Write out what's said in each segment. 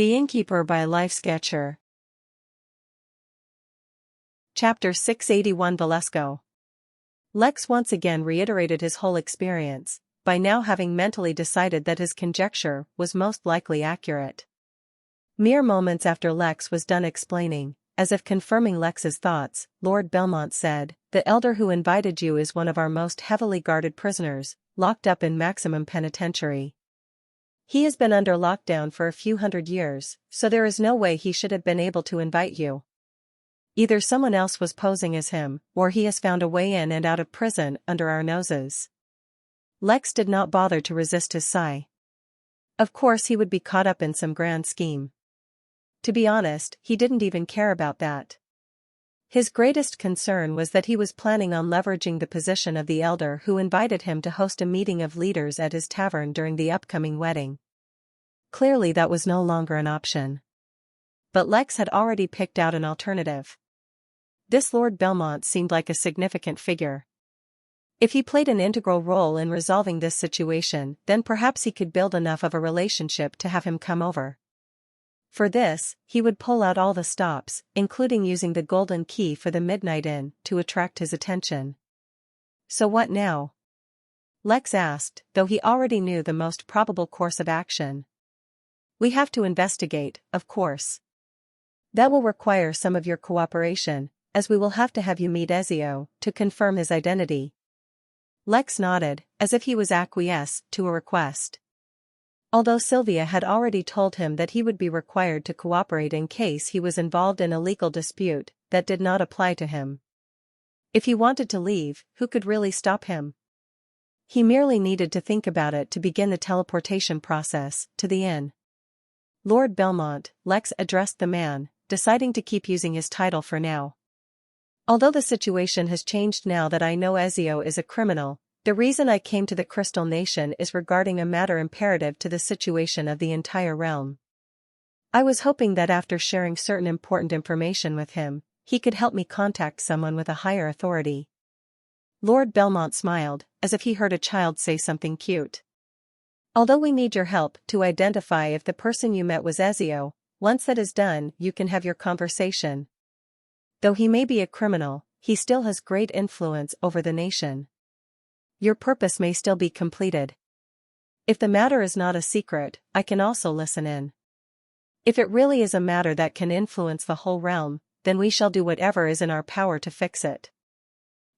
The Innkeeper by Life Sketcher. Chapter 681 Velasco. Lex once again reiterated his whole experience, by now having mentally decided that his conjecture was most likely accurate. Mere moments after Lex was done explaining, as if confirming Lex's thoughts, Lord Belmont said, "The elder who invited you is one of our most heavily guarded prisoners, locked up in maximum penitentiary. He has been under lockdown for a few hundred years, so there is no way he should have been able to invite you. Either someone else was posing as him, or he has found a way in and out of prison under our noses." Lex did not bother to resist his sigh. Of course he would be caught up in some grand scheme. To be honest, he didn't even care about that. His greatest concern was that he was planning on leveraging the position of the elder who invited him to host a meeting of leaders at his tavern during the upcoming wedding. Clearly that was no longer an option. But Lex had already picked out an alternative. This Lord Belmont seemed like a significant figure. If he played an integral role in resolving this situation, then perhaps he could build enough of a relationship to have him come over. For this, he would pull out all the stops, including using the golden key for the Midnight Inn, to attract his attention. So what now? Lex asked, though he already knew the most probable course of action. We have to investigate, of course. That will require some of your cooperation, as we will have to have you meet Ezio, to confirm his identity. Lex nodded, as if he was acquiesced to a request. Although Sylvia had already told him that he would be required to cooperate in case he was involved in a legal dispute, that did not apply to him. If he wanted to leave, who could really stop him? He merely needed to think about it to begin the teleportation process to the inn. Lord Belmont, Lex addressed the man, deciding to keep using his title for now. Although the situation has changed now that I know Ezio is a criminal, the reason I came to the Crystal Nation is regarding a matter imperative to the situation of the entire realm. I was hoping that after sharing certain important information with him, he could help me contact someone with a higher authority. Lord Belmont smiled, as if he heard a child say something cute. Although we need your help to identify if the person you met was Ezio, once that is done, you can have your conversation. Though he may be a criminal, he still has great influence over the nation. Your purpose may still be completed. If the matter is not a secret, I can also listen in. If it really is a matter that can influence the whole realm, then we shall do whatever is in our power to fix it.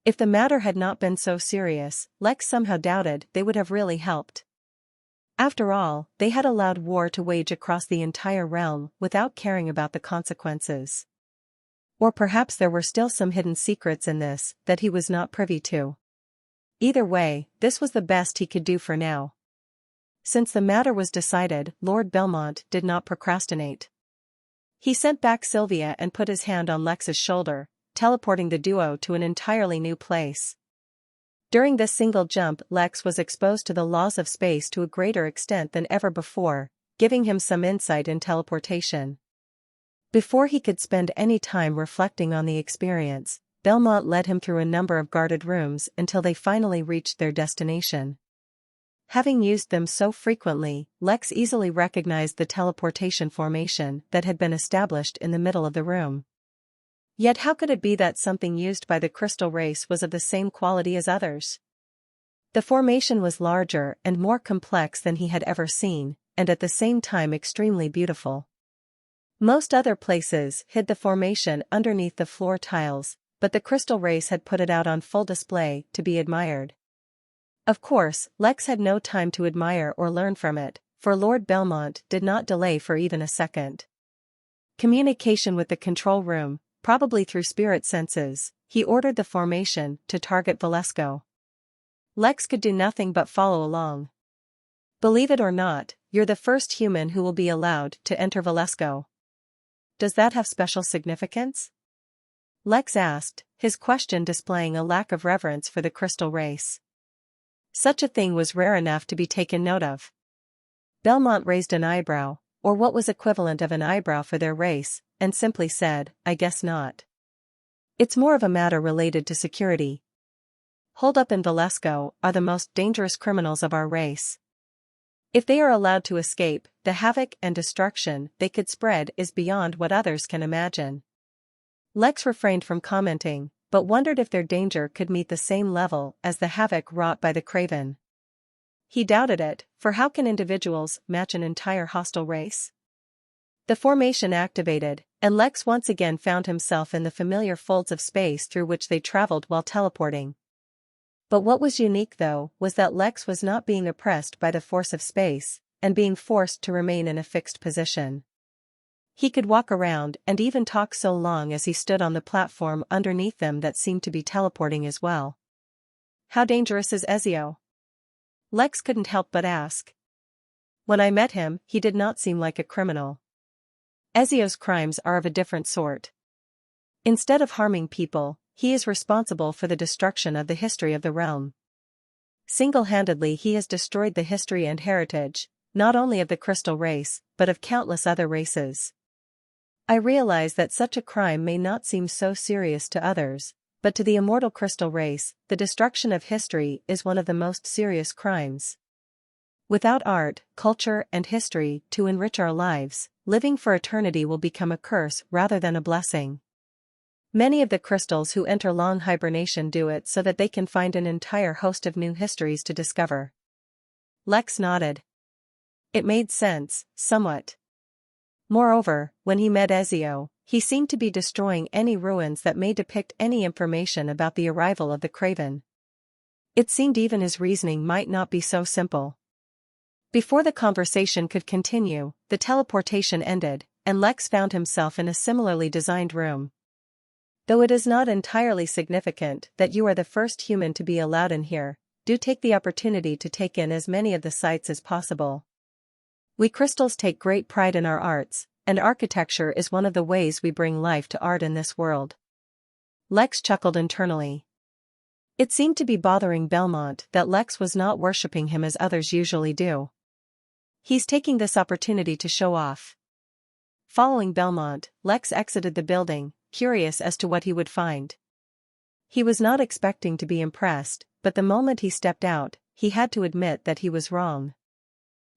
If the matter had not been so serious, Lex somehow doubted they would have really helped. After all, they had allowed war to wage across the entire realm without caring about the consequences. Or perhaps there were still some hidden secrets in this that he was not privy to. Either way, this was the best he could do for now. Since the matter was decided, Lord Belmont did not procrastinate. He sent back Sylvia and put his hand on Lex's shoulder, teleporting the duo to an entirely new place. During this single jump, Lex was exposed to the laws of space to a greater extent than ever before, giving him some insight in teleportation. Before he could spend any time reflecting on the experience, Belmont led him through a number of guarded rooms until they finally reached their destination. Having used them so frequently, Lex easily recognized the teleportation formation that had been established in the middle of the room. Yet how could it be that something used by the crystal race was of the same quality as others? The formation was larger and more complex than he had ever seen, and at the same time extremely beautiful. Most other places hid the formation underneath the floor tiles, but the crystal race had put it out on full display to be admired. Of course, Lex had no time to admire or learn from it, for Lord Belmont did not delay for even a second. Communication with the control room, probably through spirit senses, he ordered the formation to target Velasco. Lex could do nothing but follow along. Believe it or not, you're the first human who will be allowed to enter Velasco. Does that have special significance? Lex asked, his question displaying a lack of reverence for the crystal race. Such a thing was rare enough to be taken note of. Belmont raised an eyebrow, or what was equivalent of an eyebrow for their race, and simply said, I guess not. It's more of a matter related to security. Hold up in Velasco are the most dangerous criminals of our race. If they are allowed to escape, the havoc and destruction they could spread is beyond what others can imagine. Lex refrained from commenting, but wondered if their danger could meet the same level as the havoc wrought by the craven. He doubted it, for how can individuals match an entire hostile race? The formation activated, and Lex once again found himself in the familiar folds of space through which they traveled while teleporting. But what was unique though was that Lex was not being oppressed by the force of space, and being forced to remain in a fixed position. He could walk around and even talk so long as he stood on the platform underneath them that seemed to be teleporting as well. How dangerous is Ezio? Lex couldn't help but ask. When I met him, he did not seem like a criminal. Ezio's crimes are of a different sort. Instead of harming people, he is responsible for the destruction of the history of the realm. Single-handedly he has destroyed the history and heritage, not only of the crystal race, but of countless other races. I realize that such a crime may not seem so serious to others, but to the immortal crystal race, the destruction of history is one of the most serious crimes. Without art, culture, and history to enrich our lives, living for eternity will become a curse rather than a blessing. Many of the crystals who enter long hibernation do it so that they can find an entire host of new histories to discover. Lex nodded. It made sense, somewhat. Moreover, when he met Ezio, he seemed to be destroying any ruins that may depict any information about the arrival of the craven. It seemed even his reasoning might not be so simple. Before the conversation could continue, the teleportation ended, and Lex found himself in a similarly designed room. Though it is not entirely significant that you are the first human to be allowed in here, do take the opportunity to take in as many of the sights as possible. We crystals take great pride in our arts, and architecture is one of the ways we bring life to art in this world. Lex chuckled internally. It seemed to be bothering Belmont that Lex was not worshipping him as others usually do. He's taking this opportunity to show off. Following Belmont, Lex exited the building, curious as to what he would find. He was not expecting to be impressed, but the moment he stepped out, he had to admit that he was wrong.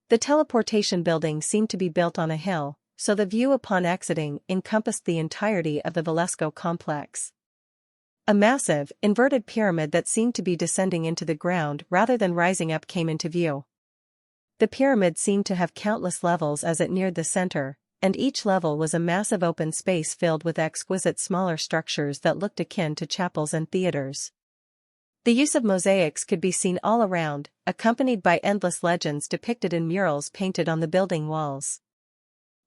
The teleportation building seemed to be built on a hill, so the view upon exiting encompassed the entirety of the Valesco complex. A massive, inverted pyramid that seemed to be descending into the ground rather than rising up came into view. The pyramid seemed to have countless levels as it neared the center, and each level was a massive open space filled with exquisite smaller structures that looked akin to chapels and theaters. The use of mosaics could be seen all around, accompanied by endless legends depicted in murals painted on the building walls.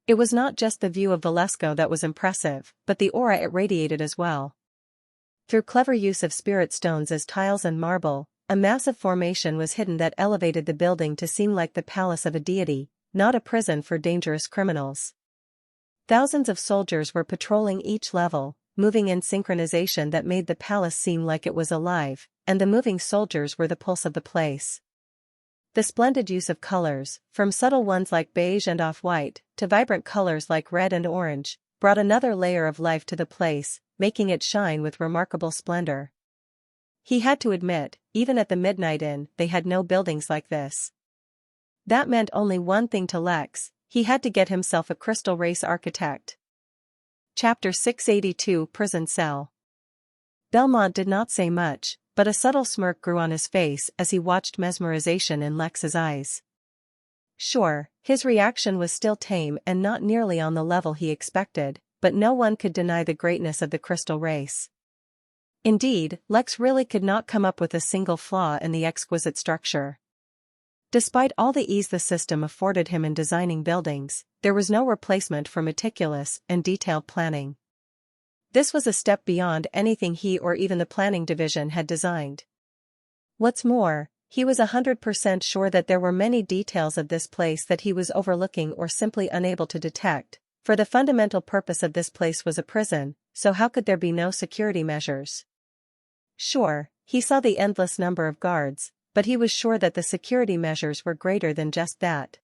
It was not just the view of Valesco that was impressive, but the aura it radiated as well. Through clever use of spirit stones as tiles and marble, a massive formation was hidden that elevated the building to seem like the palace of a deity, not a prison for dangerous criminals. Thousands of soldiers were patrolling each level, moving in synchronization that made the palace seem like it was alive, and the moving soldiers were the pulse of the place. The splendid use of colors, from subtle ones like beige and off-white, to vibrant colors like red and orange, brought another layer of life to the place, making it shine with remarkable splendor. He had to admit, even at the Midnight Inn, they had no buildings like this. That meant only one thing to Lex: he had to get himself a crystal race architect. Chapter 682 Prison Cell. Belmont did not say much, but a subtle smirk grew on his face as he watched mesmerization in Lex's eyes. Sure, his reaction was still tame and not nearly on the level he expected, but no one could deny the greatness of the crystal race. Indeed, Lex really could not come up with a single flaw in the exquisite structure. Despite all the ease the system afforded him in designing buildings, there was no replacement for meticulous and detailed planning. This was a step beyond anything he or even the planning division had designed. What's more, he was 100% sure that there were many details of this place that he was overlooking or simply unable to detect, for the fundamental purpose of this place was a prison, so how could there be no security measures? Sure, he saw the endless number of guards, but he was sure that the security measures were greater than just that.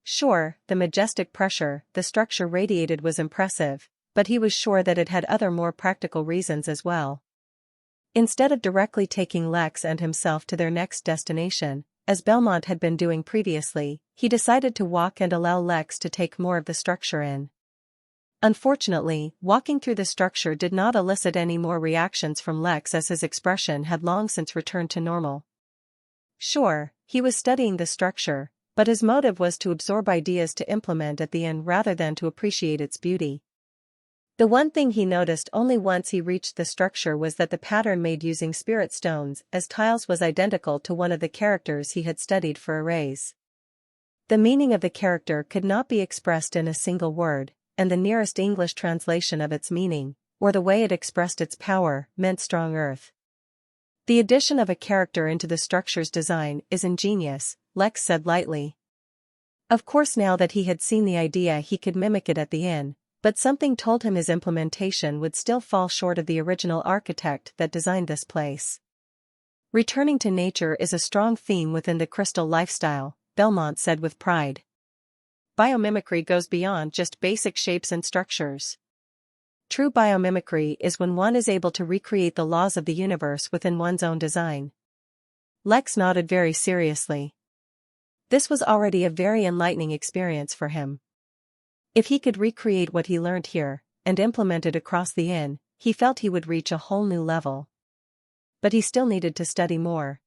Sure, the majestic pressure the structure radiated was impressive, but he was sure that it had other more practical reasons as well. Instead of directly taking Lex and himself to their next destination, as Belmont had been doing previously, he decided to walk and allow Lex to take more of the structure in. Unfortunately, walking through the structure did not elicit any more reactions from Lex, as his expression had long since returned to normal. Sure, he was studying the structure, but his motive was to absorb ideas to implement at the end rather than to appreciate its beauty. The one thing he noticed only once he reached the structure was that the pattern made using spirit stones as tiles was identical to one of the characters he had studied for arrays. The meaning of the character could not be expressed in a single word, and the nearest English translation of its meaning, or the way it expressed its power, meant strong earth. The addition of a character into the structure's design is ingenious, Lex said lightly. Of course, now that he had seen the idea, he could mimic it at the inn, but something told him his implementation would still fall short of the original architect that designed this place. Returning to nature is a strong theme within the crystal lifestyle, Belmont said with pride. Biomimicry goes beyond just basic shapes and structures. True biomimicry is when one is able to recreate the laws of the universe within one's own design. Lex nodded very seriously. This was already a very enlightening experience for him. If he could recreate what he learned here, and implement it across the inn, he felt he would reach a whole new level. But he still needed to study more.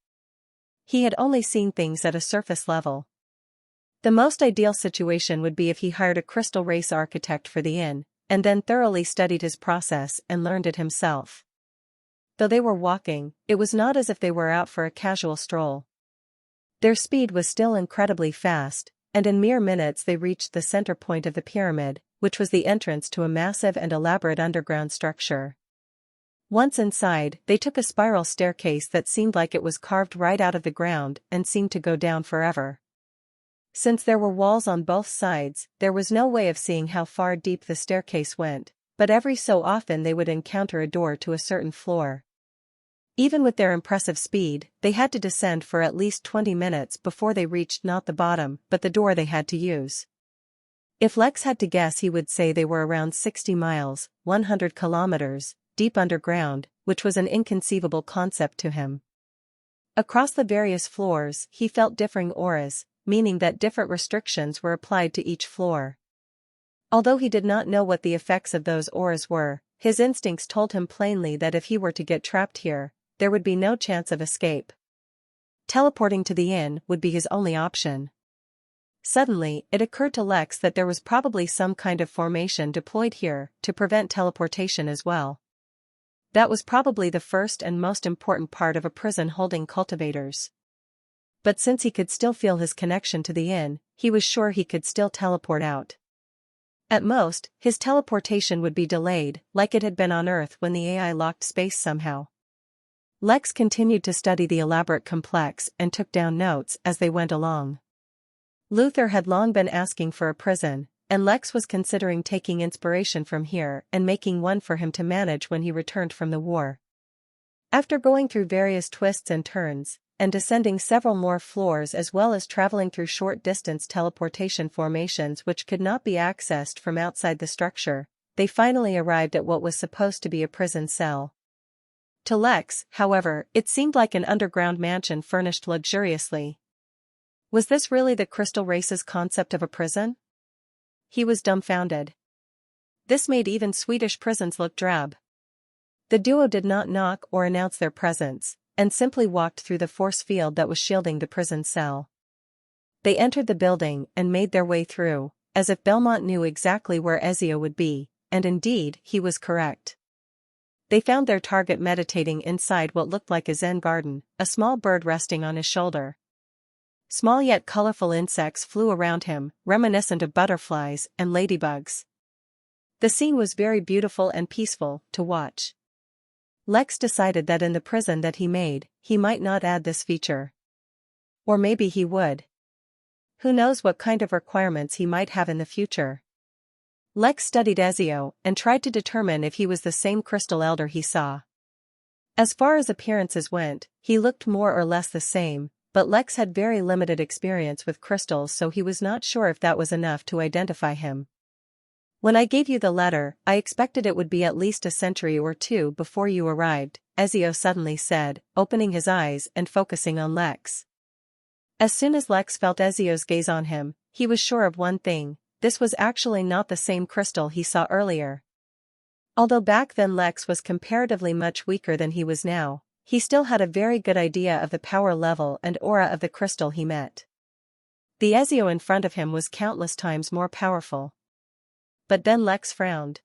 He had only seen things at a surface level. The most ideal situation would be if he hired a crystal race architect for the inn, and then thoroughly studied his process and learned it himself. Though they were walking, it was not as if they were out for a casual stroll. Their speed was still incredibly fast, and in mere minutes they reached the center point of the pyramid, which was the entrance to a massive and elaborate underground structure. Once inside, they took a spiral staircase that seemed like it was carved right out of the ground and seemed to go down forever. Since there were walls on both sides, there was no way of seeing how far deep the staircase went, but every so often they would encounter a door to a certain floor. Even with their impressive speed, they had to descend for at least 20 minutes before they reached not the bottom but the door they had to use. If Lex had to guess, he would say they were around 60 miles, 100 kilometers, deep underground, which was an inconceivable concept to him. Across the various floors, he felt differing auras, meaning that different restrictions were applied to each floor. Although he did not know what the effects of those auras were, his instincts told him plainly that if he were to get trapped here, there would be no chance of escape. Teleporting to the inn would be his only option. Suddenly, it occurred to Lex that there was probably some kind of formation deployed here to prevent teleportation as well. That was probably the first and most important part of a prison holding cultivators. But since he could still feel his connection to the inn, he was sure he could still teleport out. At most, his teleportation would be delayed, like it had been on Earth when the AI locked space somehow. Lex continued to study the elaborate complex and took down notes as they went along. Luther had long been asking for a prison, and Lex was considering taking inspiration from here and making one for him to manage when he returned from the war. After going through various twists and turns, and descending several more floors as well as traveling through short-distance teleportation formations which could not be accessed from outside the structure, they finally arrived at what was supposed to be a prison cell. To Lex, however, it seemed like an underground mansion furnished luxuriously. Was this really the crystal race's concept of a prison? He was dumbfounded. This made even Swedish prisons look drab. The duo did not knock or announce their presence, and simply walked through the force field that was shielding the prison cell. They entered the building and made their way through, as if Belmont knew exactly where Ezio would be, and indeed, he was correct. They found their target meditating inside what looked like a Zen garden, a small bird resting on his shoulder. Small yet colorful insects flew around him, reminiscent of butterflies and ladybugs. The scene was very beautiful and peaceful to watch. Lex decided that in the prison that he made, he might not add this feature. Or maybe he would. Who knows what kind of requirements he might have in the future. Lex studied Ezio and tried to determine if he was the same crystal elder he saw. As far as appearances went, he looked more or less the same, but Lex had very limited experience with crystals, so he was not sure if that was enough to identify him. When I gave you the letter, I expected it would be at least a century or two before you arrived, Ezio suddenly said, opening his eyes and focusing on Lex. As soon as Lex felt Ezio's gaze on him, he was sure of one thing: this was actually not the same crystal he saw earlier. Although back then Lex was comparatively much weaker than he was now, he still had a very good idea of the power level and aura of the crystal he met. The Ezio in front of him was countless times more powerful. But then Lex frowned.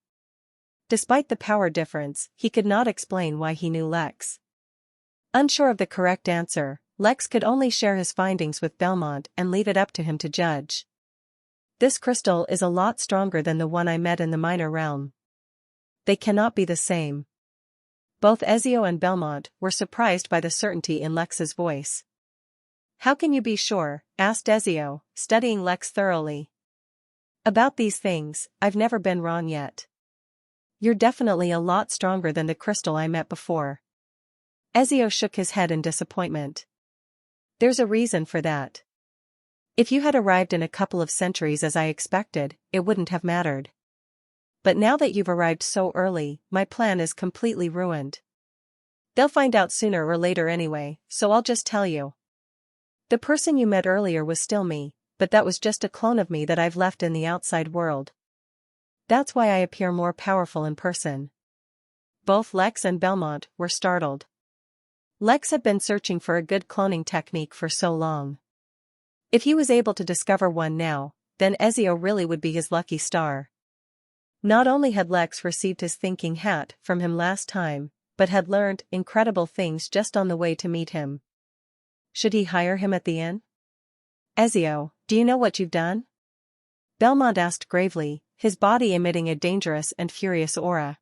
Despite the power difference, he could not explain why he knew Lex. Unsure of the correct answer, Lex could only share his findings with Belmont and leave it up to him to judge. This crystal is a lot stronger than the one I met in the minor realm. They cannot be the same. Both Ezio and Belmont were surprised by the certainty in Lex's voice. How can you be sure? Asked Ezio, studying Lex thoroughly. About these things, I've never been wrong yet. You're definitely a lot stronger than the crystal I met before. Ezio shook his head in disappointment. There's a reason for that. If you had arrived in a couple of centuries as I expected, it wouldn't have mattered. But now that you've arrived so early, my plan is completely ruined. They'll find out sooner or later anyway, so I'll just tell you. The person you met earlier was still me, but that was just a clone of me that I've left in the outside world. That's why I appear more powerful in person. Both Lex and Belmont were startled. Lex had been searching for a good cloning technique for so long. If he was able to discover one now, then Ezio really would be his lucky star. Not only had Lex received his thinking hat from him last time, but had learned incredible things just on the way to meet him. Should he hire him at the inn? Ezio, do you know what you've done? Belmont asked gravely, his body emitting a dangerous and furious aura.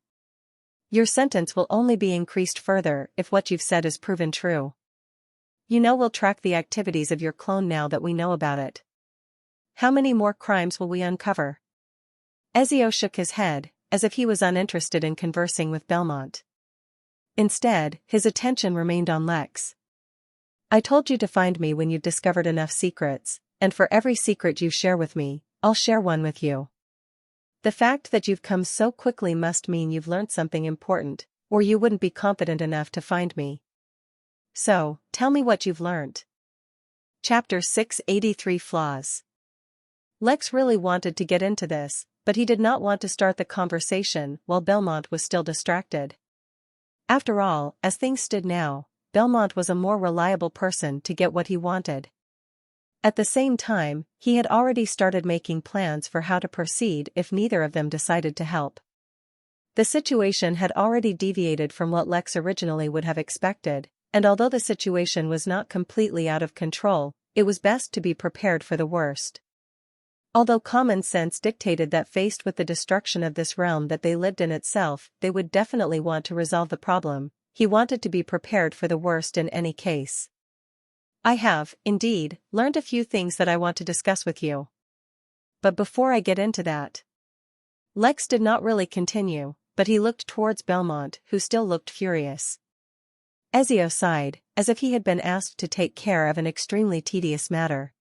Your sentence will only be increased further if what you've said is proven true. You know we'll track the activities of your clone now that we know about it. How many more crimes will we uncover? Ezio shook his head, as if he was uninterested in conversing with Belmont. Instead, his attention remained on Lex. I told you to find me when you've discovered enough secrets, and for every secret you share with me, I'll share one with you. The fact that you've come so quickly must mean you've learned something important, or you wouldn't be confident enough to find me. So, tell me what you've learned. Chapter 683 Flaws. Lex really wanted to get into this, but he did not want to start the conversation while Belmont was still distracted. After all, as things stood now, Belmont was a more reliable person to get what he wanted. At the same time, he had already started making plans for how to proceed if neither of them decided to help. The situation had already deviated from what Lex originally would have expected, and although the situation was not completely out of control, it was best to be prepared for the worst. Although common sense dictated that faced with the destruction of this realm that they lived in itself, they would definitely want to resolve the problem, he wanted to be prepared for the worst in any case. I have, indeed, learned a few things that I want to discuss with you. But before I get into that... Lex did not really continue, but he looked towards Belmont, who still looked furious. Ezio sighed, as if he had been asked to take care of an extremely tedious matter.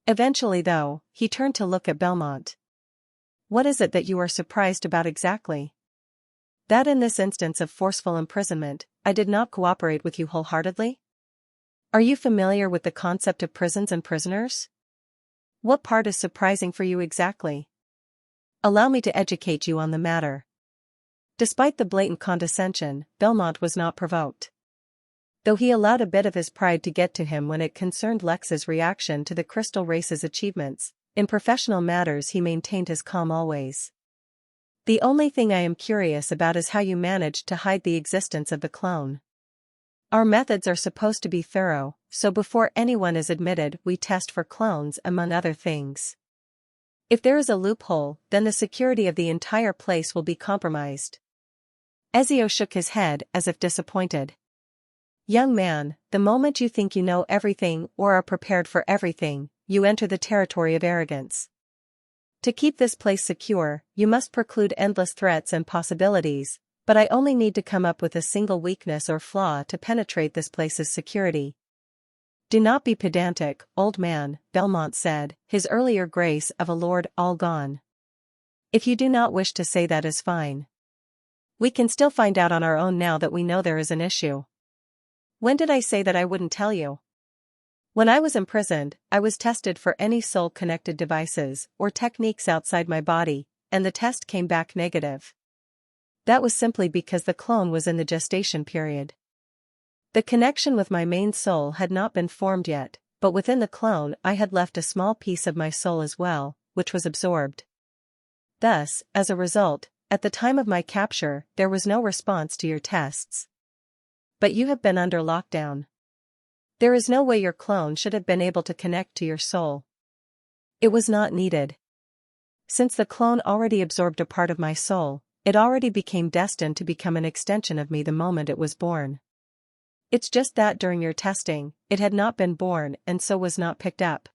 Eventually though, he turned to look at Belmont. What is it that you are surprised about exactly? That in this instance of forceful imprisonment, I did not cooperate with you wholeheartedly? Are you familiar with the concept of prisons and prisoners? What part is surprising for you exactly? Allow me to educate you on the matter. Despite the blatant condescension, Belmont was not provoked. Though he allowed a bit of his pride to get to him when it concerned Lex's reaction to the Crystal Race's achievements, in professional matters he maintained his calm always. The only thing I am curious about is how you managed to hide the existence of the clone. Our methods are supposed to be thorough, so before anyone is admitted we test for clones among other things. If there is a loophole, then the security of the entire place will be compromised. Ezio shook his head as if disappointed. Young man, the moment you think you know everything or are prepared for everything, you enter the territory of arrogance. To keep this place secure, you must preclude endless threats and possibilities, but I only need to come up with a single weakness or flaw to penetrate this place's security. Do not be pedantic, old man, Belmont said, his earlier grace of a lord all gone. If you do not wish to say that is fine. We can still find out on our own now that we know there is an issue. When did I say that I wouldn't tell you? When I was imprisoned, I was tested for any soul-connected devices or techniques outside my body, and the test came back negative. That was simply because the clone was in the gestation period. The connection with my main soul had not been formed yet, but within the clone I had left a small piece of my soul as well, which was absorbed. Thus, as a result, at the time of my capture, there was no response to your tests. But you have been under lockdown. There is no way your clone should have been able to connect to your soul. It was not needed. Since the clone already absorbed a part of my soul, it already became destined to become an extension of me the moment it was born. It's just that during your testing, it had not been born and so was not picked up.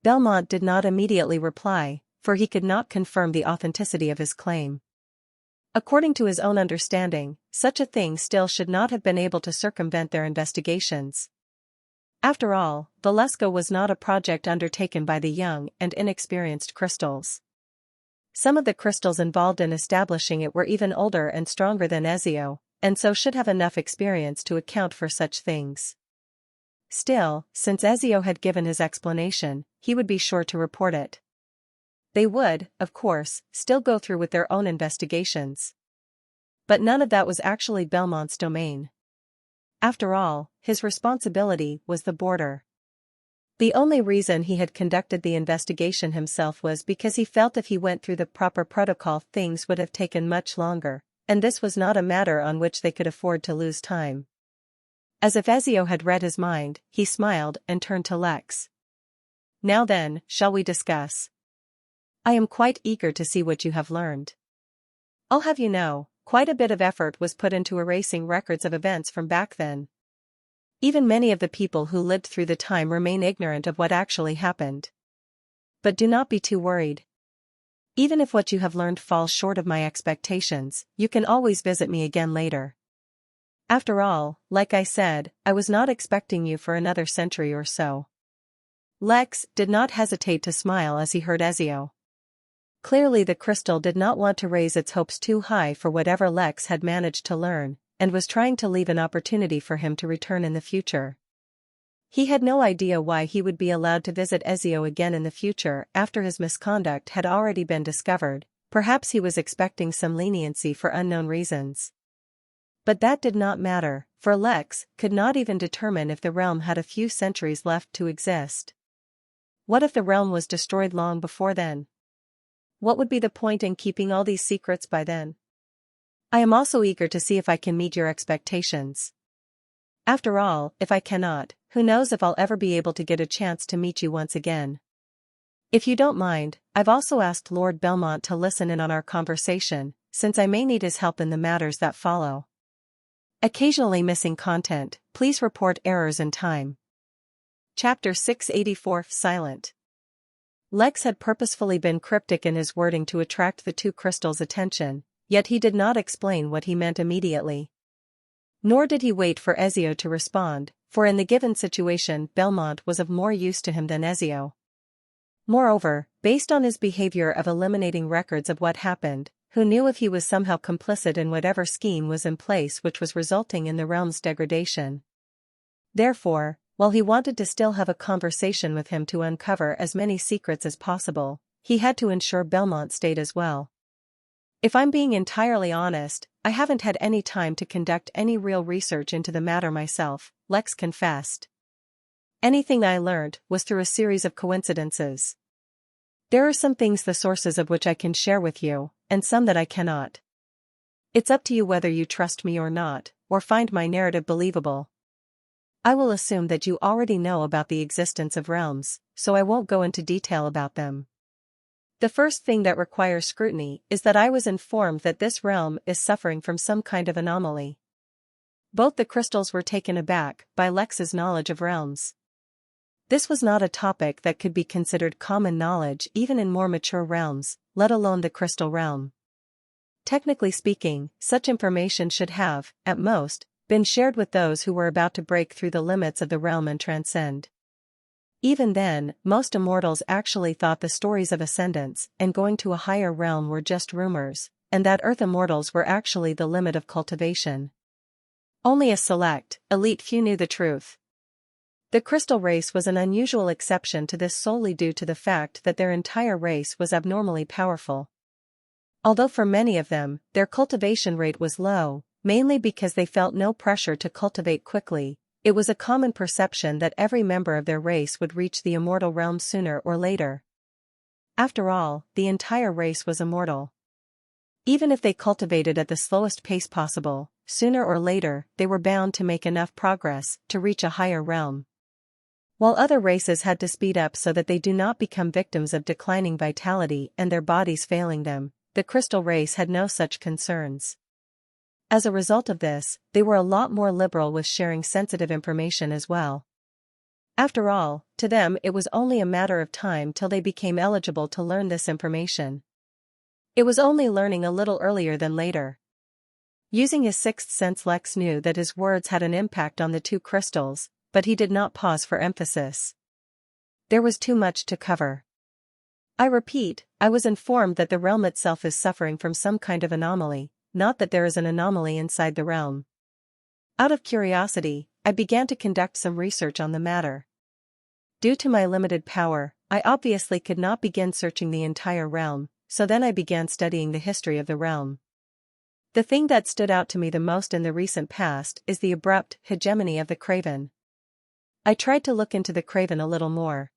Belmont did not immediately reply, for he could not confirm the authenticity of his claim. According to his own understanding, such a thing still should not have been able to circumvent their investigations. After all, the Lesko was not a project undertaken by the young and inexperienced crystals. Some of the crystals involved in establishing it were even older and stronger than Ezio, and so should have enough experience to account for such things. Still, since Ezio had given his explanation, he would be sure to report it. They would, of course, still go through with their own investigations. But none of that was actually Belmont's domain. After all, his responsibility was the border. The only reason he had conducted the investigation himself was because he felt if he went through the proper protocol things would have taken much longer, and this was not a matter on which they could afford to lose time. As if Ezio had read his mind, he smiled and turned to Lex. Now then, shall we discuss? I am quite eager to see what you have learned. I'll have you know, quite a bit of effort was put into erasing records of events from back then. Even many of the people who lived through the time remain ignorant of what actually happened. But do not be too worried. Even if what you have learned falls short of my expectations, you can always visit me again later. After all, like I said, I was not expecting you for another century or so. Lex did not hesitate to smile as he heard Ezio. Clearly the crystal did not want to raise its hopes too high for whatever Lex had managed to learn, and was trying to leave an opportunity for him to return in the future. He had no idea why he would be allowed to visit Ezio again in the future after his misconduct had already been discovered. Perhaps he was expecting some leniency for unknown reasons. But that did not matter, for Lex could not even determine if the realm had a few centuries left to exist. What if the realm was destroyed long before then? What would be the point in keeping all these secrets by then? I am also eager to see if I can meet your expectations. After all, if I cannot, who knows if I'll ever be able to get a chance to meet you once again. If you don't mind, I've also asked Lord Belmont to listen in on our conversation, since I may need his help in the matters that follow. Occasionally missing content, please report errors in time. Chapter 684 Silent. Lex had purposefully been cryptic in his wording to attract the two crystals' attention, yet he did not explain what he meant immediately. Nor did he wait for Ezio to respond, for in the given situation Belmont was of more use to him than Ezio. Moreover, based on his behavior of eliminating records of what happened, who knew if he was somehow complicit in whatever scheme was in place which was resulting in the realm's degradation. Therefore, while he wanted to still have a conversation with him to uncover as many secrets as possible, he had to ensure Belmont stayed as well. If I'm being entirely honest, I haven't had any time to conduct any real research into the matter myself, Lex confessed. Anything I learned was through a series of coincidences. There are some things the sources of which I can share with you, and some that I cannot. It's up to you whether you trust me or not, or find my narrative believable. I will assume that you already know about the existence of realms, so I won't go into detail about them. The first thing that requires scrutiny is that I was informed that this realm is suffering from some kind of anomaly. Both the crystals were taken aback by Lex's knowledge of realms. This was not a topic that could be considered common knowledge even in more mature realms, let alone the crystal realm. Technically speaking, such information should have, at most, been shared with those who were about to break through the limits of the realm and transcend. Even then, most immortals actually thought the stories of ascendance and going to a higher realm were just rumors, and that Earth immortals were actually the limit of cultivation. Only a select, elite few knew the truth. The crystal race was an unusual exception to this solely due to the fact that their entire race was abnormally powerful. Although for many of them, their cultivation rate was low, mainly because they felt no pressure to cultivate quickly, it was a common perception that every member of their race would reach the immortal realm sooner or later. After all, the entire race was immortal. Even if they cultivated at the slowest pace possible, sooner or later they were bound to make enough progress to reach a higher realm. While other races had to speed up so that they do not become victims of declining vitality and their bodies failing them, the crystal race had no such concerns. As a result of this, they were a lot more liberal with sharing sensitive information as well. After all, to them it was only a matter of time till they became eligible to learn this information. It was only learning a little earlier than later. Using his sixth sense, Lex knew that his words had an impact on the two crystals, but he did not pause for emphasis. There was too much to cover. I repeat, I was informed that the realm itself is suffering from some kind of anomaly, not that there is an anomaly inside the realm. Out of curiosity, I began to conduct some research on the matter. Due to my limited power, I obviously could not begin searching the entire realm, so then I began studying the history of the realm. The thing that stood out to me the most in the recent past is the abrupt hegemony of the Craven. I tried to look into the Craven a little more.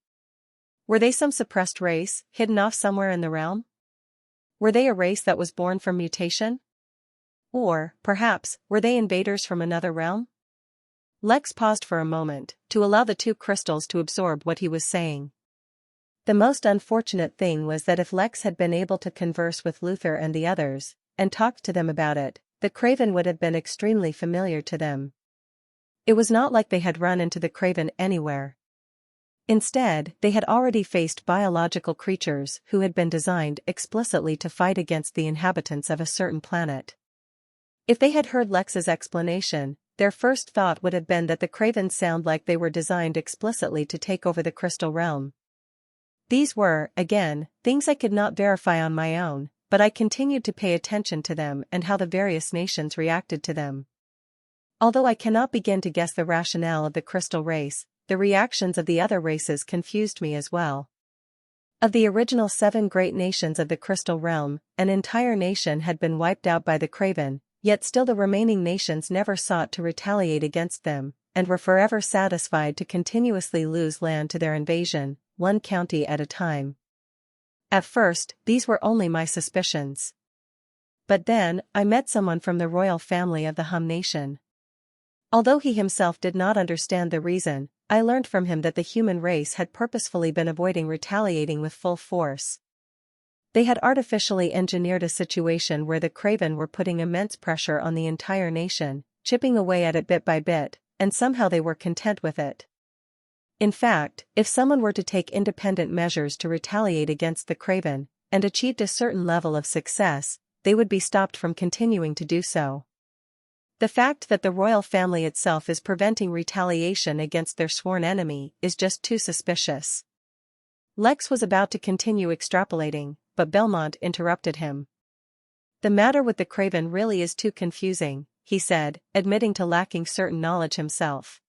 Were they some suppressed race, hidden off somewhere in the realm? Were they a race that was born from mutation? Or, perhaps, were they invaders from another realm? Lex paused for a moment, to allow the two crystals to absorb what he was saying. The most unfortunate thing was that if Lex had been able to converse with Luther and the others, and talked to them about it, the Craven would have been extremely familiar to them. It was not like they had run into the Craven anywhere. Instead, they had already faced biological creatures who had been designed explicitly to fight against the inhabitants of a certain planet. If they had heard Lex's explanation, their first thought would have been that the Cravens sound like they were designed explicitly to take over the crystal realm. These were, again, things I could not verify on my own, but I continued to pay attention to them and how the various nations reacted to them. Although I cannot begin to guess the rationale of the crystal race, the reactions of the other races confused me as well. Of the original 7 great nations of the crystal realm, an entire nation had been wiped out by the Craven, yet still the remaining nations never sought to retaliate against them, and were forever satisfied to continuously lose land to their invasion, one county at a time. At first, these were only my suspicions. But then, I met someone from the royal family of the Hum nation. Although he himself did not understand the reason, I learned from him that the human race had purposefully been avoiding retaliating with full force. They had artificially engineered a situation where the Craven were putting immense pressure on the entire nation, chipping away at it bit by bit, and somehow they were content with it. In fact, if someone were to take independent measures to retaliate against the Craven, and achieved a certain level of success, they would be stopped from continuing to do so. The fact that the royal family itself is preventing retaliation against their sworn enemy is just too suspicious. Lex was about to continue extrapolating, but Belmont interrupted him. The matter with the Craven really is too confusing, he said, admitting to lacking certain knowledge himself.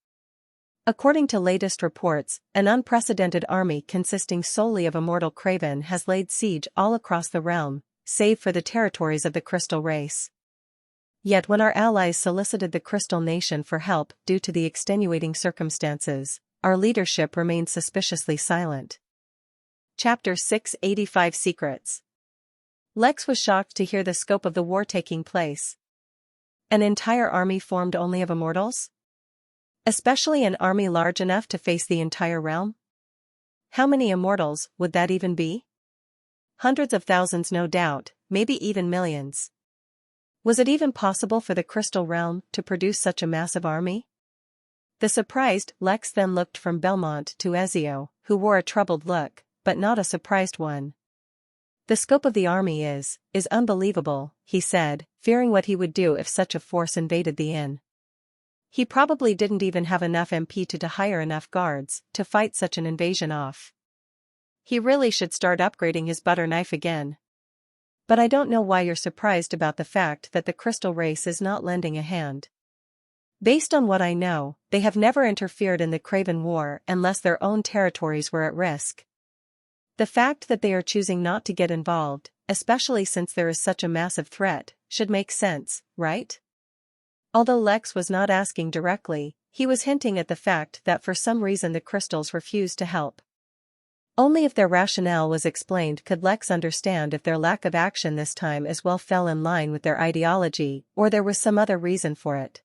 According to latest reports, an unprecedented army consisting solely of immortal Craven has laid siege all across the realm, save for the territories of the Crystal race. Yet when our allies solicited the Crystal Nation for help due to the extenuating circumstances, our leadership remained suspiciously silent. Chapter 685 Secrets. Lex was shocked to hear the scope of the war taking place. An entire army formed only of immortals? Especially an army large enough to face the entire realm? How many immortals would that even be? Hundreds of thousands, no doubt, maybe even millions. Was it even possible for the Crystal Realm to produce such a massive army? The surprised Lex then looked from Belmont to Ezio, who wore a troubled look, but not a surprised one. The scope of the army is unbelievable, he said, fearing what he would do if such a force invaded the inn. He probably didn't even have enough MP to hire enough guards to fight such an invasion off. He really should start upgrading his butter knife again. But I don't know why you're surprised about the fact that the Crystal race is not lending a hand. Based on what I know, they have never interfered in the Craven War unless their own territories were at risk. The fact that they are choosing not to get involved, especially since there is such a massive threat, should make sense, right? Although Lex was not asking directly, he was hinting at the fact that for some reason the crystals refused to help. Only if their rationale was explained could Lex understand if their lack of action this time as well fell in line with their ideology, or there was some other reason for it.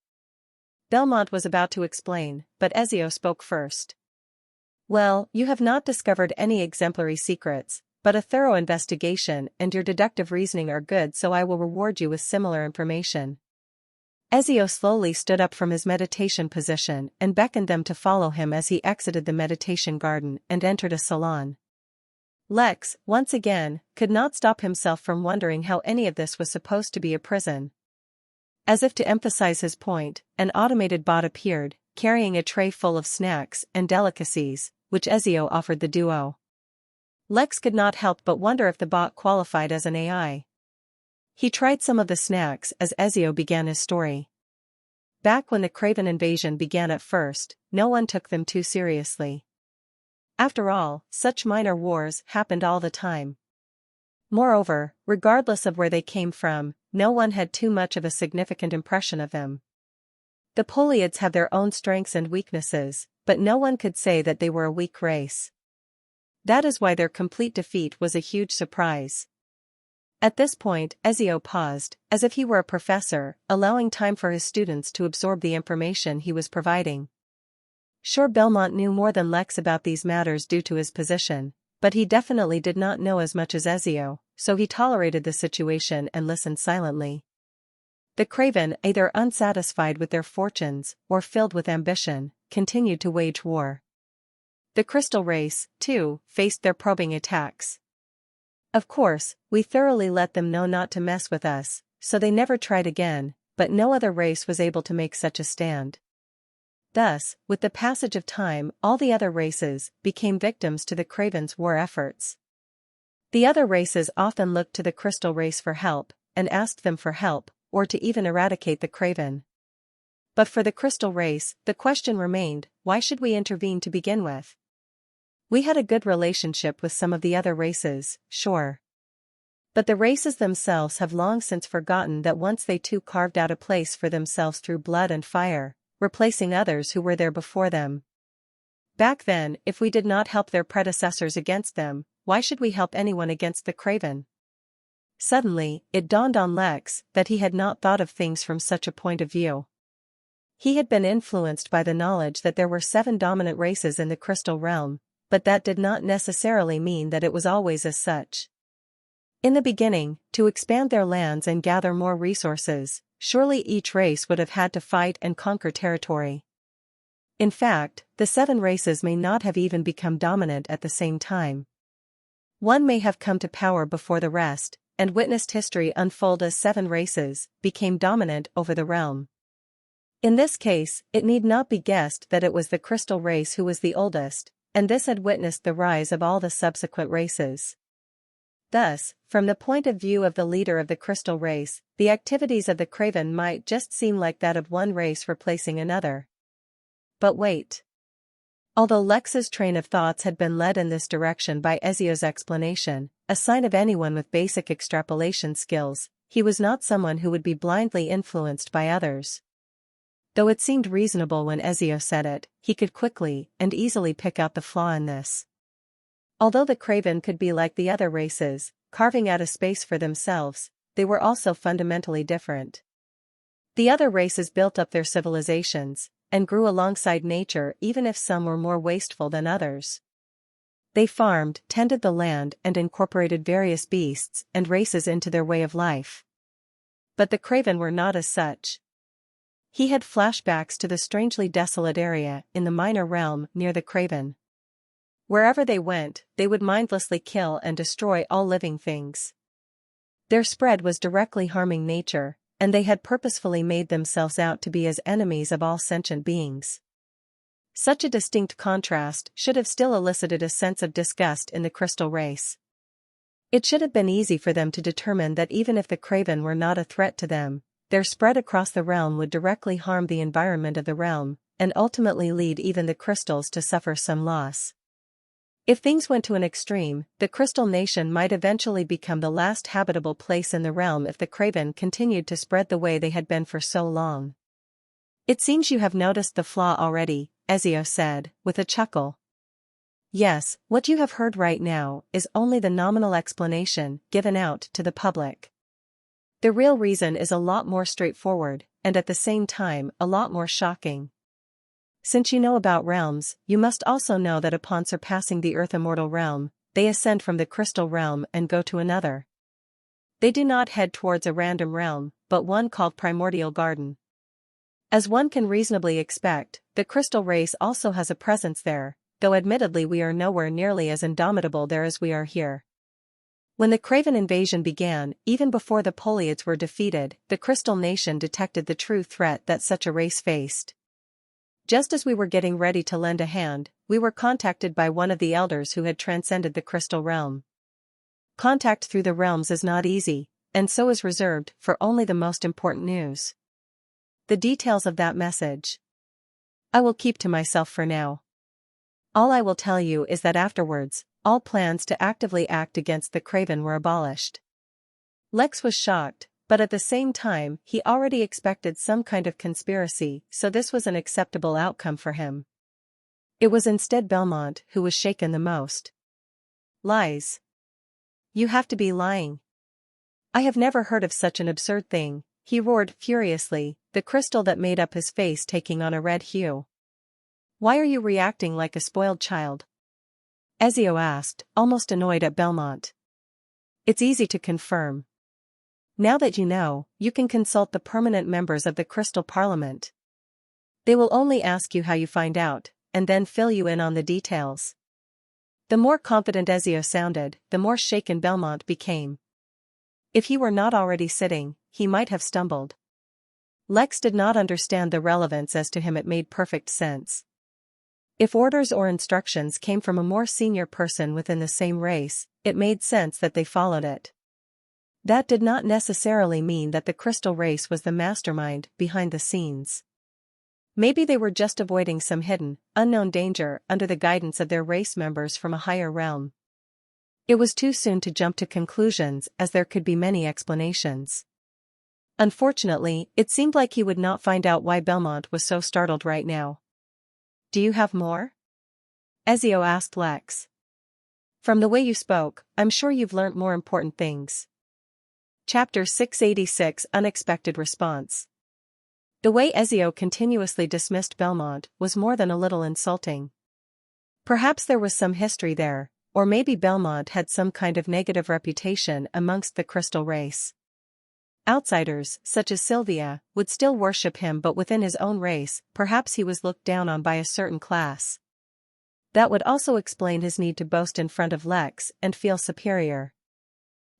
Belmont was about to explain, but Ezio spoke first. Well, you have not discovered any exemplary secrets, but a thorough investigation and your deductive reasoning are good, so I will reward you with similar information. Ezio slowly stood up from his meditation position and beckoned them to follow him as he exited the meditation garden and entered a salon. Lex, once again, could not stop himself from wondering how any of this was supposed to be a prison. As if to emphasize his point, an automated bot appeared, carrying a tray full of snacks and delicacies, which Ezio offered the duo. Lex could not help but wonder if the bot qualified as an AI. He tried some of the snacks as Ezio began his story. Back when the Craven invasion began at first, no one took them too seriously. After all, such minor wars happened all the time. Moreover, regardless of where they came from, no one had too much of a significant impression of them. The Poliids have their own strengths and weaknesses, but no one could say that they were a weak race. That is why their complete defeat was a huge surprise. At this point, Ezio paused, as if he were a professor, allowing time for his students to absorb the information he was providing. Sure, Belmont knew more than Lex about these matters due to his position, but he definitely did not know as much as Ezio, so he tolerated the situation and listened silently. The Craven, either unsatisfied with their fortunes or filled with ambition, continued to wage war. The Crystal Race, too, faced their probing attacks. Of course, we thoroughly let them know not to mess with us, so they never tried again, but no other race was able to make such a stand. Thus, with the passage of time, all the other races became victims to the Craven's war efforts. The other races often looked to the Crystal Race for help, and asked them for help, or to even eradicate the Craven. But for the Crystal Race, the question remained, why should we intervene to begin with? We had a good relationship with some of the other races, sure. But the races themselves have long since forgotten that once they too carved out a place for themselves through blood and fire, replacing others who were there before them. Back then, if we did not help their predecessors against them, why should we help anyone against the Craven? Suddenly, it dawned on Lex that he had not thought of things from such a point of view. He had been influenced by the knowledge that there were 7 dominant races in the Crystal Realm, but that did not necessarily mean that it was always as such. In the beginning, to expand their lands and gather more resources, surely each race would have had to fight and conquer territory. In fact, the 7 races may not have even become dominant at the same time. One may have come to power before the rest, and witnessed history unfold as 7 races became dominant over the realm. In this case, it need not be guessed that it was the Crystal Race who was the oldest, and this had witnessed the rise of all the subsequent races. Thus, from the point of view of the leader of the Crystal Race, the activities of the Craven might just seem like that of one race replacing another. But wait. Although Lex's train of thoughts had been led in this direction by Ezio's explanation, a sign of anyone with basic extrapolation skills, he was not someone who would be blindly influenced by others. Though it seemed reasonable when Ezio said it, he could quickly and easily pick out the flaw in this. Although the Craven could be like the other races, carving out a space for themselves, they were also fundamentally different. The other races built up their civilizations, and grew alongside nature even if some were more wasteful than others. They farmed, tended the land and incorporated various beasts and races into their way of life. But the Craven were not as such. He had flashbacks to the strangely desolate area in the Minor Realm near the Craven. Wherever they went, they would mindlessly kill and destroy all living things. Their spread was directly harming nature, and they had purposefully made themselves out to be as enemies of all sentient beings. Such a distinct contrast should have still elicited a sense of disgust in the Crystal Race. It should have been easy for them to determine that even if the Craven were not a threat to them, their spread across the realm would directly harm the environment of the realm, and ultimately lead even the crystals to suffer some loss. If things went to an extreme, the Crystal Nation might eventually become the last habitable place in the realm if the Craven continued to spread the way they had been for so long. It seems you have noticed the flaw already, Ezio said, with a chuckle. Yes, what you have heard right now is only the nominal explanation given out to the public. The real reason is a lot more straightforward, and at the same time a lot more shocking. Since you know about realms, you must also know that upon surpassing the Earth Immortal realm, they ascend from the Crystal realm and go to another. They do not head towards a random realm, but one called Primordial Garden. As one can reasonably expect, the Crystal race also has a presence there, though admittedly we are nowhere nearly as indomitable there as we are here. When the Craven invasion began, even before the Poliids were defeated, the Crystal Nation detected the true threat that such a race faced. Just as we were getting ready to lend a hand, we were contacted by one of the elders who had transcended the Crystal realm. Contact through the realms is not easy, and so is reserved for only the most important news. The details of that message I will keep to myself for now. All I will tell you is that afterwards, all plans to actively act against the Craven were abolished. Lex was shocked, but at the same time he already expected some kind of conspiracy, so this was an acceptable outcome for him. It was instead Belmont who was shaken the most. Lies. You have to be lying. I have never heard of such an absurd thing, he roared furiously, the crystal that made up his face taking on a red hue. Why are you reacting like a spoiled child? Ezio asked, almost annoyed at Belmont. It's easy to confirm. Now that you know, you can consult the permanent members of the Crystal Parliament. They will only ask you how you find out, and then fill you in on the details. The more confident Ezio sounded, the more shaken Belmont became. If he were not already sitting, he might have stumbled. Lex did not understand the relevance as to him. It made perfect sense. If orders or instructions came from a more senior person within the same race, it made sense that they followed it. That did not necessarily mean that the Crystal race was the mastermind behind the scenes. Maybe they were just avoiding some hidden, unknown danger under the guidance of their race members from a higher realm. It was too soon to jump to conclusions, as there could be many explanations. Unfortunately, it seemed like he would not find out why Belmont was so startled right now. Do you have more? Ezio asked Lex. From the way you spoke, I'm sure you've learnt more important things. Chapter 686 Unexpected Response. The way Ezio continuously dismissed Belmont was more than a little insulting. Perhaps there was some history there, or maybe Belmont had some kind of negative reputation amongst the Crystal race. Outsiders, such as Sylvia, would still worship him, but within his own race, perhaps he was looked down on by a certain class. That would also explain his need to boast in front of Lex and feel superior.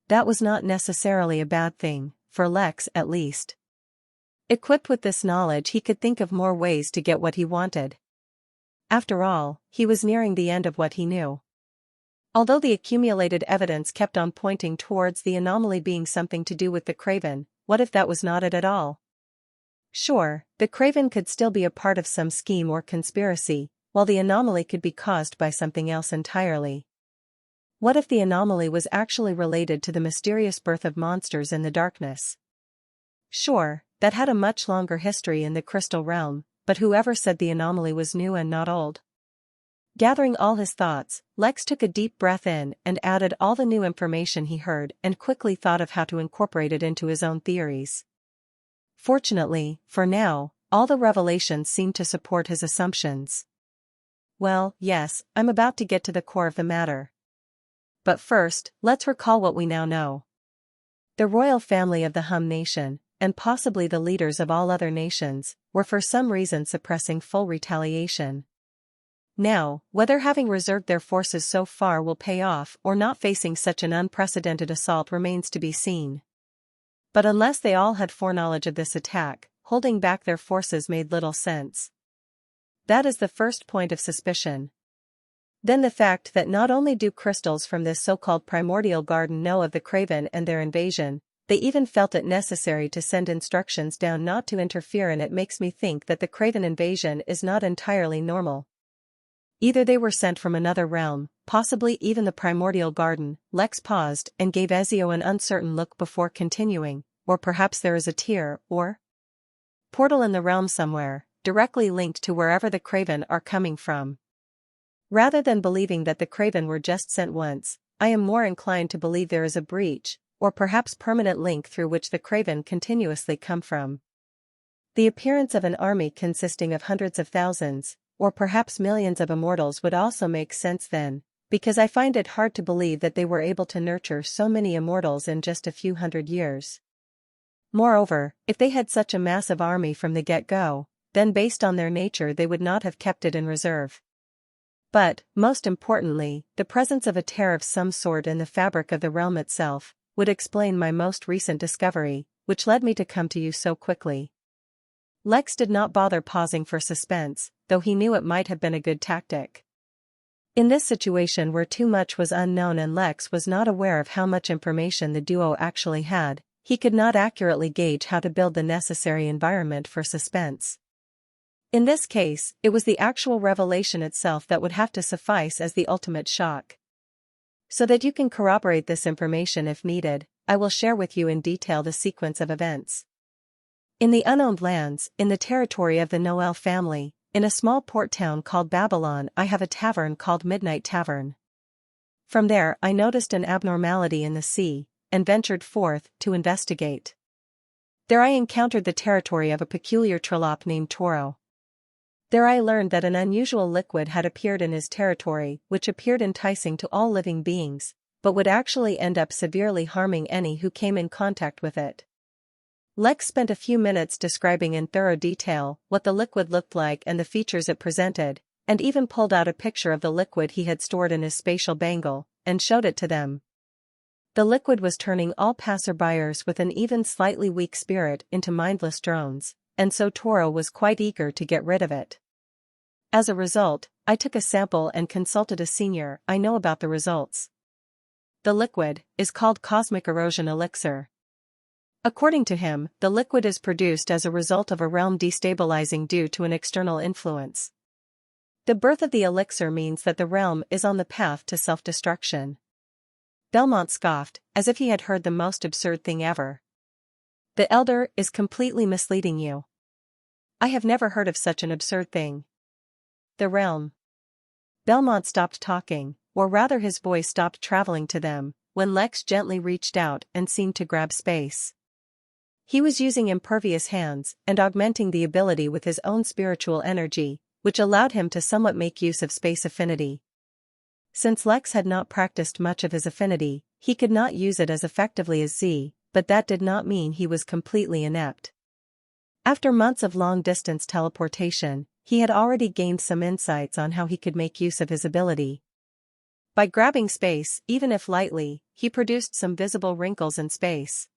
That was not necessarily a bad thing, for Lex at least. Equipped with this knowledge, he could think of more ways to get what he wanted. After all, he was nearing the end of what he knew. Although the accumulated evidence kept on pointing towards the anomaly being something to do with the Craven, what if that was not it at all? Sure, the Craven could still be a part of some scheme or conspiracy, while the anomaly could be caused by something else entirely. What if the anomaly was actually related to the mysterious birth of monsters in the darkness? Sure, that had a much longer history in the Crystal realm, but whoever said the anomaly was new and not old? Gathering all his thoughts, Lex took a deep breath in and added all the new information he heard and quickly thought of how to incorporate it into his own theories. Fortunately, for now, all the revelations seemed to support his assumptions. Well, yes, I'm about to get to the core of the matter. But first, let's recall what we now know. The royal family of the Hum nation, and possibly the leaders of all other nations, were for some reason suppressing full retaliation. Now, whether having reserved their forces so far will pay off or not facing such an unprecedented assault remains to be seen. But unless they all had foreknowledge of this attack, holding back their forces made little sense. That is the first point of suspicion. Then the fact that not only do crystals from this so-called primordial garden know of the Craven and their invasion, They even felt it necessary to send instructions down not to interfere, and it makes me think that the Craven invasion is not entirely normal. Either they were sent from another realm, possibly even the primordial garden. Lex paused and gave Ezio an uncertain look before continuing, or perhaps there is a tier or portal in the realm somewhere, directly linked to wherever the Craven are coming from. Rather than believing that the Craven were just sent once, I am more inclined to believe there is a breach, or perhaps permanent link through which the Craven continuously come from. The appearance of an army consisting of hundreds of thousands, or perhaps millions of immortals would also make sense then, because I find it hard to believe that they were able to nurture so many immortals in just a few hundred years. Moreover, if they had such a massive army from the get-go, then based on their nature they would not have kept it in reserve. But, most importantly, the presence of a tear of some sort in the fabric of the realm itself would explain my most recent discovery, which led me to come to you so quickly. Lex did not bother pausing for suspense, though he knew it might have been a good tactic. In this situation where too much was unknown and Lex was not aware of how much information the duo actually had, he could not accurately gauge how to build the necessary environment for suspense. In this case, it was the actual revelation itself that would have to suffice as the ultimate shock. So that you can corroborate this information if needed, I will share with you in detail the sequence of events. In the unowned lands, in the territory of the Noel family, in a small port town called Babylon, I have a tavern called Midnight Tavern. From there I noticed an abnormality in the sea, and ventured forth to investigate. There I encountered the territory of a peculiar trollop named Toro. There I learned that an unusual liquid had appeared in his territory which appeared enticing to all living beings, but would actually end up severely harming any who came in contact with it. Lex spent a few minutes describing in thorough detail what the liquid looked like and the features it presented, and even pulled out a picture of the liquid he had stored in his spatial bangle, and showed it to them. The liquid was turning all passerbyers with an even slightly weak spirit into mindless drones, and so Toro was quite eager to get rid of it. As a result, I took a sample and consulted a senior I know about the results. The liquid is called Cosmic Erosion Elixir. According to him, the liquid is produced as a result of a realm destabilizing due to an external influence. The birth of the elixir means that the realm is on the path to self-destruction. Belmont scoffed, as if he had heard the most absurd thing ever. The elder is completely misleading you. I have never heard of such an absurd thing. The realm. Belmont stopped talking, or rather his voice stopped traveling to them, when Lex gently reached out and seemed to grab space. He was using impervious hands and augmenting the ability with his own spiritual energy, which allowed him to somewhat make use of space affinity. Since Lex had not practiced much of his affinity, he could not use it as effectively as Z, but that did not mean he was completely inept. After months of long-distance teleportation, he had already gained some insights on how he could make use of his ability. By grabbing space, even if lightly, he produced some visible wrinkles in space.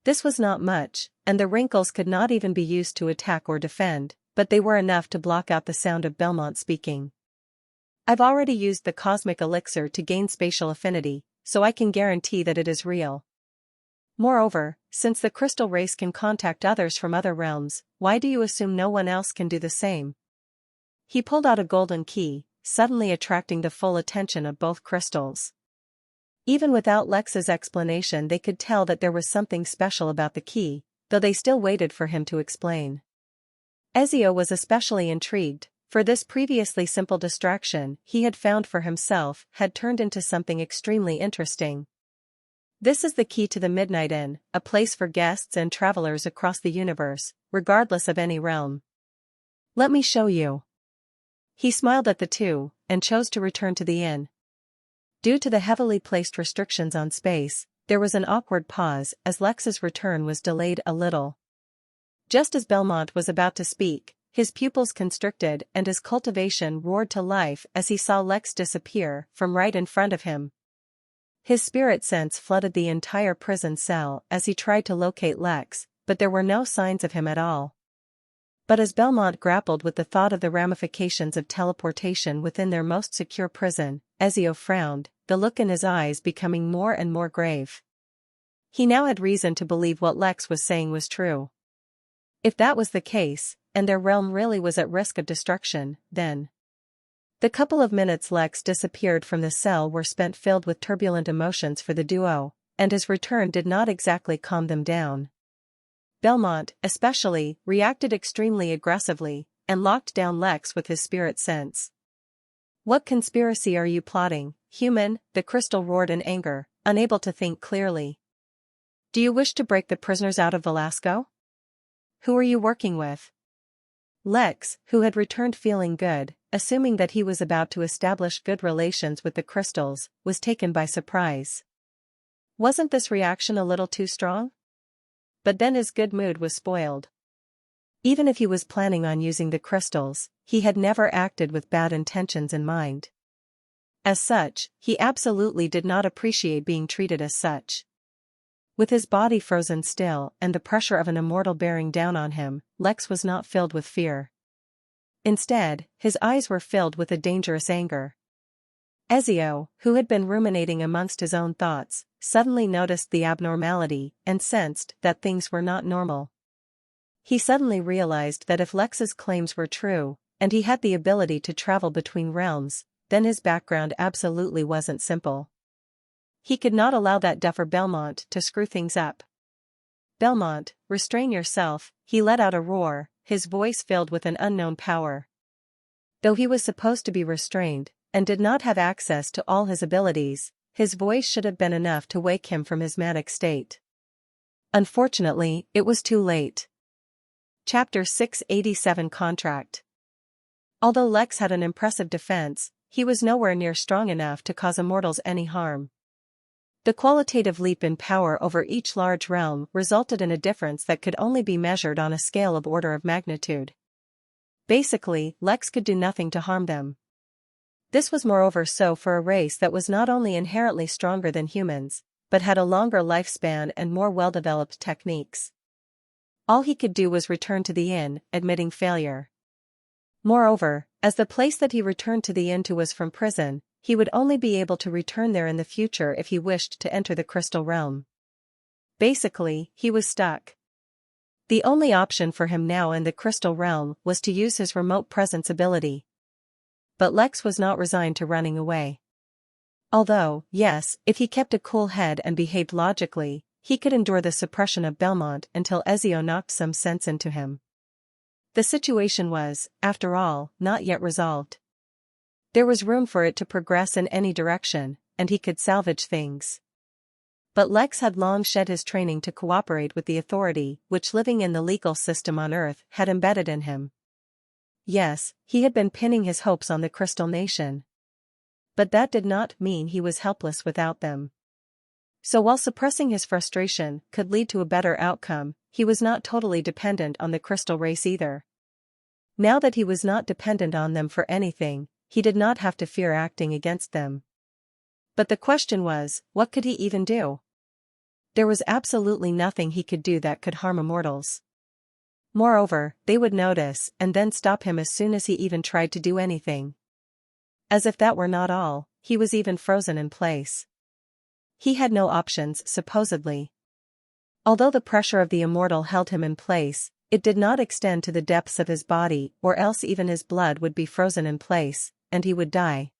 This was not much, and the wrinkles could not even be used to attack or defend, but they were enough to block out the sound of Belmont speaking. I've already used the cosmic elixir to gain spatial affinity, so I can guarantee that it is real. Moreover, since the crystal race can contact others from other realms, why do you assume no one else can do the same? He pulled out a golden key, suddenly attracting the full attention of both crystals. Even without Lex's explanation they could tell that there was something special about the key, though they still waited for him to explain. Ezio was especially intrigued, for this previously simple distraction he had found for himself had turned into something extremely interesting. This is the key to the Midnight Inn, a place for guests and travelers across the universe, regardless of any realm. Let me show you. He smiled at the two, and chose to return to the inn. Due to the heavily placed restrictions on space, there was an awkward pause as Lex's return was delayed a little. Just as Belmont was about to speak, his pupils constricted and his cultivation roared to life as he saw Lex disappear from right in front of him. His spirit sense flooded the entire prison cell as he tried to locate Lex, but there were no signs of him at all. But as Belmont grappled with the thought of the ramifications of teleportation within their most secure prison, Ezio frowned, the look in his eyes becoming more and more grave. He now had reason to believe what Lex was saying was true. If that was the case, and their realm really was at risk of destruction, then… The couple of minutes Lex disappeared from the cell were spent filled with turbulent emotions for the duo, and his return did not exactly calm them down. Belmont, especially, reacted extremely aggressively, and locked down Lex with his spirit sense. "What conspiracy are you plotting, human?" the crystal roared in anger, unable to think clearly. "Do you wish to break the prisoners out of Velasco? Who are you working with?" Lex, who had returned feeling good, assuming that he was about to establish good relations with the crystals, was taken by surprise. Wasn't this reaction a little too strong? But then his good mood was spoiled. Even if he was planning on using the crystals, he had never acted with bad intentions in mind. As such, he absolutely did not appreciate being treated as such. With his body frozen still and the pressure of an immortal bearing down on him, Lex was not filled with fear. Instead, his eyes were filled with a dangerous anger. Ezio, who had been ruminating amongst his own thoughts, suddenly noticed the abnormality and sensed that things were not normal. He suddenly realized that if Lex's claims were true, and he had the ability to travel between realms, then his background absolutely wasn't simple. He could not allow that duffer Belmont to screw things up. "Belmont, restrain yourself," he let out a roar, his voice filled with an unknown power. Though he was supposed to be restrained, and did not have access to all his abilities, his voice should have been enough to wake him from his manic state. Unfortunately, it was too late. Chapter 687 Contract. Although Lex had an impressive defense, he was nowhere near strong enough to cause immortals any harm. The qualitative leap in power over each large realm resulted in a difference that could only be measured on a scale of order of magnitude. Basically, Lex could do nothing to harm them. This was moreover so for a race that was not only inherently stronger than humans, but had a longer lifespan and more well-developed techniques. All he could do was return to the inn, admitting failure. Moreover, as the place that he returned to the inn to was from prison, he would only be able to return there in the future if he wished to enter the crystal realm. Basically, he was stuck. The only option for him now in the crystal realm was to use his remote presence ability. But Lex was not resigned to running away. Although, yes, if he kept a cool head and behaved logically, he could endure the suppression of Belmont until Ezio knocked some sense into him. The situation was, after all, not yet resolved. There was room for it to progress in any direction, and he could salvage things. But Lex had long shed his training to cooperate with the authority which living in the legal system on Earth had embedded in him. Yes, he had been pinning his hopes on the Crystal Nation. But that did not mean he was helpless without them. So while suppressing his frustration could lead to a better outcome, he was not totally dependent on the Crystal race either. Now that he was not dependent on them for anything, he did not have to fear acting against them. But the question was, what could he even do? There was absolutely nothing he could do that could harm immortals. Moreover, they would notice and then stop him as soon as he even tried to do anything. As if that were not all, he was even frozen in place. He had no options, supposedly. Although the pressure of the immortal held him in place, it did not extend to the depths of his body, or else even his blood would be frozen in place, and he would die.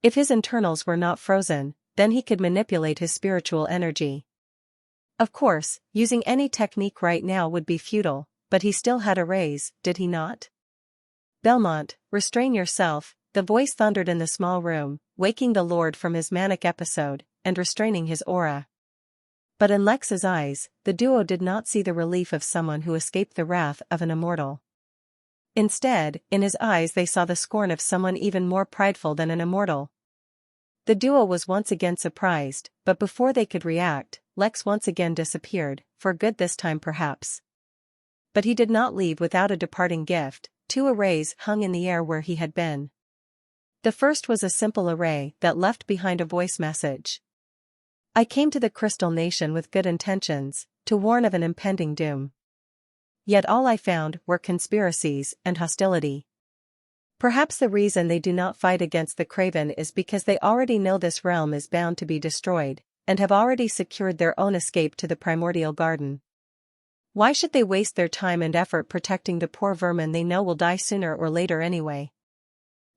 If his internals were not frozen, then he could manipulate his spiritual energy. Of course, using any technique right now would be futile, but he still had a raise, did he not? "Belmont, restrain yourself," the voice thundered in the small room, waking the Lord from his manic episode, and restraining his aura. But in Lex's eyes, the duo did not see the relief of someone who escaped the wrath of an immortal. Instead, in his eyes they saw the scorn of someone even more prideful than an immortal. The duo was once again surprised, but before they could react, Lex once again disappeared, for good this time perhaps. But he did not leave without a departing gift. 2 arrays hung in the air where he had been. The first was a simple array that left behind a voice message. "I came to the Crystal Nation with good intentions, to warn of an impending doom. Yet all I found were conspiracies and hostility. Perhaps the reason they do not fight against the Craven is because they already know this realm is bound to be destroyed, and have already secured their own escape to the primordial garden. Why should they waste their time and effort protecting the poor vermin they know will die sooner or later anyway?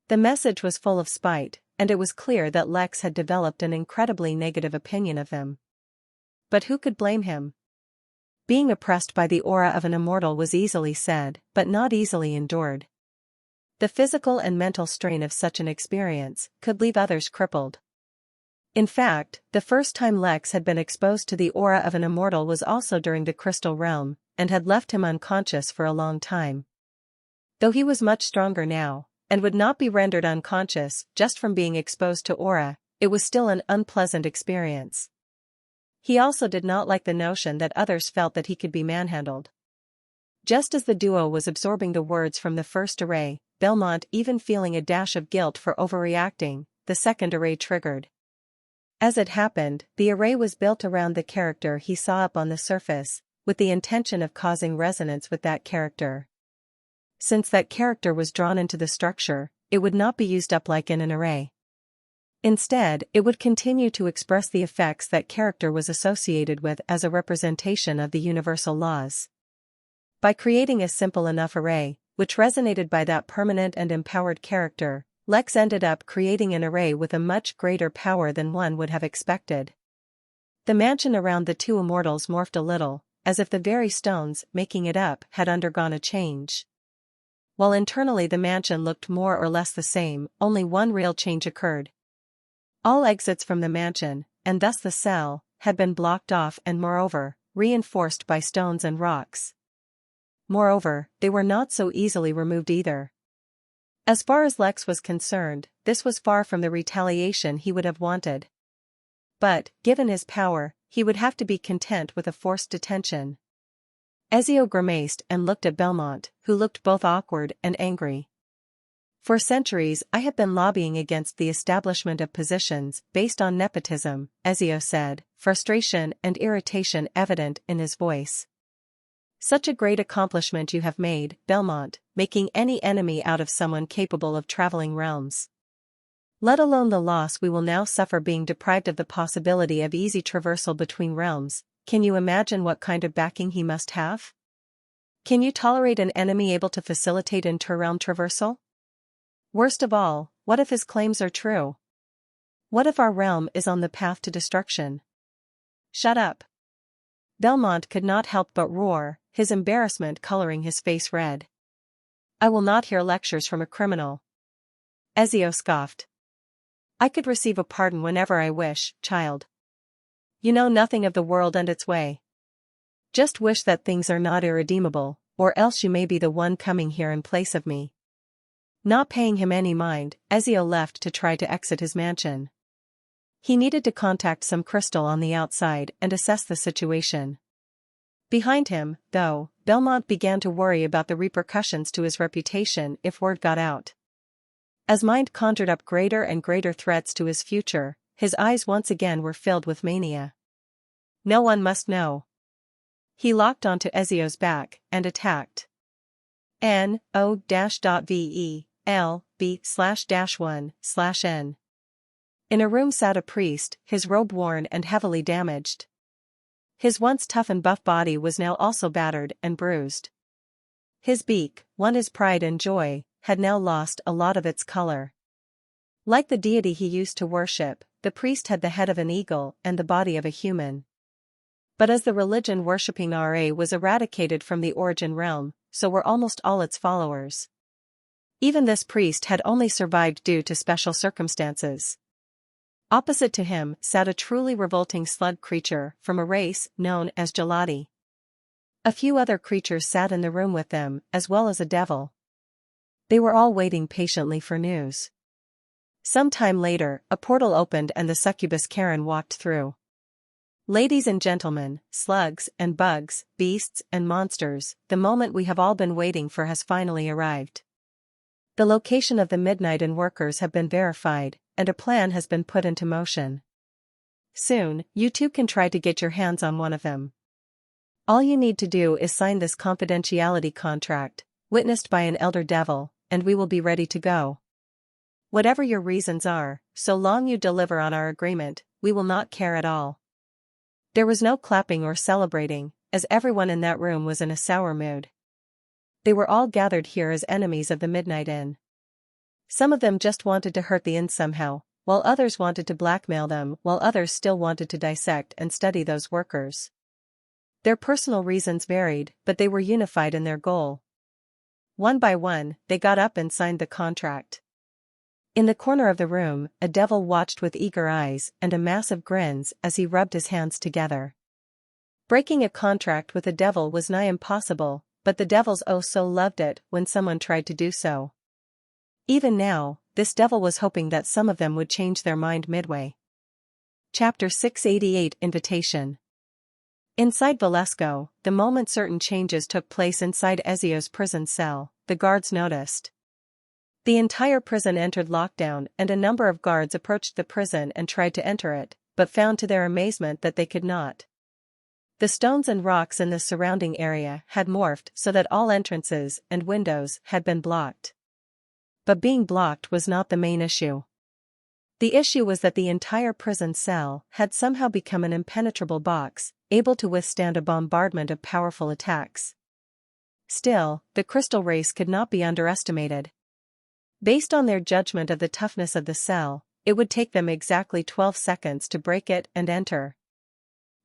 The message was full of spite, and it was clear that Lex had developed an incredibly negative opinion of them. But who could blame him? Being oppressed by the aura of an immortal was easily said, but not easily endured. The physical and mental strain of such an experience could leave others crippled. In fact, the first time Lex had been exposed to the aura of an immortal was also during the crystal realm, and had left him unconscious for a long time. Though he was much stronger now, and would not be rendered unconscious just from being exposed to aura, it was still an unpleasant experience. He also did not like the notion that others felt that he could be manhandled. Just as the duo was absorbing the words from the first array, Belmont even feeling a dash of guilt for overreacting, the second array triggered. As it happened, the array was built around the character he saw up on the surface, with the intention of causing resonance with that character. Since that character was drawn into the structure, it would not be used up like in an array. Instead, it would continue to express the effects that character was associated with as a representation of the universal laws. By creating a simple enough array, which resonated by that permanent and empowered character, Lex ended up creating an array with a much greater power than one would have expected. The mansion around the two immortals morphed a little, as if the very stones making it up had undergone a change. While internally the mansion looked more or less the same, only one real change occurred. All exits from the mansion, and thus the cell, had been blocked off and moreover, reinforced by stones and rocks. Moreover, they were not so easily removed either. As far as Lex was concerned, this was far from the retaliation he would have wanted. But, given his power, he would have to be content with a forced detention. Ezio grimaced and looked at Belmont, who looked both awkward and angry. For centuries I have been lobbying against the establishment of positions based on nepotism, Ezio said, frustration and irritation evident in his voice. Such a great accomplishment you have made, Belmont, making any enemy out of someone capable of traveling realms. Let alone the loss we will now suffer being deprived of the possibility of easy traversal between realms. Can you imagine what kind of backing he must have? Can you tolerate an enemy able to facilitate inter-realm traversal? Worst of all, what if his claims are true? What if our realm is on the path to destruction? Shut up! Belmont could not help but roar, his embarrassment coloring his face red. I will not hear lectures from a criminal. Ezio scoffed. I could receive a pardon whenever I wish, child. You know nothing of the world and its way. Just wish that things are not irredeemable, or else you may be the one coming here in place of me. Not paying him any mind, Ezio left to try to exit his mansion. He needed to contact some crystal on the outside and assess the situation. Behind him, though, Belmont began to worry about the repercussions to his reputation if word got out. As mind conjured up greater and greater threats to his future, his eyes once again were filled with mania. No one must know. He locked onto Ezio's back and attacked. NO-VELB/-1/N. In a room sat a priest, his robe worn and heavily damaged. His once tough and buff body was now also battered and bruised. His beak, once his pride and joy, had now lost a lot of its color. Like the deity he used to worship, the priest had the head of an eagle and the body of a human. But as the religion worshipping RA was eradicated from the origin realm, so were almost all its followers. Even this priest had only survived due to special circumstances. Opposite to him sat a truly revolting slug creature from a race known as Gelati. A few other creatures sat in the room with them, as well as a devil. They were all waiting patiently for news. Some time later, a portal opened and the succubus Karen walked through. Ladies and gentlemen, slugs and bugs, beasts and monsters, the moment we have all been waiting for has finally arrived. The location of the Midnight and workers have been verified, and a plan has been put into motion. Soon, you too can try to get your hands on one of them. All you need to do is sign this confidentiality contract, witnessed by an elder devil, and we will be ready to go. Whatever your reasons are, so long you deliver on our agreement, we will not care at all. There was no clapping or celebrating, as everyone in that room was in a sour mood. They were all gathered here as enemies of the Midnight Inn. Some of them just wanted to hurt the inn somehow, while others wanted to blackmail them, while others still wanted to dissect and study those workers. Their personal reasons varied, but they were unified in their goal. One by one, they got up and signed the contract. In the corner of the room, a devil watched with eager eyes and a mass of grins as he rubbed his hands together. Breaking a contract with a devil was nigh impossible, but the devils oh so loved it when someone tried to do so. Even now, this devil was hoping that some of them would change their mind midway. Chapter 688 Invitation. Inside Valesco, the moment certain changes took place inside Ezio's prison cell, the guards noticed. The entire prison entered lockdown and a number of guards approached the prison and tried to enter it, but found to their amazement that they could not. The stones and rocks in the surrounding area had morphed so that all entrances and windows had been blocked. But being blocked was not the main issue. The issue was that the entire prison cell had somehow become an impenetrable box, able to withstand a bombardment of powerful attacks. Still, the crystal race could not be underestimated. Based on their judgment of the toughness of the cell, it would take them exactly 12 seconds to break it and enter.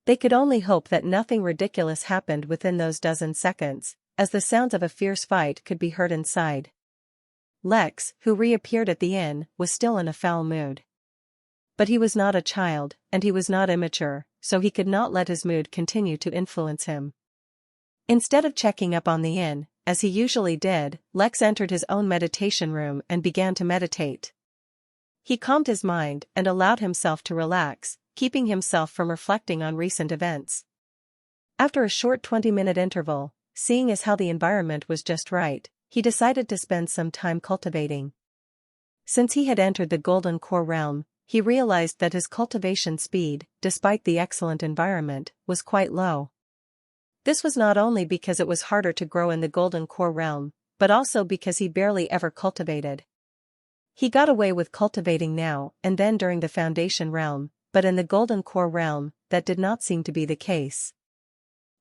They could only hope that nothing ridiculous happened within those dozen seconds, as the sounds of a fierce fight could be heard inside. Lex, who reappeared at the inn, was still in a foul mood. But he was not a child, and he was not immature, so he could not let his mood continue to influence him. Instead of checking up on the inn, as he usually did, Lex entered his own meditation room and began to meditate. He calmed his mind and allowed himself to relax, keeping himself from reflecting on recent events. After a short 20-minute interval, seeing as how the environment was just right, he decided to spend some time cultivating. Since he had entered the Golden Core realm, he realized that his cultivation speed, despite the excellent environment, was quite low. This was not only because it was harder to grow in the Golden Core realm, but also because he barely ever cultivated. He got away with cultivating now and then during the Foundation realm, but in the Golden Core realm, that did not seem to be the case.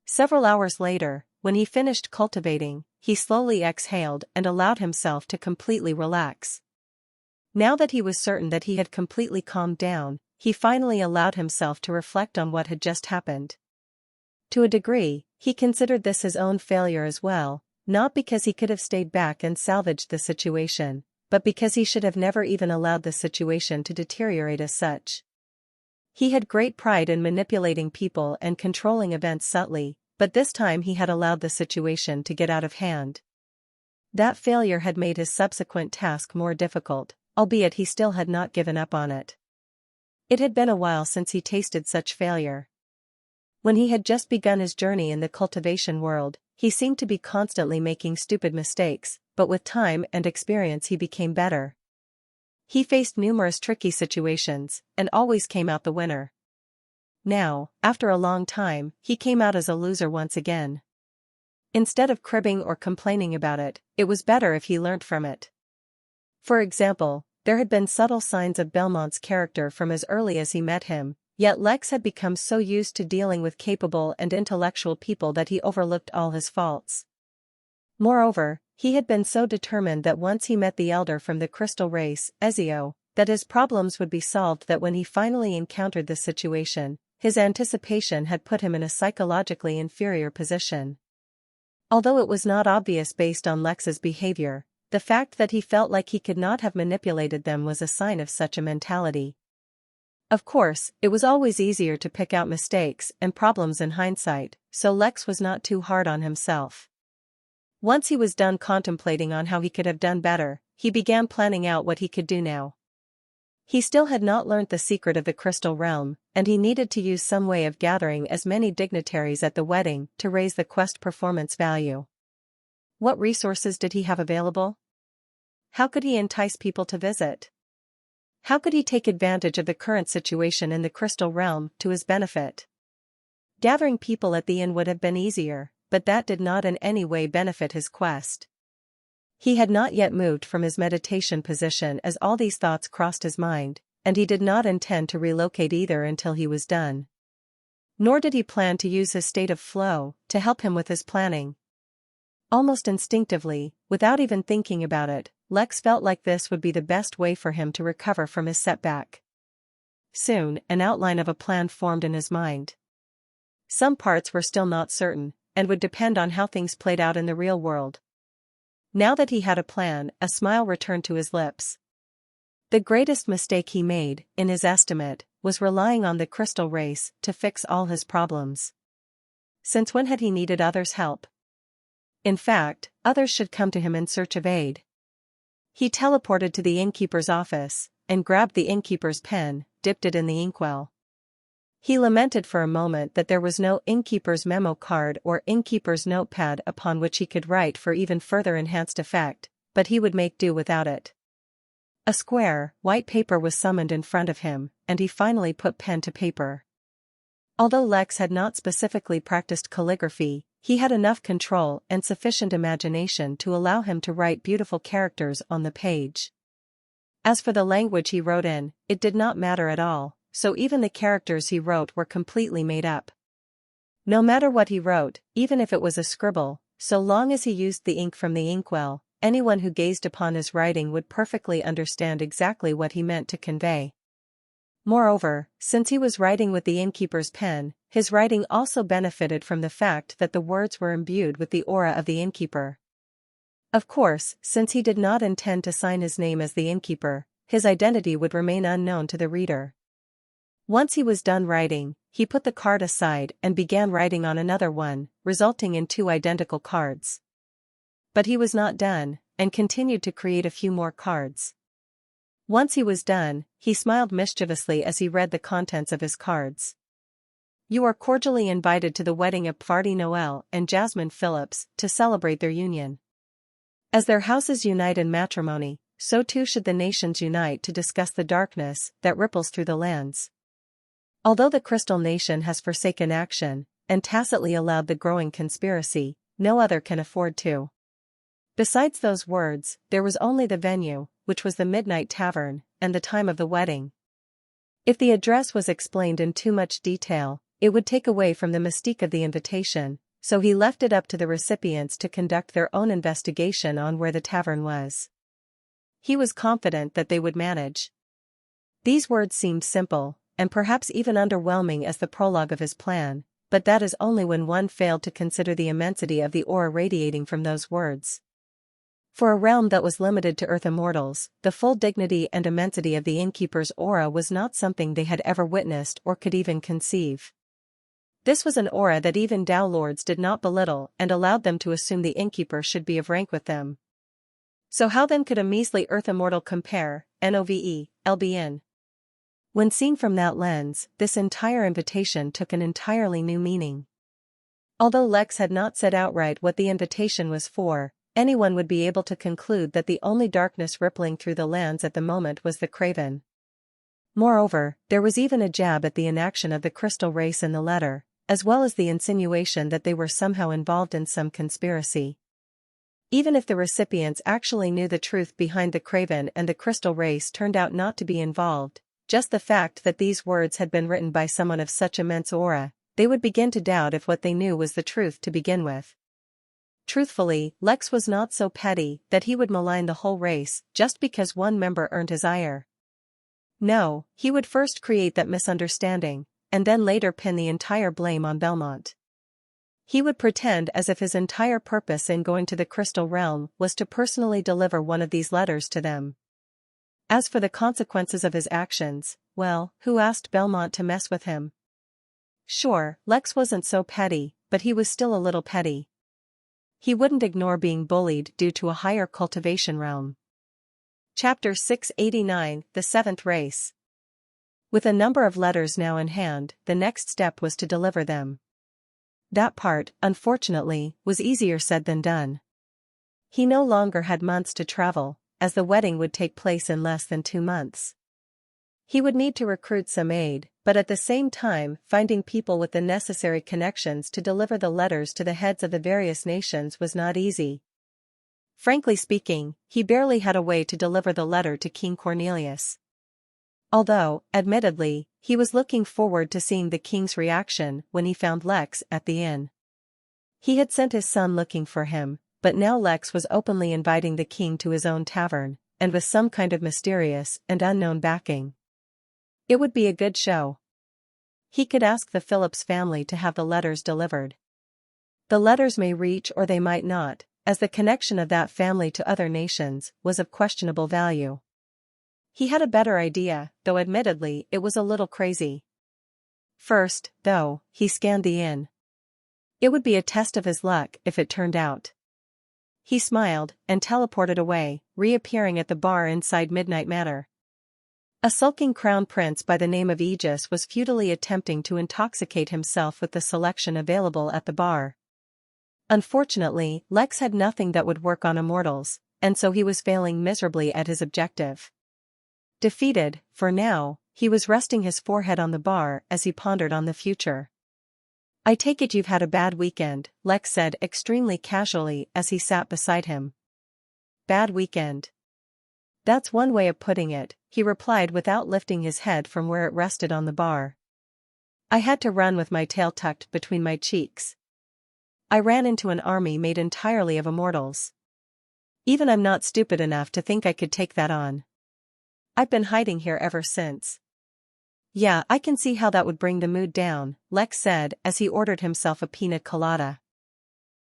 Several hours later, when he finished cultivating, he slowly exhaled and allowed himself to completely relax. Now that he was certain that he had completely calmed down, he finally allowed himself to reflect on what had just happened. To a degree, he considered this his own failure as well, not because he could have stayed back and salvaged the situation, but because he should have never even allowed the situation to deteriorate as such. He had great pride in manipulating people and controlling events subtly, but this time he had allowed the situation to get out of hand. That failure had made his subsequent task more difficult, albeit he still had not given up on it. It had been a while since he tasted such failure. When he had just begun his journey in the cultivation world, he seemed to be constantly making stupid mistakes, but with time and experience he became better. He faced numerous tricky situations, and always came out the winner. Now, after a long time, he came out as a loser once again. Instead of cribbing or complaining about it, it was better if he learnt from it. For example, there had been subtle signs of Belmont's character from as early as he met him, yet Lex had become so used to dealing with capable and intellectual people that he overlooked all his faults. Moreover, he had been so determined that once he met the elder from the crystal race, Ezio, that his problems would be solved that when he finally encountered this situation, his anticipation had put him in a psychologically inferior position. Although it was not obvious based on Lex's behavior, the fact that he felt like he could not have manipulated them was a sign of such a mentality. Of course, it was always easier to pick out mistakes and problems in hindsight, so Lex was not too hard on himself. Once he was done contemplating on how he could have done better, he began planning out what he could do now. He still had not learnt the secret of the crystal realm, and he needed to use some way of gathering as many dignitaries at the wedding to raise the quest performance value. What resources did he have available? How could he entice people to visit? How could he take advantage of the current situation in the crystal realm to his benefit? Gathering people at the inn would have been easier, but that did not in any way benefit his quest. He had not yet moved from his meditation position as all these thoughts crossed his mind, and he did not intend to relocate either until he was done. Nor did he plan to use his state of flow to help him with his planning. Almost instinctively, without even thinking about it, Lex felt like this would be the best way for him to recover from his setback. Soon, an outline of a plan formed in his mind. Some parts were still not certain, and would depend on how things played out in the real world. Now that he had a plan, a smile returned to his lips. The greatest mistake he made, in his estimate, was relying on the crystal race to fix all his problems. Since when had he needed others' help? In fact, others should come to him in search of aid. He teleported to the innkeeper's office, and grabbed the innkeeper's pen, dipped it in the inkwell. He lamented for a moment that there was no innkeeper's memo card or innkeeper's notepad upon which he could write for even further enhanced effect, but he would make do without it. A square, white paper was summoned in front of him, and he finally put pen to paper. Although Lex had not specifically practiced calligraphy, he had enough control and sufficient imagination to allow him to write beautiful characters on the page. As for the language he wrote in, it did not matter at all, so even the characters he wrote were completely made up. No matter what he wrote, even if it was a scribble, so long as he used the ink from the inkwell, anyone who gazed upon his writing would perfectly understand exactly what he meant to convey. Moreover, since he was writing with the innkeeper's pen, his writing also benefited from the fact that the words were imbued with the aura of the innkeeper. Of course, since he did not intend to sign his name as the innkeeper, his identity would remain unknown to the reader. Once he was done writing, he put the card aside and began writing on another one, resulting in 2 identical cards. But he was not done, and continued to create a few more cards. Once he was done, he smiled mischievously as he read the contents of his cards. You are cordially invited to the wedding of Pvardy Noel and Jasmine Phillips to celebrate their union. As their houses unite in matrimony, so too should the nations unite to discuss the darkness that ripples through the lands. Although the Crystal Nation has forsaken action, and tacitly allowed the growing conspiracy, no other can afford to. Besides those words, there was only the venue, which was the Midnight Tavern, and the time of the wedding. If the address was explained in too much detail, it would take away from the mystique of the invitation, so he left it up to the recipients to conduct their own investigation on where the tavern was. He was confident that they would manage. These words seemed simple, and perhaps even underwhelming as the prologue of his plan, but that is only when one failed to consider the immensity of the aura radiating from those words. For a realm that was limited to Earth immortals, the full dignity and immensity of the innkeeper's aura was not something they had ever witnessed or could even conceive. This was an aura that even Dao Lords did not belittle and allowed them to assume the innkeeper should be of rank with them. So how then could a measly Earth immortal compare, NOVE, When seen from that lens, this entire invitation took an entirely new meaning. Although Lex had not said outright what the invitation was for, anyone would be able to conclude that the only darkness rippling through the lands at the moment was the Craven. Moreover, there was even a jab at the inaction of the crystal race in the letter, as well as the insinuation that they were somehow involved in some conspiracy. Even if the recipients actually knew the truth behind the Craven and the crystal race turned out not to be involved, just the fact that these words had been written by someone of such immense aura, they would begin to doubt if what they knew was the truth to begin with. Truthfully, Lex was not so petty that he would malign the whole race just because one member earned his ire. No, he would first create that misunderstanding, and then later pin the entire blame on Belmont. He would pretend as if his entire purpose in going to the Crystal Realm was to personally deliver one of these letters to them. As for the consequences of his actions, well, who asked Belmont to mess with him? Sure, Lex wasn't so petty, but he was still a little petty. He wouldn't ignore being bullied due to a higher cultivation realm. Chapter 689, The Seventh Race. With a number of letters now in hand, the next step was to deliver them. That part, unfortunately, was easier said than done. He no longer had months to travel, as the wedding would take place in less than 2 months. He would need to recruit some aid, but at the same time finding people with the necessary connections to deliver the letters to the heads of the various nations was not easy. Frankly speaking, he barely had a way to deliver the letter to King Cornelius. Although, admittedly, he was looking forward to seeing the king's reaction when he found Lex at the inn. He had sent his son looking for him, but now Lex was openly inviting the king to his own tavern, and with some kind of mysterious and unknown backing. It would be a good show. He could ask the Phillips family to have the letters delivered. The letters may reach or they might not, as the connection of that family to other nations was of questionable value. He had a better idea, though admittedly it was a little crazy. First, though, he scanned the inn. It would be a test of his luck if it turned out. He smiled and teleported away, reappearing at the bar inside Midnight Manor. A sulking crown prince by the name of Aegis was futilely attempting to intoxicate himself with the selection available at the bar. Unfortunately, Lex had nothing that would work on immortals, and so he was failing miserably at his objective. Defeated, for now, he was resting his forehead on the bar as he pondered on the future. "I take it you've had a bad weekend," Lex said extremely casually as he sat beside him. "Bad weekend? That's one way of putting it," he replied without lifting his head from where it rested on the bar. "I had to run with my tail tucked between my cheeks. I ran into an army made entirely of immortals. Even I'm not stupid enough to think I could take that on. I've been hiding here ever since." "Yeah, I can see how that would bring the mood down," Lex said as he ordered himself a pina colada.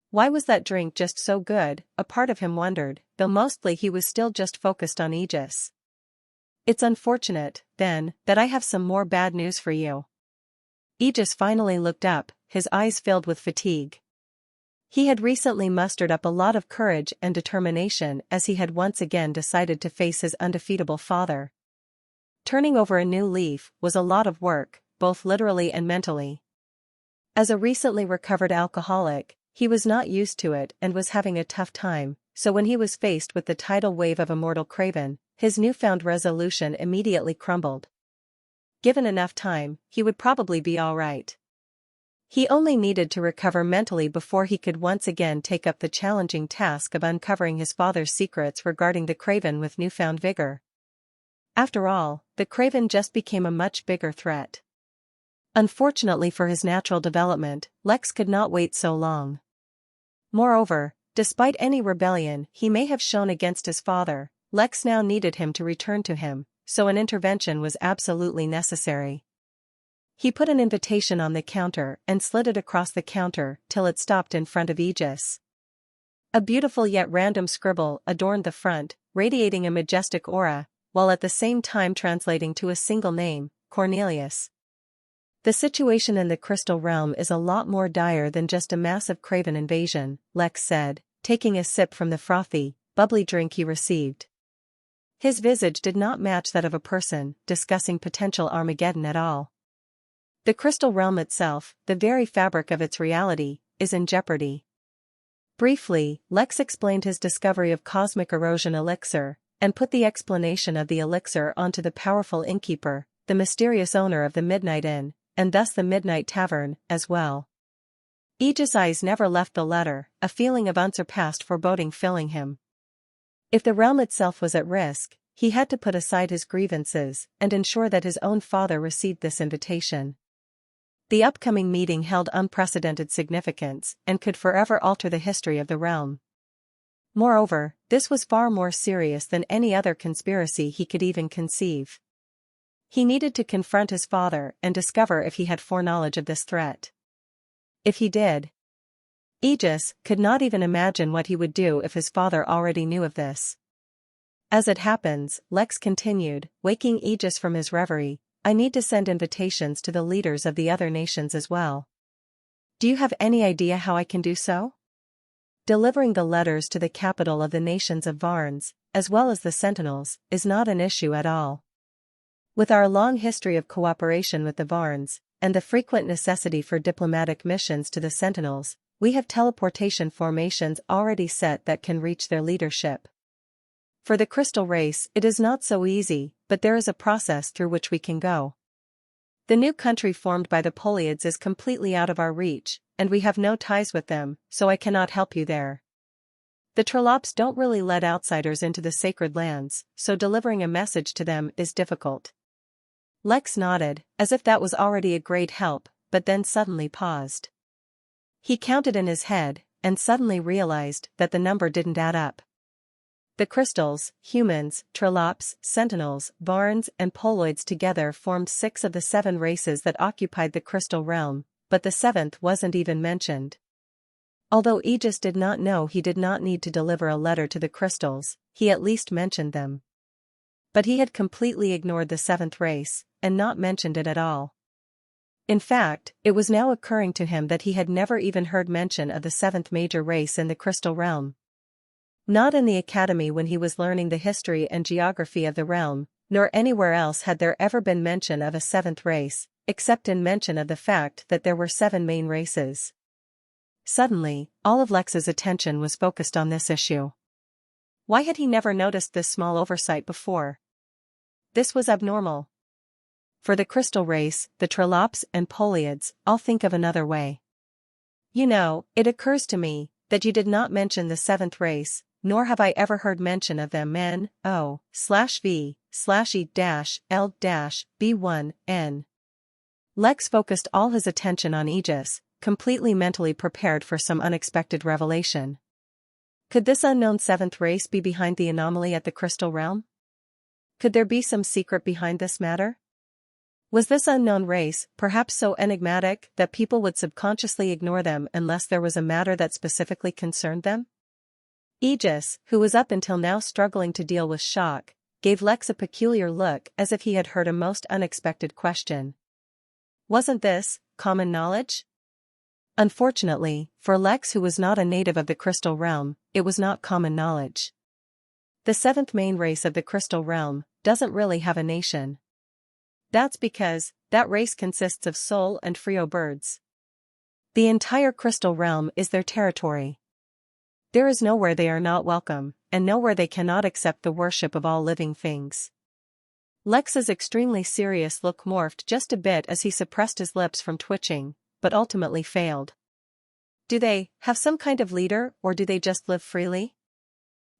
Why was that drink just so good, a part of him wondered, though mostly he was still just focused on Aegis. "It's unfortunate, then, that I have some more bad news for you." Aegis finally looked up, his eyes filled with fatigue. He had recently mustered up a lot of courage and determination as he had once again decided to face his undefeatable father. Turning over a new leaf was a lot of work, both literally and mentally. As a recently recovered alcoholic, he was not used to it and was having a tough time, so when he was faced with the tidal wave of immortal craven, his newfound resolution immediately crumbled. Given enough time, he would probably be all right. He only needed to recover mentally before he could once again take up the challenging task of uncovering his father's secrets regarding the craven with newfound vigor. After all, the craven just became a much bigger threat. Unfortunately for his natural development, Lex could not wait so long. Moreover, despite any rebellion he may have shown against his father, Lex now needed him to return to him, so an intervention was absolutely necessary. He put an invitation on the counter and slid it across the counter till it stopped in front of Aegis. A beautiful yet random scribble adorned the front, radiating a majestic aura, while at the same time translating to a single name, Cornelius. "The situation in the Crystal Realm is a lot more dire than just a massive craven invasion," Lex said, taking a sip from the frothy, bubbly drink he received. His visage did not match that of a person discussing potential Armageddon at all. "The Crystal Realm itself, the very fabric of its reality, is in jeopardy." Briefly, Lex explained his discovery of cosmic erosion elixir, and put the explanation of the elixir onto the powerful Innkeeper, the mysterious owner of the Midnight Inn, and thus the Midnight Tavern, as well. Aegis' eyes never left the letter, a feeling of unsurpassed foreboding filling him. If the realm itself was at risk, he had to put aside his grievances and ensure that his own father received this invitation. The upcoming meeting held unprecedented significance and could forever alter the history of the realm. Moreover, this was far more serious than any other conspiracy he could even conceive. He needed to confront his father and discover if he had foreknowledge of this threat. If he did, Aegis could not even imagine what he would do if his father already knew of this. "As it happens," Lex continued, waking Aegis from his reverie, "I need to send invitations to the leaders of the other nations as well. Do you have any idea how I can do so? Delivering the letters to the capital of the nations of Varns, as well as the Sentinels, is not an issue at all. With our long history of cooperation with the Varns, and the frequent necessity for diplomatic missions to the Sentinels, we have teleportation formations already set that can reach their leadership. For the Crystal race it is not so easy, but there is a process through which we can go. The new country formed by the Poliads is completely out of our reach, and we have no ties with them, so I cannot help you there. The Trollops don't really let outsiders into the sacred lands, so delivering a message to them is difficult. Lex nodded, as if that was already a great help, but then suddenly paused. He counted in his head, and suddenly realized that the number didn't add up. The crystals, humans, Trollops, sentinels, Varns and Poloids together formed 6 of the 7 races that occupied the crystal realm, but the 7th wasn't even mentioned. Although Aegis did not know he did not need to deliver a letter to the crystals, he at least mentioned them. But he had completely ignored the 7th race, and not mentioned it at all. In fact, it was now occurring to him that he had never even heard mention of the 7th major race in the crystal realm. Not in the academy when he was learning the history and geography of the realm, nor anywhere else had there ever been mention of a 7th race, except in mention of the fact that there were 7 main races. Suddenly, all of Lex's attention was focused on this issue. Why had he never noticed this small oversight before? This was abnormal. For the crystal race, the Trollops and Poloids, I'll think of another way. You know, it occurs to me that you did not mention the 7th race, nor have I ever heard mention of them N-O/V/E-L-B1N. Lex focused all his attention on Aegis, completely mentally prepared for some unexpected revelation. Could this unknown 7th race be behind the anomaly at the crystal realm? Could there be some secret behind this matter? Was this unknown race perhaps so enigmatic that people would subconsciously ignore them unless there was a matter that specifically concerned them? Aegis, who was up until now struggling to deal with shock, gave Lex a peculiar look as if he had heard a most unexpected question. Wasn't this common knowledge? Unfortunately, for Lex, who was not a native of the crystal realm, it was not common knowledge. The 7th main race of the crystal realm doesn't really have a nation. That's because that race consists of soul and frio birds. The entire crystal realm is their territory. There is nowhere they are not welcome, and nowhere they cannot accept the worship of all living things. Lex's extremely serious look morphed just a bit as he suppressed his lips from twitching, but ultimately failed. Do they have some kind of leader, or do they just live freely?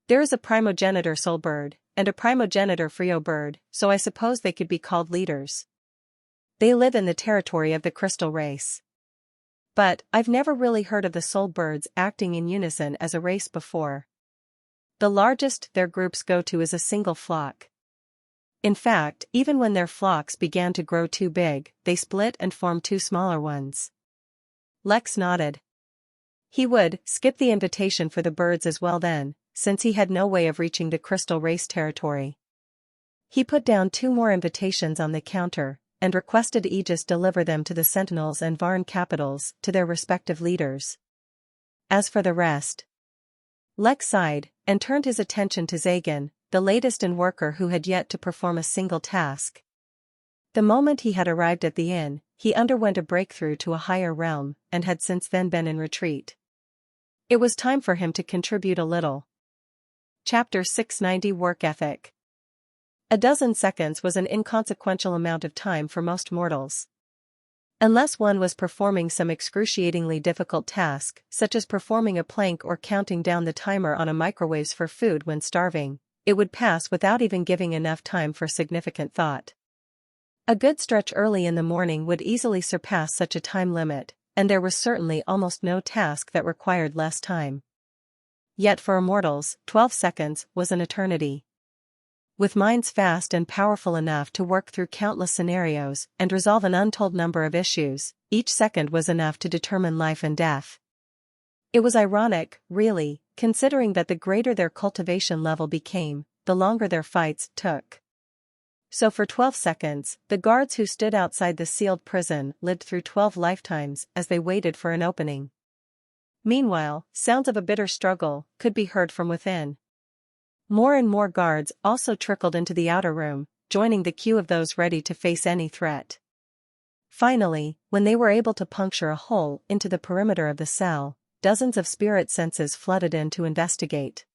There is a primogenitor soul bird, and a primogenitor frio bird, so I suppose they could be called leaders. They live in the territory of the crystal race. But I've never really heard of the soul birds acting in unison as a race before. The largest their groups go to is a single flock. In fact, even when their flocks began to grow too big, they split and formed 2 smaller ones. Lex nodded. He would skip the invitation for the birds as well then, since he had no way of reaching the crystal race territory. He put down 2 more invitations on the counter, and requested Aegis deliver them to the sentinels and Varn capitals to their respective leaders. As for the rest, Lex sighed, and turned his attention to Zagan, the latest in worker who had yet to perform a single task. The moment he had arrived at the inn, he underwent a breakthrough to a higher realm, and had since then been in retreat. It was time for him to contribute a little. Chapter 690 Work Ethic. A dozen seconds was an inconsequential amount of time for most mortals. Unless one was performing some excruciatingly difficult task, such as performing a plank or counting down the timer on a microwave for food when starving, it would pass without even giving enough time for significant thought. A good stretch early in the morning would easily surpass such a time limit, and there was certainly almost no task that required less time. Yet for immortals, 12 seconds was an eternity. With minds fast and powerful enough to work through countless scenarios and resolve an untold number of issues, each second was enough to determine life and death. It was ironic, really, considering that the greater their cultivation level became, the longer their fights took. So for 12 seconds, the guards who stood outside the sealed prison lived through 12 lifetimes as they waited for an opening. Meanwhile, sounds of a bitter struggle could be heard from within. More and more guards also trickled into the outer room, joining the queue of those ready to face any threat. Finally, when they were able to puncture a hole into the perimeter of the cell, dozens of spirit senses flooded in to investigate.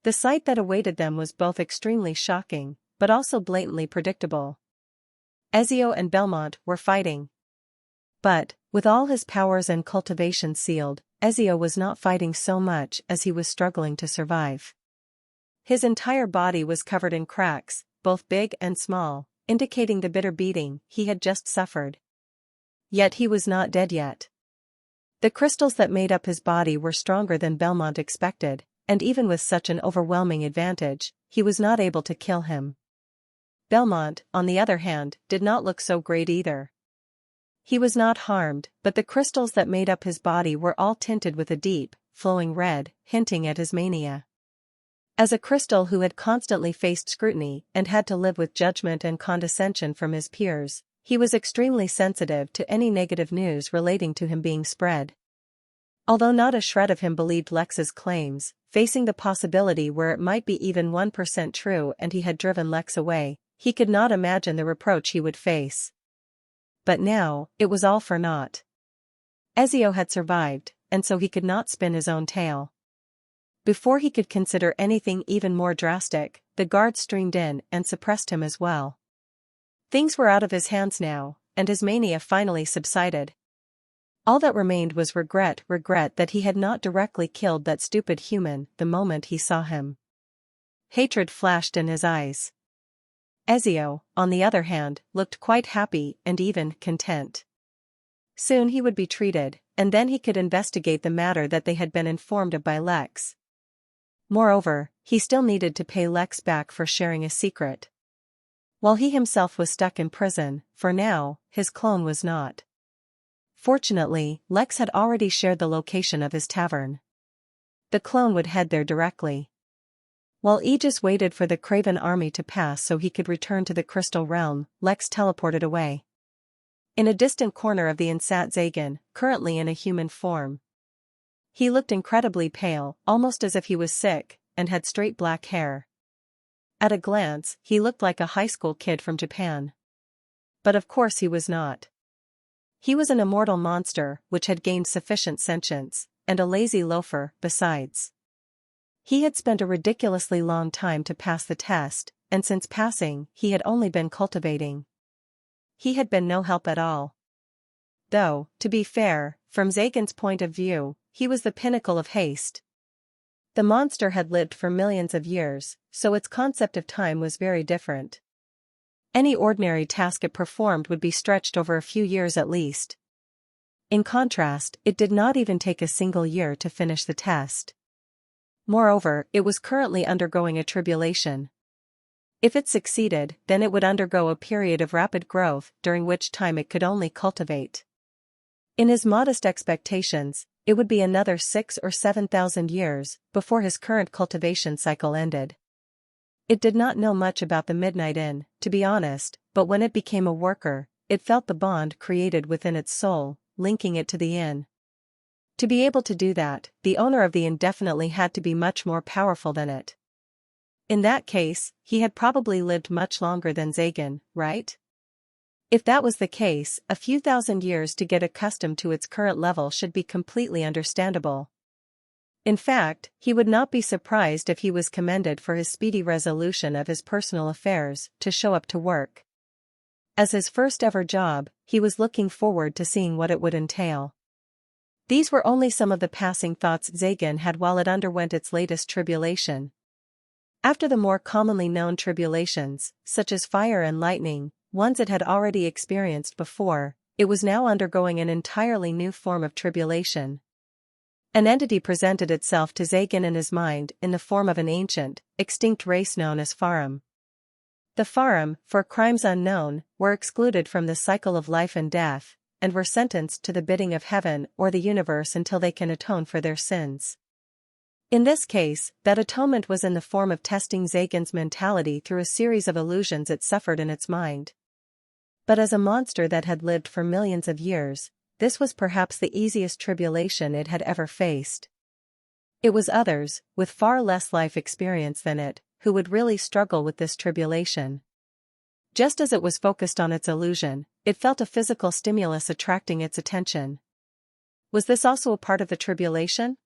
The sight that awaited them was both extremely shocking, but also blatantly predictable. Ezio and Belmont were fighting. But, with all his powers and cultivation sealed, Ezio was not fighting so much as he was struggling to survive. His entire body was covered in cracks, both big and small, indicating the bitter beating he had just suffered. Yet he was not dead yet. The crystals that made up his body were stronger than Belmont expected, and even with such an overwhelming advantage, he was not able to kill him. Belmont, on the other hand, did not look so great either. He was not harmed, but the crystals that made up his body were all tinted with a deep, flowing red, hinting at his mania. As a crystal who had constantly faced scrutiny and had to live with judgment and condescension from his peers, he was extremely sensitive to any negative news relating to him being spread. Although not a shred of him believed Lex's claims, facing the possibility where it might be even 1% true and he had driven Lex away, he could not imagine the reproach he would face. But now, it was all for naught. Ezio had survived, and so he could not spin his own tale. Before he could consider anything even more drastic, the guards streamed in and suppressed him as well. Things were out of his hands now, and his mania finally subsided. All that remained was regret that he had not directly killed that stupid human the moment he saw him. Hatred flashed in his eyes. Ezio, on the other hand, looked quite happy and even content. Soon he would be treated, and then he could investigate the matter that they had been informed of by Lex. Moreover, he still needed to pay Lex back for sharing a secret. While he himself was stuck in prison, for now, his clone was not. Fortunately, Lex had already shared the location of his tavern. The clone would head there directly. While Aegis waited for the Craven army to pass so he could return to the Crystal Realm, Lex teleported away. In a distant corner of the insat Zagan, currently in a human form. He looked incredibly pale, almost as if he was sick, and had straight black hair. At a glance, he looked like a high school kid from Japan. But of course he was not. He was an immortal monster which had gained sufficient sentience, and a lazy loafer, besides. He had spent a ridiculously long time to pass the test, and since passing, he had only been cultivating. He had been no help at all. Though, to be fair, from Zagan's point of view, he was the pinnacle of haste. The monster had lived for millions of years, so its concept of time was very different. Any ordinary task it performed would be stretched over a few years at least. In contrast, it did not even take a single year to finish the test. Moreover, it was currently undergoing a tribulation. If it succeeded, then it would undergo a period of rapid growth during which time it could only cultivate. In his modest expectations, it would be another 6,000 or 7,000 years before his current cultivation cycle ended. It did not know much about the Midnight Inn, to be honest, but when it became a worker, it felt the bond created within its soul, linking it to the inn. To be able to do that, the owner of the inn definitely had to be much more powerful than it. In that case, he had probably lived much longer than Zagan, right? If that was the case, a few thousand years to get accustomed to its current level should be completely understandable. In fact, he would not be surprised if he was commended for his speedy resolution of his personal affairs to show up to work. As his first ever job, he was looking forward to seeing what it would entail. These were only some of the passing thoughts Zagan had while it underwent its latest tribulation. After the more commonly known tribulations, such as fire and lightning, ones it had already experienced before, it was now undergoing an entirely new form of tribulation. An entity presented itself to Zagan in his mind in the form of an ancient, extinct race known as Farum. The Farum, for crimes unknown, were excluded from the cycle of life and death, and were sentenced to the bidding of heaven or the universe until they can atone for their sins. In this case, that atonement was in the form of testing Zagan's mentality through a series of illusions it suffered in its mind. But as a monster that had lived for millions of years, this was perhaps the easiest tribulation it had ever faced. It was others, with far less life experience than it, who would really struggle with this tribulation. Just as it was focused on its illusion, it felt a physical stimulus attracting its attention. Was this also a part of the tribulation?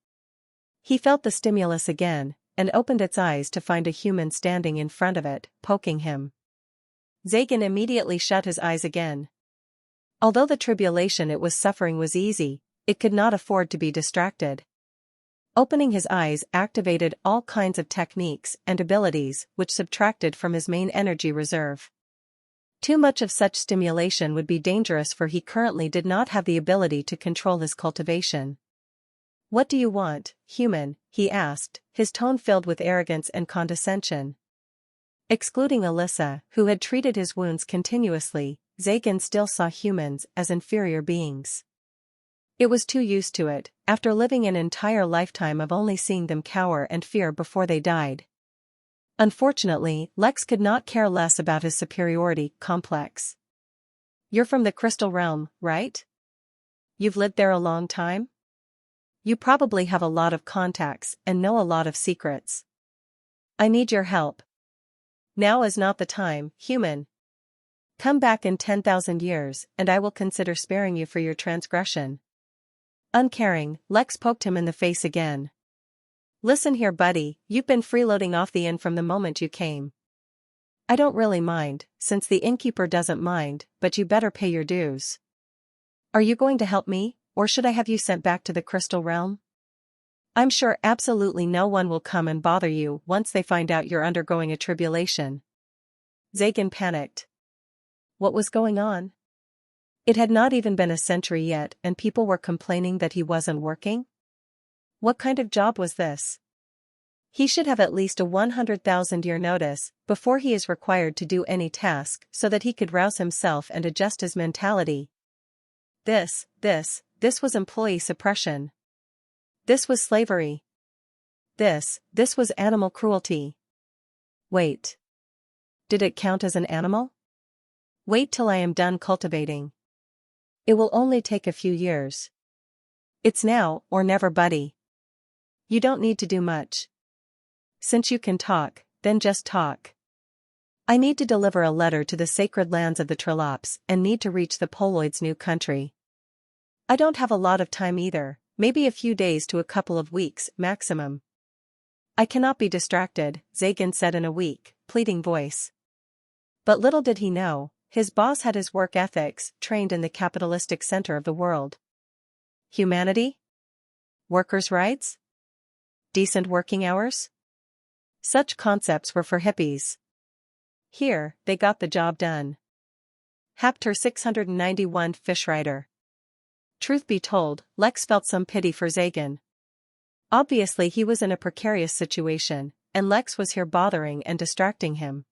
He felt the stimulus again, and opened its eyes to find a human standing in front of it, poking him. Zagan immediately shut his eyes again. Although the tribulation it was suffering was easy, it could not afford to be distracted. Opening his eyes activated all kinds of techniques and abilities which subtracted from his main energy reserve. Too much of such stimulation would be dangerous, for he currently did not have the ability to control his cultivation. "What do you want, human?" he asked, his tone filled with arrogance and condescension. Excluding Alyssa, who had treated his wounds continuously, Zagan still saw humans as inferior beings. It was too used to it, after living an entire lifetime of only seeing them cower and fear before they died. Unfortunately, Lex could not care less about his superiority complex. "You're from the Crystal Realm, right? You've lived there a long time? You probably have a lot of contacts and know a lot of secrets. I need your help. Now is not the time, human. Come back in 10,000 years, and I will consider sparing you for your transgression." Uncaring, Lex poked him in the face again. "Listen here, buddy, you've been freeloading off the inn from the moment you came. I don't really mind, since the innkeeper doesn't mind, but you better pay your dues. Are you going to help me, or should I have you sent back to the Crystal Realm? I'm sure absolutely no one will come and bother you once they find out you're undergoing a tribulation." Zagan panicked. What was going on? It had not even been a century yet, and people were complaining that he wasn't working? What kind of job was this? He should have at least a 100,000-year notice before he is required to do any task, so that he could rouse himself and adjust his mentality. This was employee suppression. This was slavery. This was animal cruelty. Wait. Did it count as an animal? Wait till I am done cultivating. It will only take a few years. It's now or never, buddy. You don't need to do much. Since you can talk, then just talk. I need to deliver a letter to the sacred lands of the Trilops and need to reach the Poloid's new country. I don't have a lot of time either, maybe a few days to a couple of weeks, maximum. I cannot be distracted, Zagan said in a weak, pleading voice. But little did he know, his boss had his work ethics trained in the capitalistic center of the world. Humanity? Workers' rights? Decent working hours? Such concepts were for hippies. Here, they got the job done. Chapter 691 Fishrider. Truth be told, Lex felt some pity for Zagan. Obviously he was in a precarious situation, and Lex was here bothering and distracting him.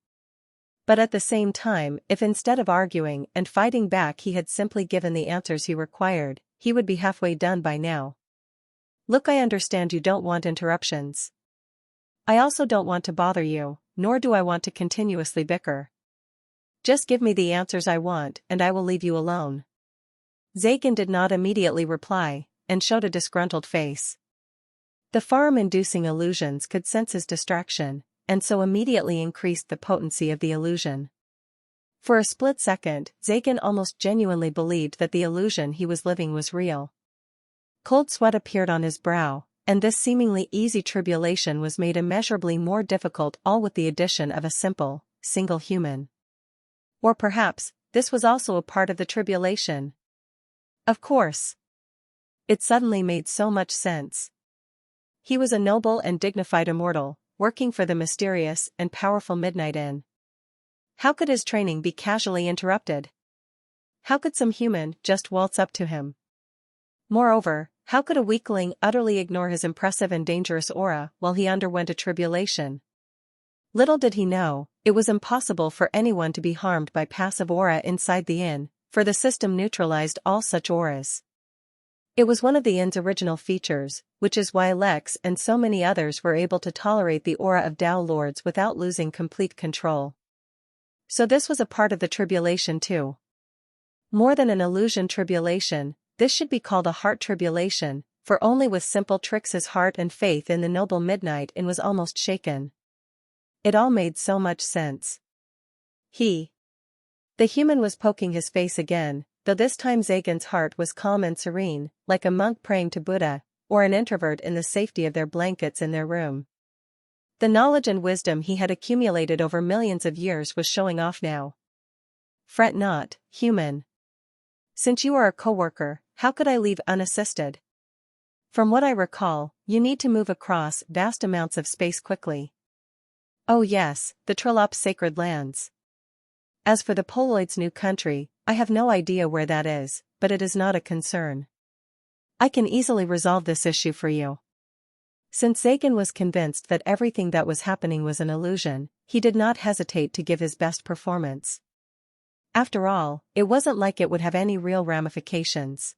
But at the same time, if instead of arguing and fighting back he had simply given the answers he required, he would be halfway done by now. Look, I understand you don't want interruptions. I also don't want to bother you, nor do I want to continuously bicker. Just give me the answers I want and I will leave you alone. Zagan did not immediately reply, and showed a disgruntled face. The farm-inducing illusions could sense his distraction, and so immediately increased the potency of the illusion. For a split second, Zagan almost genuinely believed that the illusion he was living was real. Cold sweat appeared on his brow, and this seemingly easy tribulation was made immeasurably more difficult, all with the addition of a simple, single human. Or perhaps, this was also a part of the tribulation. Of course. It suddenly made so much sense. He was a noble and dignified immortal, working for the mysterious and powerful Midnight Inn. How could his training be casually interrupted? How could some human just waltz up to him? Moreover, how could a weakling utterly ignore his impressive and dangerous aura while he underwent a tribulation? Little did he know, it was impossible for anyone to be harmed by passive aura inside the inn, for the system neutralized all such auras. It was one of the inn's original features, which is why Lex and so many others were able to tolerate the aura of Tao Lords without losing complete control. So this was a part of the tribulation too. More than an illusion tribulation, this should be called a heart tribulation, for only with simple tricks his heart and faith in the noble Midnight Inn was almost shaken. It all made so much sense. The human was poking his face again, though this time Zagan's heart was calm and serene, like a monk praying to Buddha, or an introvert in the safety of their blankets in their room. The knowledge and wisdom he had accumulated over millions of years was showing off now. Fret not, human. Since you are a co-worker, how could I leave unassisted? From what I recall, you need to move across vast amounts of space quickly. Oh yes, the Trollops Sacred Lands. As for the Poloid's new country, I have no idea where that is, but it is not a concern. I can easily resolve this issue for you. Since Zagan was convinced that everything that was happening was an illusion, he did not hesitate to give his best performance. After all, it wasn't like it would have any real ramifications.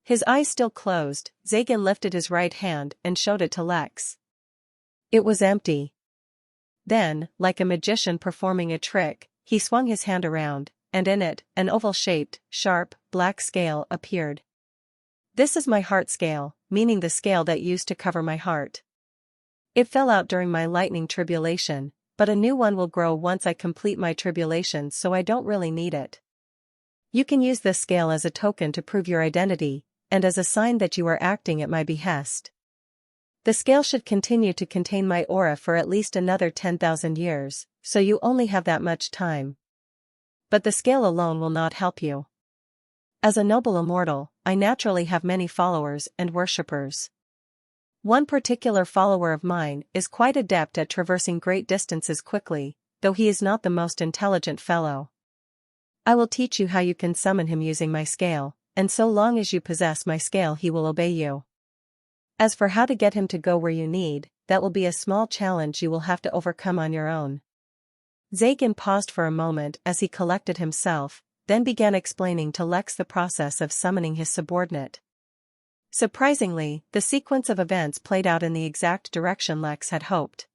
His eyes still closed, Zagan lifted his right hand and showed it to Lex. It was empty. Then, like a magician performing a trick, he swung his hand around, and in it, an oval-shaped, sharp, black scale appeared. This is my heart scale, meaning the scale that used to cover my heart. It fell out during my lightning tribulation, but a new one will grow once I complete my tribulation, so I don't really need it. You can use this scale as a token to prove your identity, and as a sign that you are acting at my behest. The scale should continue to contain my aura for at least another 10,000 years, so you only have that much time. But the scale alone will not help you. As a noble immortal, I naturally have many followers and worshippers. One particular follower of mine is quite adept at traversing great distances quickly, though he is not the most intelligent fellow. I will teach you how you can summon him using my scale, and so long as you possess my scale he will obey you. As for how to get him to go where you need, that will be a small challenge you will have to overcome on your own. Zagan paused for a moment as he collected himself, then began explaining to Lex the process of summoning his subordinate. Surprisingly, the sequence of events played out in the exact direction Lex had hoped.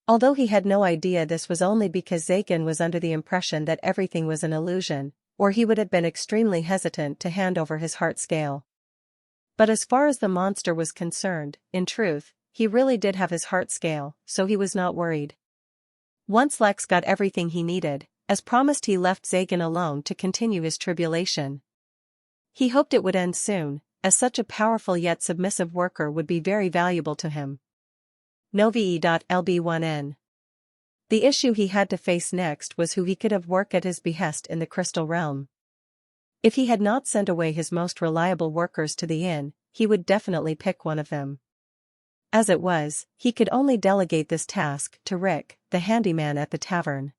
Although he had no idea this was only because Zagan was under the impression that everything was an illusion, or he would have been extremely hesitant to hand over his heart scale. But as far as the monster was concerned, in truth, he really did have his heart scale, so he was not worried. Once Lex got everything he needed, as promised, he left Zagan alone to continue his tribulation. He hoped it would end soon, as such a powerful yet submissive worker would be very valuable to him. Novi.lb1n. The issue he had to face next was who he could have work at his behest in the Crystal Realm. If he had not sent away his most reliable workers to the inn, he would definitely pick one of them. As it was, he could only delegate this task to Rick, the handyman at the tavern.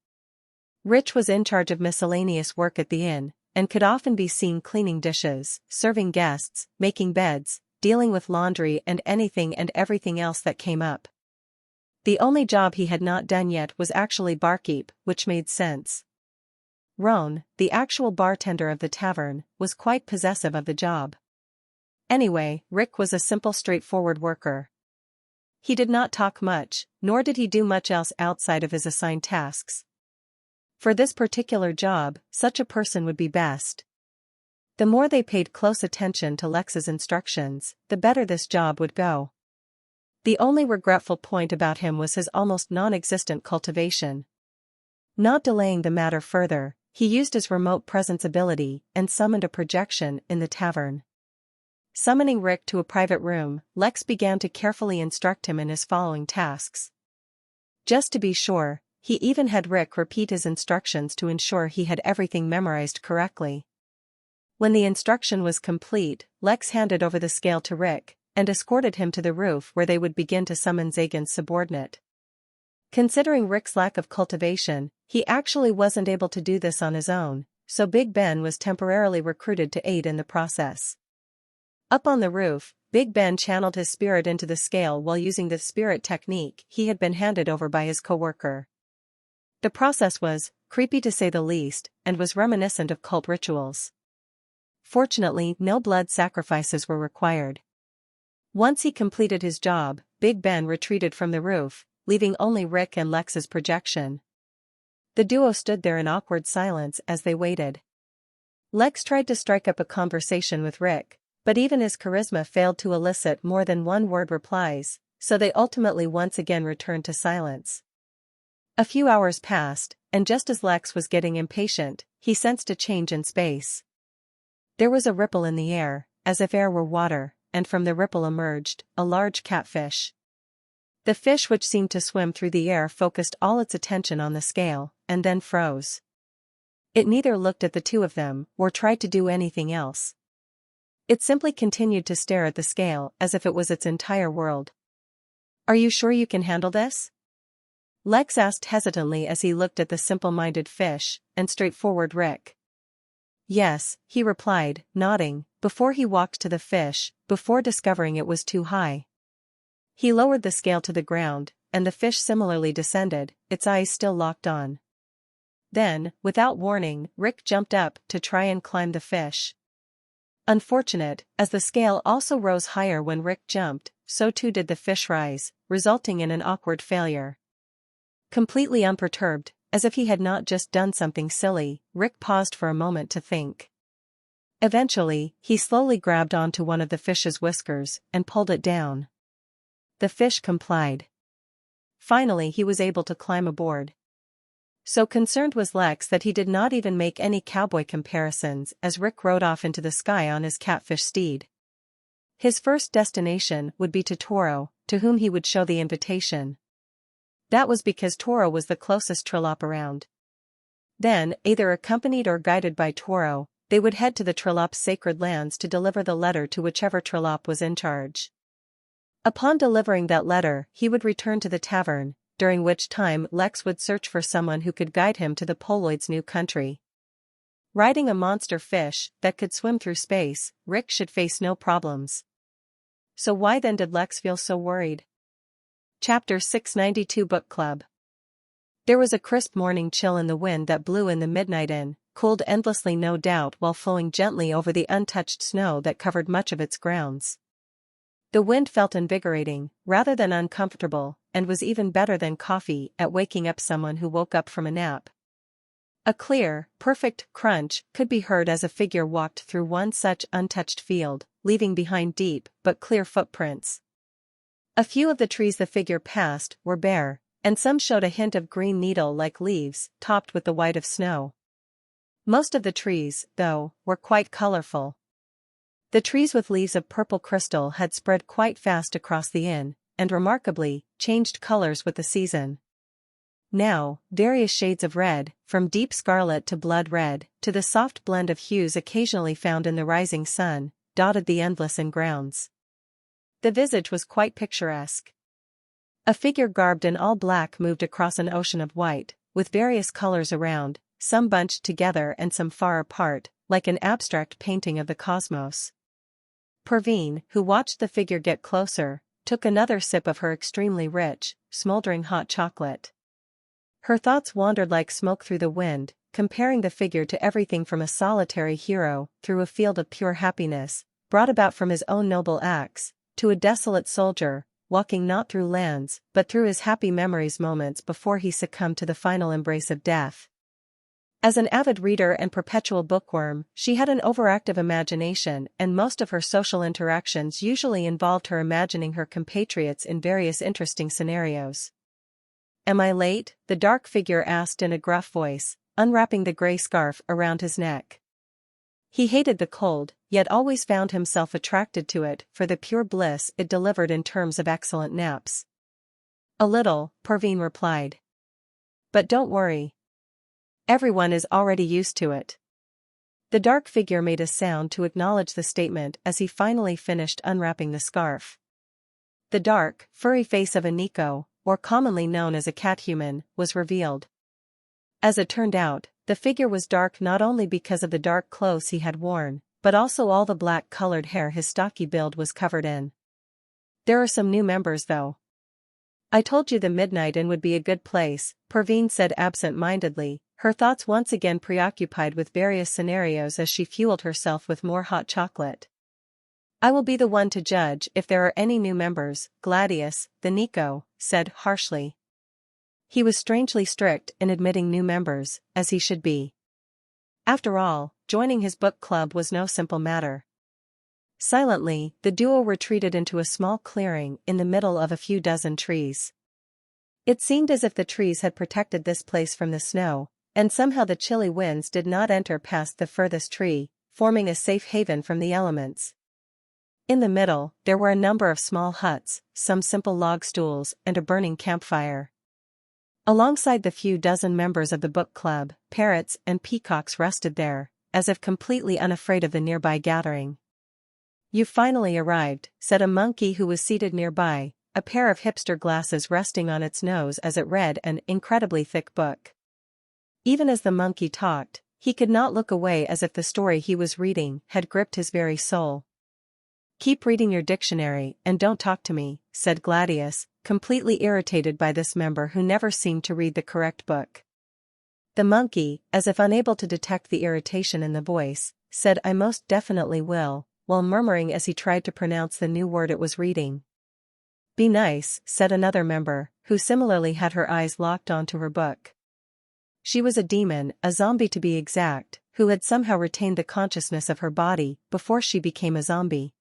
Rich was in charge of miscellaneous work at the inn, and could often be seen cleaning dishes, serving guests, making beds, dealing with laundry and anything and everything else that came up. The only job he had not done yet was actually barkeep, which made sense. Roan, the actual bartender of the tavern, was quite possessive of the job. Anyway, Rick was a simple, straightforward worker. He did not talk much, nor did he do much else outside of his assigned tasks. For this particular job, such a person would be best. The more they paid close attention to Lex's instructions, the better this job would go. The only regretful point about him was his almost non-existent cultivation. Not delaying the matter further, he used his remote presence ability and summoned a projection in the tavern. Summoning Rick to a private room, Lex began to carefully instruct him in his following tasks. Just to be sure, he even had Rick repeat his instructions to ensure he had everything memorized correctly. When the instruction was complete, Lex handed over the scale to Rick, and escorted him to the roof where they would begin to summon Zagan's subordinate. Considering Rick's lack of cultivation, he actually wasn't able to do this on his own, so Big Ben was temporarily recruited to aid in the process. Up on the roof, Big Ben channeled his spirit into the scale while using the spirit technique he had been handed over by his co-worker. The process was creepy to say the least, and was reminiscent of cult rituals. Fortunately, no blood sacrifices were required. Once he completed his job, Big Ben retreated from the roof, leaving only Rick and Lex's projection. The duo stood there in awkward silence as they waited. Lex tried to strike up a conversation with Rick, but even his charisma failed to elicit more than one-word replies, so they ultimately once again returned to silence. A few hours passed, and just as Lex was getting impatient, he sensed a change in space. There was a ripple in the air, as if air were water, and from the ripple emerged a large catfish. The fish, which seemed to swim through the air, focused all its attention on the scale, and then froze. It neither looked at the two of them, or tried to do anything else. It simply continued to stare at the scale as if it was its entire world. "Are you sure you can handle this?" Lex asked hesitantly as he looked at the simple-minded fish and straightforward Rick. "Yes," he replied, nodding, before he walked to the fish, before discovering it was too high. He lowered the scale to the ground, and the fish similarly descended, its eyes still locked on. Then, without warning, Rick jumped up to try and climb the fish. Unfortunate, as the scale also rose higher when Rick jumped, so too did the fish rise, resulting in an awkward failure. Completely unperturbed, as if he had not just done something silly, Rick paused for a moment to think. Eventually, he slowly grabbed onto one of the fish's whiskers and pulled it down. The fish complied. Finally he was able to climb aboard. So concerned was Lex that he did not even make any cowboy comparisons as Rick rode off into the sky on his catfish steed. His first destination would be to Toro, to whom he would show the invitation. That was because Toro was the closest Trilop around. Then, either accompanied or guided by Toro, they would head to the Trilop's sacred lands to deliver the letter to whichever Trilop was in charge. Upon delivering that letter, he would return to the tavern, during which time Lex would search for someone who could guide him to the Poloid's new country. Riding a monster fish that could swim through space, Rick should face no problems. So why then did Lex feel so worried? Chapter 692 Book Club. There was a crisp morning chill in the wind that blew in the midnight inn, cooled endlessly no doubt while flowing gently over the untouched snow that covered much of its grounds. The wind felt invigorating, rather than uncomfortable, and was even better than coffee at waking up someone who woke up from a nap. A clear, perfect crunch could be heard as a figure walked through one such untouched field, leaving behind deep but clear footprints. A few of the trees the figure passed were bare, and some showed a hint of green needle-like leaves, topped with the white of snow. Most of the trees, though, were quite colorful. The trees with leaves of purple crystal had spread quite fast across the inn, and remarkably, changed colors with the season. Now, various shades of red, from deep scarlet to blood red, to the soft blend of hues occasionally found in the rising sun, dotted the endless inn grounds. The visage was quite picturesque. A figure garbed in all black moved across an ocean of white, with various colors around, some bunched together and some far apart, like an abstract painting of the cosmos. Pervine, who watched the figure get closer, took another sip of her extremely rich, smoldering hot chocolate. Her thoughts wandered like smoke through the wind, comparing the figure to everything from a solitary hero through a field of pure happiness, brought about from his own noble acts, to a desolate soldier, walking not through lands but through his happy memories moments before he succumbed to the final embrace of death. As an avid reader and perpetual bookworm, she had an overactive imagination, and most of her social interactions usually involved her imagining her compatriots in various interesting scenarios. "Am I late?" the dark figure asked in a gruff voice, unwrapping the gray scarf around his neck. He hated the cold, yet always found himself attracted to it for the pure bliss it delivered in terms of excellent naps. "A little," Pervine replied. "But don't worry. Everyone is already used to it." The dark figure made a sound to acknowledge the statement as he finally finished unwrapping the scarf. The dark, furry face of Nico, or commonly known as a cat-human, was revealed. As it turned out, the figure was dark not only because of the dark clothes he had worn, but also all the black-colored hair his stocky build was covered in. "There are some new members though." "I told you the Midnight Inn would be a good place," Pervine said absent-mindedly, her thoughts once again preoccupied with various scenarios as she fueled herself with more hot chocolate. "I will be the one to judge if there are any new members," Gladius, the Nico, said harshly. He was strangely strict in admitting new members, as he should be. After all, joining his book club was no simple matter. Silently, the duo retreated into a small clearing in the middle of a few dozen trees. It seemed as if the trees had protected this place from the snow, and somehow the chilly winds did not enter past the furthest tree, forming a safe haven from the elements. In the middle, there were a number of small huts, some simple log stools, and a burning campfire. Alongside the few dozen members of the book club, parrots and peacocks rested there, as if completely unafraid of the nearby gathering. "You finally arrived," said a monkey who was seated nearby, a pair of hipster glasses resting on its nose as it read an incredibly thick book. Even as the monkey talked, he could not look away, as if the story he was reading had gripped his very soul. "Keep reading your dictionary and don't talk to me," said Gladius, completely irritated by this member who never seemed to read the correct book. The monkey, as if unable to detect the irritation in the voice, said, "I most definitely will," while murmuring as he tried to pronounce the new word it was reading. "Be nice," said another member, who similarly had her eyes locked onto her book. She was a demon, a zombie to be exact, who had somehow retained the consciousness of her body before she became a zombie.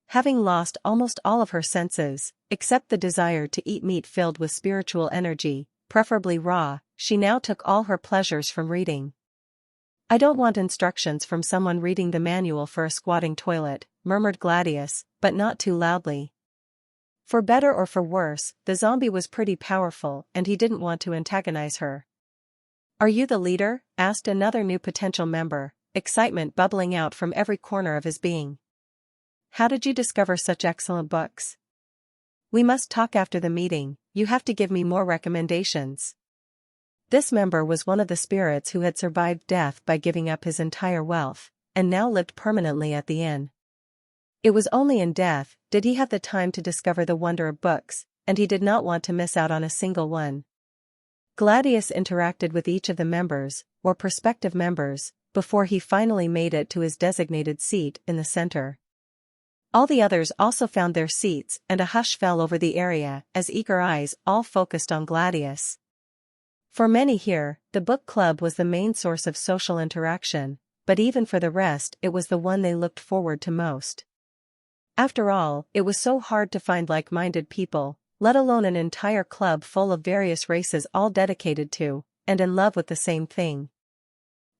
Having lost almost all of her senses, except the desire to eat meat filled with spiritual energy, preferably raw, she now took all her pleasures from reading. "I don't want instructions from someone reading the manual for a squatting toilet," murmured Gladius, but not too loudly. For better or for worse, the zombie was pretty powerful and he didn't want to antagonize her. "Are you the leader?" asked another new potential member, excitement bubbling out from every corner of his being. "How did you discover such excellent books? We must talk after the meeting, you have to give me more recommendations." This member was one of the spirits who had survived death by giving up his entire wealth, and now lived permanently at the inn. It was only in death did he have the time to discover the wonder of books, and he did not want to miss out on a single one. Gladius interacted with each of the members, or prospective members, before he finally made it to his designated seat in the center. All the others also found their seats, and a hush fell over the area as eager eyes all focused on Gladius. For many here, the book club was the main source of social interaction, but even for the rest it was the one they looked forward to most. After all, it was so hard to find like-minded people, let alone an entire club full of various races all dedicated to, and in love with the same thing.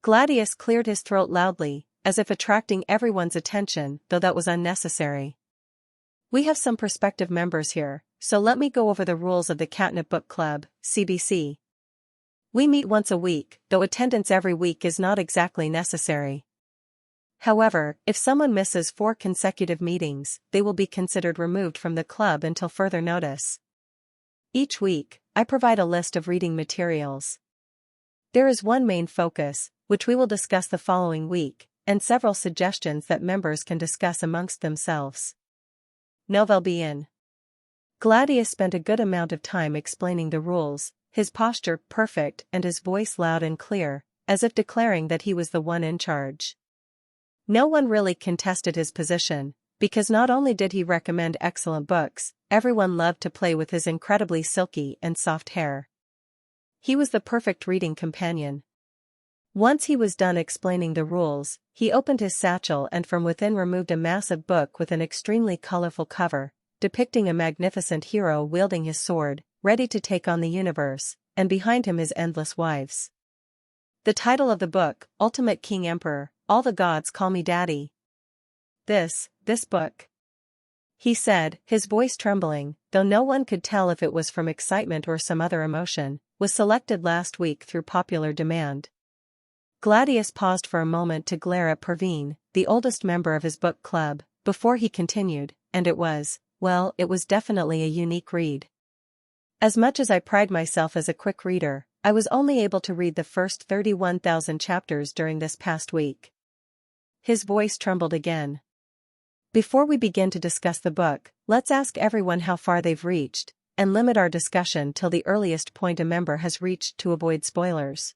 Gladius cleared his throat loudly, as if attracting everyone's attention, though that was unnecessary. "We have some prospective members here, so let me go over the rules of the Catnip Book Club, CBC. We meet once a week, though attendance every week is not exactly necessary. However, if someone misses 4 consecutive meetings, they will be considered removed from the club until further notice. Each week, I provide a list of reading materials. There is one main focus, which we will discuss the following week, and several suggestions that members can discuss amongst themselves. Novel bien." Gladius spent a good amount of time explaining the rules, his posture perfect and his voice loud and clear, as if declaring that he was the one in charge. No one really contested his position, because not only did he recommend excellent books, everyone loved to play with his incredibly silky and soft hair. He was the perfect reading companion. Once he was done explaining the rules, he opened his satchel and from within removed a massive book with an extremely colorful cover, depicting a magnificent hero wielding his sword, ready to take on the universe, and behind him his endless wives. The title of the book, Ultimate King Emperor, All the Gods Call Me Daddy. This book," he said, his voice trembling, though no one could tell if it was from excitement or some other emotion, was selected last week through popular demand. Gladius paused for a moment to glare at Pervine, the oldest member of his book club, before he continued, and it was definitely a unique read. As much as I pride myself as a quick reader, I was only able to read the first 31,000 chapters during this past week. His voice trembled again. "Before we begin to discuss the book, let's ask everyone how far they've reached, and limit our discussion till the earliest point a member has reached to avoid spoilers."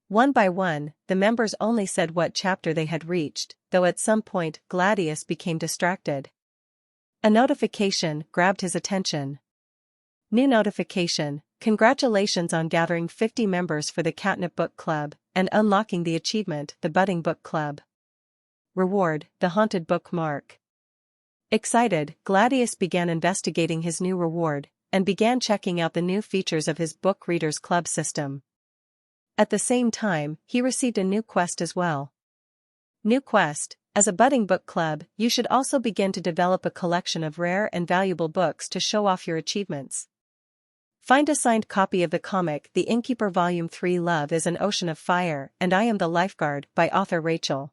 One by one, the members only said what chapter they had reached, though at some point Gladius became distracted. A notification grabbed his attention. New notification: congratulations on gathering 50 members for the Catnip Book Club, and unlocking the achievement, the Budding Book Club. Reward, the Haunted Bookmark. Excited, Gladius began investigating his new reward, and began checking out the new features of his Book Readers Club system. At the same time, he received a new quest as well. New quest: as a budding book club, you should also begin to develop a collection of rare and valuable books to show off your achievements. Find a signed copy of the comic The Innkeeper Volume 3 Love is an Ocean of Fire and I Am the Lifeguard by author Rachel.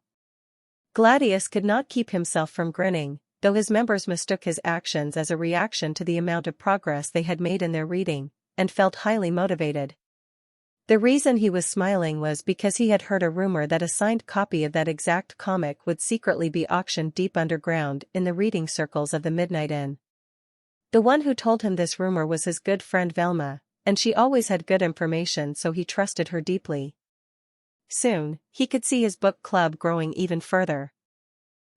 Gladius could not keep himself from grinning, though his members mistook his actions as a reaction to the amount of progress they had made in their reading, and felt highly motivated. The reason he was smiling was because he had heard a rumor that a signed copy of that exact comic would secretly be auctioned deep underground in the reading circles of the Midnight Inn. The one who told him this rumor was his good friend Velma, and she always had good information, so he trusted her deeply. Soon, he could see his book club growing even further.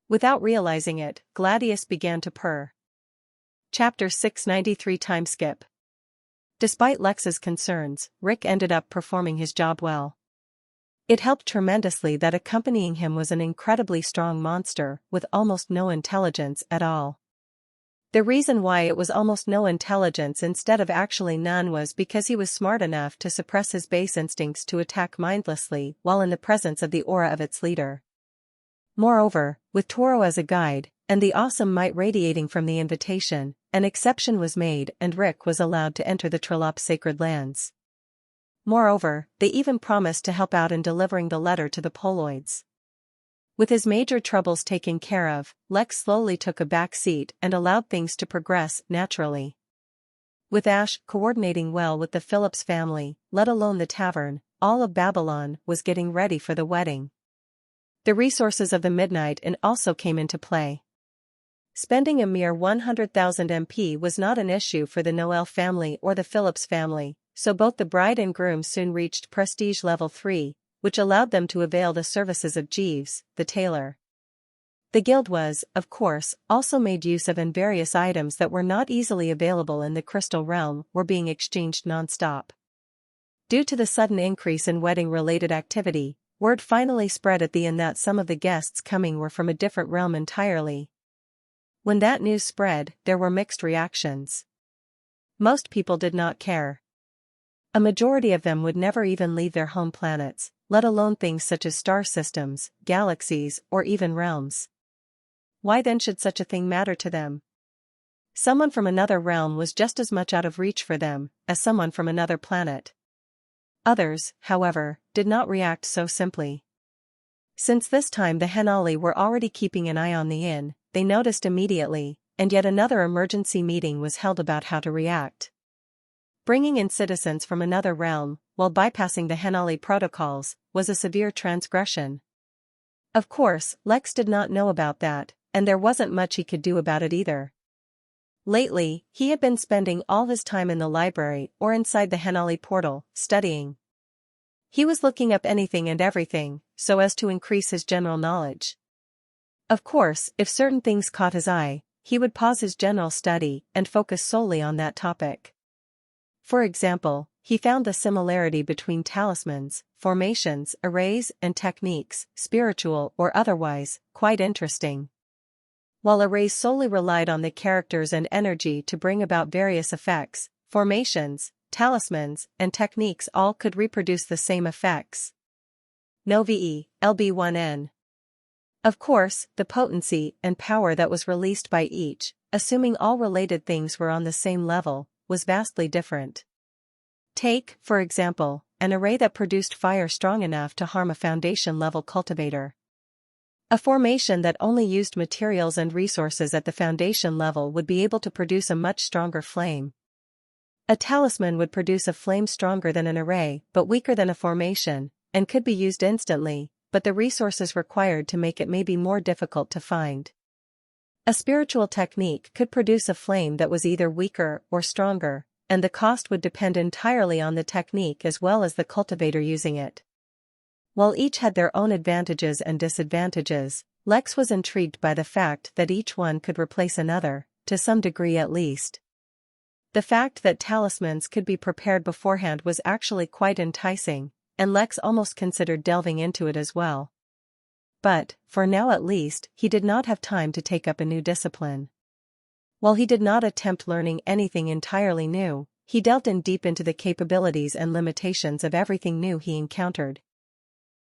Without realizing it, Gladius began to purr. Chapter 693 Time Skip. Despite Lex's concerns, Rick ended up performing his job well. It helped tremendously that accompanying him was an incredibly strong monster with almost no intelligence at all. The reason why it was almost no intelligence instead of actually none was because he was smart enough to suppress his base instincts to attack mindlessly while in the presence of the aura of its leader. Moreover, with Toro as a guide, and the awesome might radiating from the invitation, an exception was made and Rick was allowed to enter the Trollops sacred lands. Moreover, they even promised to help out in delivering the letter to the Poloids. With his major troubles taken care of, Lex slowly took a back seat and allowed things to progress naturally. With Ash coordinating well with the Phillips family, let alone the tavern, all of Babylon was getting ready for the wedding. The resources of the Midnight Inn also came into play. Spending a mere 100,000 MP was not an issue for the Noel family or the Phillips family, so both the bride and groom soon reached prestige level 3, which allowed them to avail the services of Jeeves, the tailor. The guild was, of course, also made use of, and various items that were not easily available in the Crystal Realm were being exchanged non-stop. Due to the sudden increase in wedding-related activity, word finally spread at the inn that some of the guests coming were from a different realm entirely. When that news spread, there were mixed reactions. Most people did not care. A majority of them would never even leave their home planets, let alone things such as star systems, galaxies, or even realms. Why then should such a thing matter to them? Someone from another realm was just as much out of reach for them as someone from another planet. Others, however, did not react so simply. Since this time the Henali were already keeping an eye on the inn, they noticed immediately, and yet another emergency meeting was held about how to react. Bringing in citizens from another realm, while bypassing the Henali protocols, was a severe transgression. Of course, Lex did not know about that, and there wasn't much he could do about it either. Lately, he had been spending all his time in the library or inside the Henali portal, studying. He was looking up anything and everything, so as to increase his general knowledge. Of course, if certain things caught his eye, he would pause his general study and focus solely on that topic. For example, he found the similarity between talismans, formations, arrays, and techniques, spiritual or otherwise, quite interesting. While arrays solely relied on the characters and energy to bring about various effects, formations, talismans, and techniques all could reproduce the same effects. No VE, LB1N. Of course, the potency and power that was released by each, assuming all related things were on the same level, was vastly different. Take, for example, an array that produced fire strong enough to harm a foundation-level cultivator. A formation that only used materials and resources at the foundation level would be able to produce a much stronger flame. A talisman would produce a flame stronger than an array but weaker than a formation, and could be used instantly, but the resources required to make it may be more difficult to find. A spiritual technique could produce a flame that was either weaker or stronger, and the cost would depend entirely on the technique as well as the cultivator using it. While each had their own advantages and disadvantages, Lex was intrigued by the fact that each one could replace another, to some degree at least. The fact that talismans could be prepared beforehand was actually quite enticing, and Lex almost considered delving into it as well. But, for now at least, he did not have time to take up a new discipline. While he did not attempt learning anything entirely new, he delved in deep into the capabilities and limitations of everything new he encountered.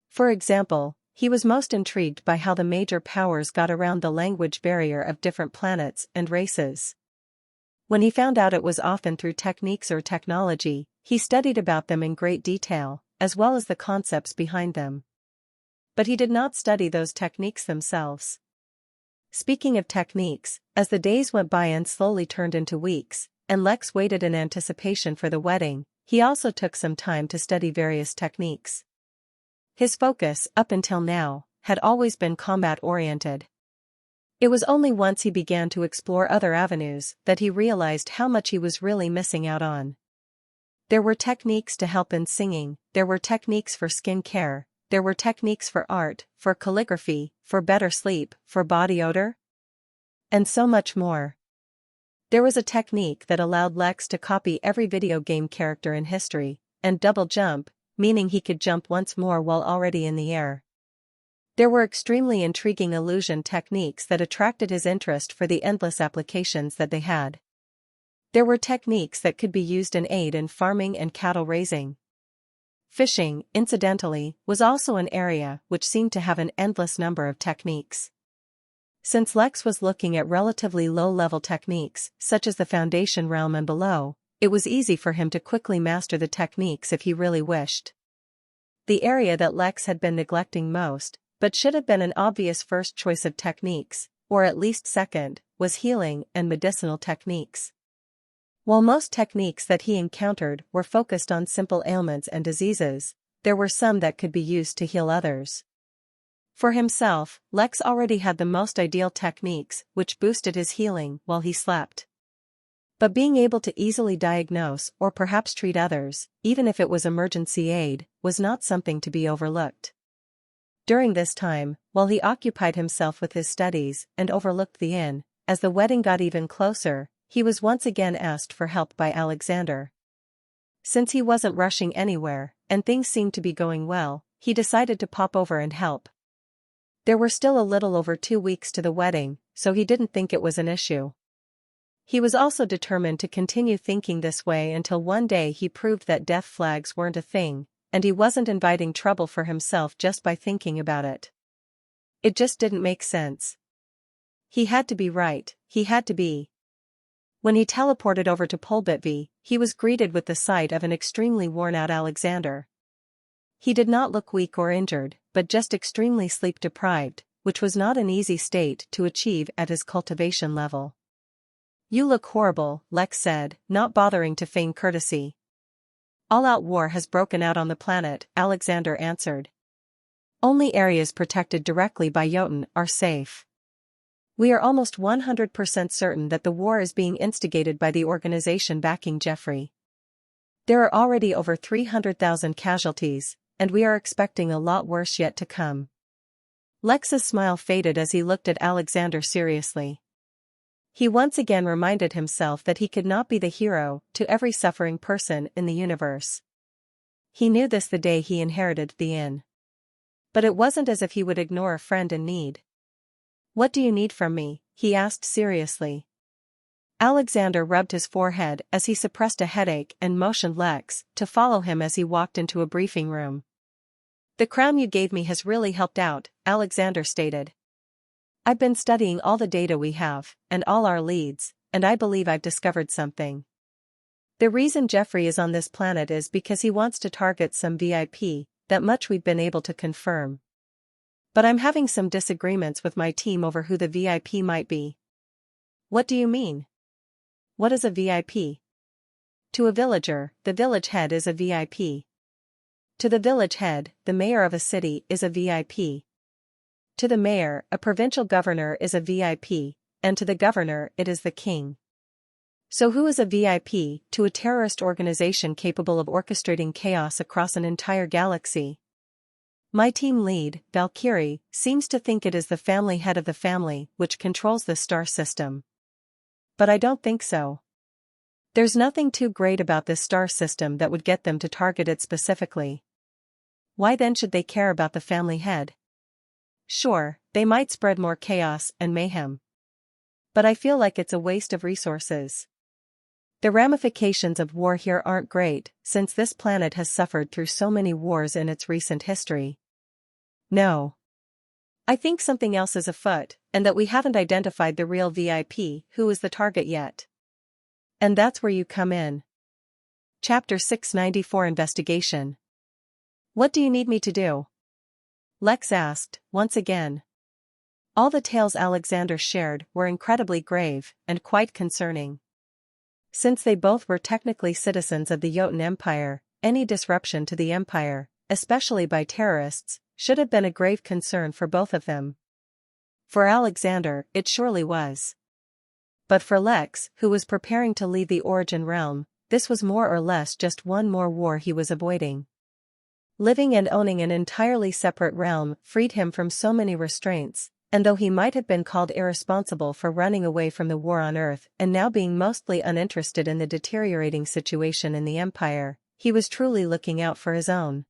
For example, he was most intrigued by how the major powers got around the language barrier of different planets and races. When he found out it was often through techniques or technology, he studied about them in great detail, as well as the concepts behind them. But he did not study those techniques themselves. Speaking of techniques, as the days went by and slowly turned into weeks, and Lex waited in anticipation for the wedding, he also took some time to study various techniques. His focus, up until now, had always been combat-oriented. It was only once he began to explore other avenues that he realized how much he was really missing out on. There were techniques to help in singing, there were techniques for skin care, there were techniques for art, for calligraphy, for better sleep, for body odor, and so much more. There was a technique that allowed Lex to copy every video game character in history, and double jump, meaning he could jump once more while already in the air. There were extremely intriguing illusion techniques that attracted his interest for the endless applications that they had. There were techniques that could be used in aid in farming and cattle raising. Fishing, incidentally, was also an area which seemed to have an endless number of techniques. Since Lex was looking at relatively low-level techniques, such as the Foundation realm and below, it was easy for him to quickly master the techniques if he really wished. The area that Lex had been neglecting most, but should have been an obvious first choice of techniques, or at least second, was healing and medicinal techniques. While most techniques that he encountered were focused on simple ailments and diseases, there were some that could be used to heal others. For himself, Lex already had the most ideal techniques which boosted his healing while he slept. But being able to easily diagnose or perhaps treat others, even if it was emergency aid, was not something to be overlooked. During this time, while he occupied himself with his studies and overlooked the inn, as the wedding got even closer, he was once again asked for help by Alexander. Since he wasn't rushing anywhere, and things seemed to be going well, he decided to pop over and help. There were still a little over 2 weeks to the wedding, so he didn't think it was an issue. He was also determined to continue thinking this way until one day he proved that death flags weren't a thing, and he wasn't inviting trouble for himself just by thinking about it. It just didn't make sense. He had to be right, he had to be. When he teleported over to Polbitvy, he was greeted with the sight of an extremely worn-out Alexander. He did not look weak or injured, but just extremely sleep-deprived, which was not an easy state to achieve at his cultivation level. "You look horrible," Lex said, not bothering to feign courtesy. "All-out war has broken out on the planet," Alexander answered. "Only areas protected directly by Jotun are safe. We are almost 100% certain that the war is being instigated by the organization backing Jeffrey. There are already over 300,000 casualties, and we are expecting a lot worse yet to come." Lex's smile faded as he looked at Alexander seriously. He once again reminded himself that he could not be the hero to every suffering person in the universe. He knew this the day he inherited the inn. But it wasn't as if he would ignore a friend in need. "What do you need from me?" he asked seriously. Alexander rubbed his forehead as he suppressed a headache and motioned Lex to follow him as he walked into a briefing room. "The crown you gave me has really helped out," Alexander stated. "I've been studying all the data we have, and all our leads, and I believe I've discovered something. The reason Jeffrey is on this planet is because he wants to target some VIP, that much we've been able to confirm. But I'm having some disagreements with my team over who the VIP might be." "What do you mean? What is a VIP? To a villager, the village head is a VIP. To the village head, the mayor of a city is a VIP. To the mayor, a provincial governor is a VIP, and to the governor it is the king. So who is a VIP to a terrorist organization capable of orchestrating chaos across an entire galaxy? My team lead, Valkyrie, seems to think it is the family head of the family which controls the star system. But I don't think so. There's nothing too great about this star system that would get them to target it specifically. Why then should they care about the family head? Sure, they might spread more chaos and mayhem. But I feel like it's a waste of resources. The ramifications of war here aren't great, since this planet has suffered through so many wars in its recent history. No. I think something else is afoot, and that we haven't identified the real VIP who is the target yet. And that's where you come in." Chapter 694 Investigation. "What do you need me to do?" Lex asked, once again. All the tales Alexander shared were incredibly grave and quite concerning. Since they both were technically citizens of the Jotun Empire, any disruption to the empire, especially by terrorists, should have been a grave concern for both of them. For Alexander, it surely was. But for Lex, who was preparing to leave the Origin realm, this was more or less just one more war he was avoiding. Living and owning an entirely separate realm freed him from so many restraints, and though he might have been called irresponsible for running away from the war on Earth and now being mostly uninterested in the deteriorating situation in the Empire, he was truly looking out for his own.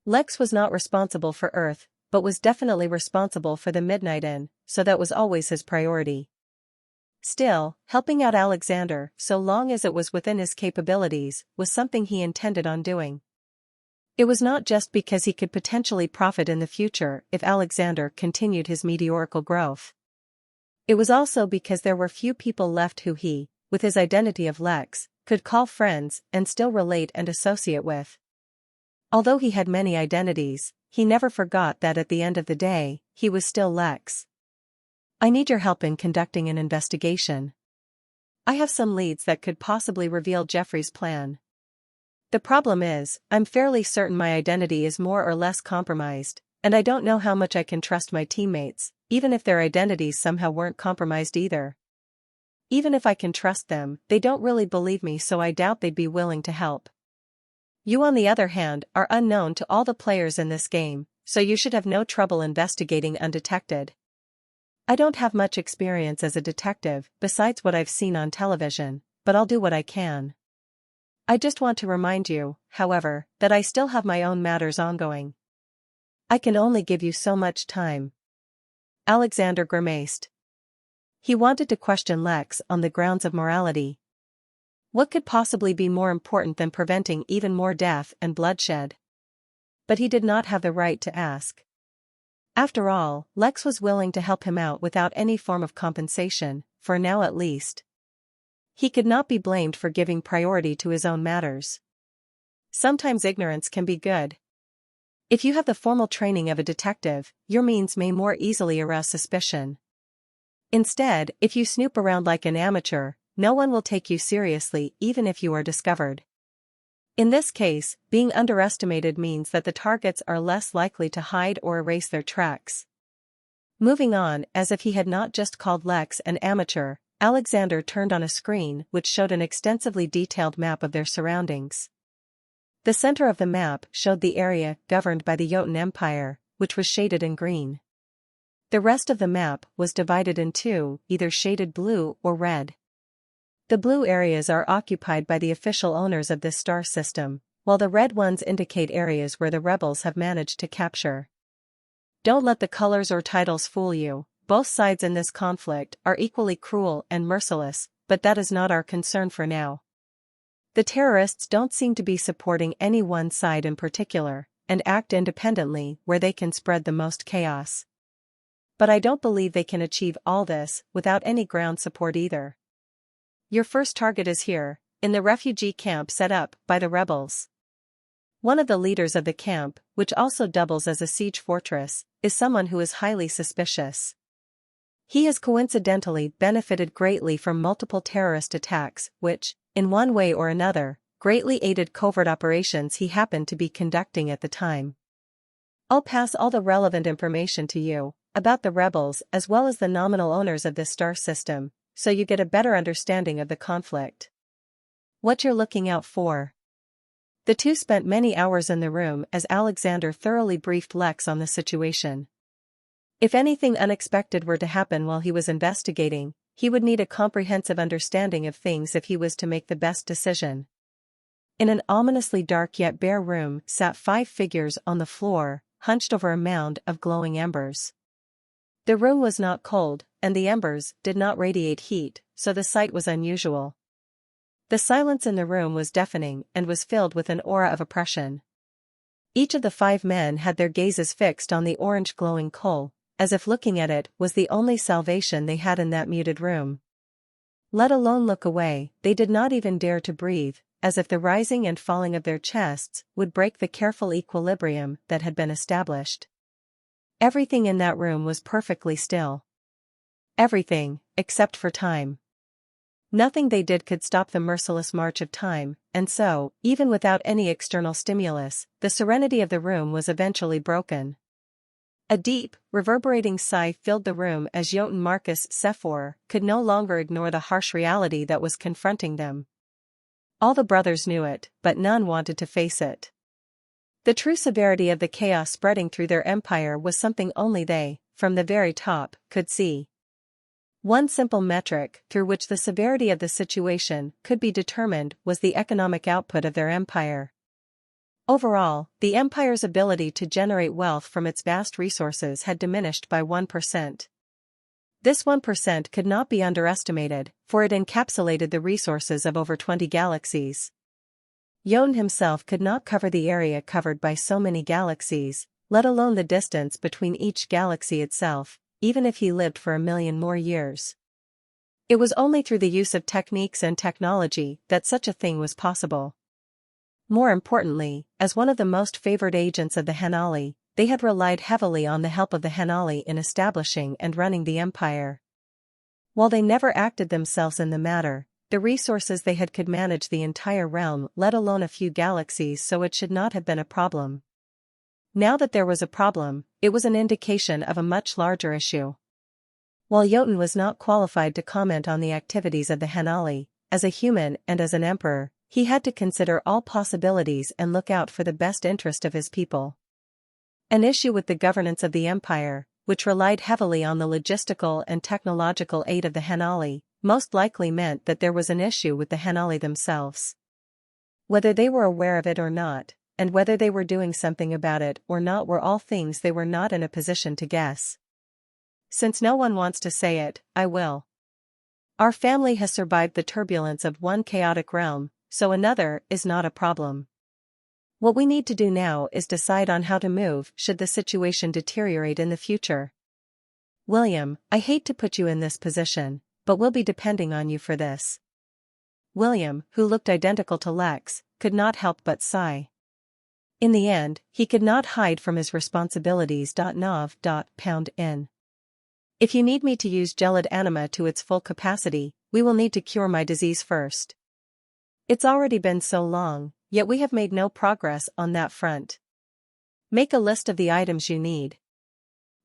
Lex was not responsible for Earth, but was definitely responsible for the Midnight Inn, so that was always his priority. Still, helping out Alexander, so long as it was within his capabilities, was something he intended on doing. It was not just because he could potentially profit in the future if Alexander continued his meteorical growth. It was also because there were few people left who he, with his identity of Lex, could call friends and still relate and associate with. Although he had many identities, he never forgot that at the end of the day, he was still Lex. I need your help in conducting an investigation. I have some leads that could possibly reveal Jeffrey's plan. The problem is, I'm fairly certain my identity is more or less compromised, and I don't know how much I can trust my teammates, even if their identities somehow weren't compromised either. Even if I can trust them, they don't really believe me, so I doubt they'd be willing to help. You, on the other hand, are unknown to all the players in this game, so you should have no trouble investigating undetected. I don't have much experience as a detective, besides what I've seen on television, but I'll do what I can. I just want to remind you, however, that I still have my own matters ongoing. I can only give you so much time. Alexander grimaced. He wanted to question Lex on the grounds of morality. What could possibly be more important than preventing even more death and bloodshed? But he did not have the right to ask. After all, Lex was willing to help him out without any form of compensation, for now at least. He could not be blamed for giving priority to his own matters. Sometimes ignorance can be good. If you have the formal training of a detective, your means may more easily arouse suspicion. Instead, if you snoop around like an amateur, no one will take you seriously even if you are discovered. In this case, being underestimated means that the targets are less likely to hide or erase their tracks. Moving on, as if he had not just called Lex an amateur, Alexander turned on a screen which showed an extensively detailed map of their surroundings. The center of the map showed the area governed by the Jotun Empire, which was shaded in green. The rest of the map was divided in two, either shaded blue or red. The blue areas are occupied by the official owners of this star system, while the red ones indicate areas where the rebels have managed to capture. Don't let the colors or titles fool you. Both sides in this conflict are equally cruel and merciless, but that is not our concern for now. The terrorists don't seem to be supporting any one side in particular, and act independently where they can spread the most chaos. But I don't believe they can achieve all this without any ground support either. Your first target is here, in the refugee camp set up by the rebels. One of the leaders of the camp, which also doubles as a siege fortress, is someone who is highly suspicious. He has coincidentally benefited greatly from multiple terrorist attacks which, in one way or another, greatly aided covert operations he happened to be conducting at the time. I'll pass all the relevant information to you, about the rebels as well as the nominal owners of this star system, so you get a better understanding of the conflict. What you're looking out for. The two spent many hours in the room as Alexander thoroughly briefed Lex on the situation. If anything unexpected were to happen while he was investigating, he would need a comprehensive understanding of things if he was to make the best decision. In an ominously dark yet bare room sat 5 figures on the floor, hunched over a mound of glowing embers. The room was not cold, and the embers did not radiate heat, so the sight was unusual. The silence in the room was deafening and was filled with an aura of oppression. Each of the 5 men had their gazes fixed on the orange glowing coal, as if looking at it was the only salvation they had in that muted room. Let alone look away, they did not even dare to breathe, as if the rising and falling of their chests would break the careful equilibrium that had been established. Everything in that room was perfectly still. Everything, except for time. Nothing they did could stop the merciless march of time, and so, even without any external stimulus, the serenity of the room was eventually broken. A deep, reverberating sigh filled the room as Jotun Marcus Sephor could no longer ignore the harsh reality that was confronting them. All the brothers knew it, but none wanted to face it. The true severity of the chaos spreading through their empire was something only they, from the very top, could see. One simple metric through which the severity of the situation could be determined was the economic output of their empire. Overall, the empire's ability to generate wealth from its vast resources had diminished by 1%. This 1% could not be underestimated, for it encapsulated the resources of over 20 galaxies. Jotun himself could not cover the area covered by so many galaxies, let alone the distance between each galaxy itself, even if he lived for 1,000,000 more years. It was only through the use of techniques and technology that such a thing was possible. More importantly, as one of the most favored agents of the Henali, they had relied heavily on the help of the Henali in establishing and running the empire. While they never acted themselves in the matter, the resources they had could manage the entire realm, let alone a few galaxies, so it should not have been a problem. Now that there was a problem, it was an indication of a much larger issue. While Jotun was not qualified to comment on the activities of the Henali, as a human and as an emperor, he had to consider all possibilities and look out for the best interest of his people. An issue with the governance of the empire, which relied heavily on the logistical and technological aid of the Henali, most likely meant that there was an issue with the Henali themselves. Whether they were aware of it or not, and whether they were doing something about it or not, were all things they were not in a position to guess. Since no one wants to say it, I will. Our family has survived the turbulence of one chaotic realm, so another is not a problem. What we need to do now is decide on how to move should the situation deteriorate in the future. William, I hate to put you in this position, but we'll be depending on you for this. William, who looked identical to Lex, could not help but sigh. In the end, he could not hide from his responsibilities. Nov. Pound in. If you need me to use gelid anima to its full capacity, we will need to cure my disease first. It's already been so long, yet we have made no progress on that front. Make a list of the items you need.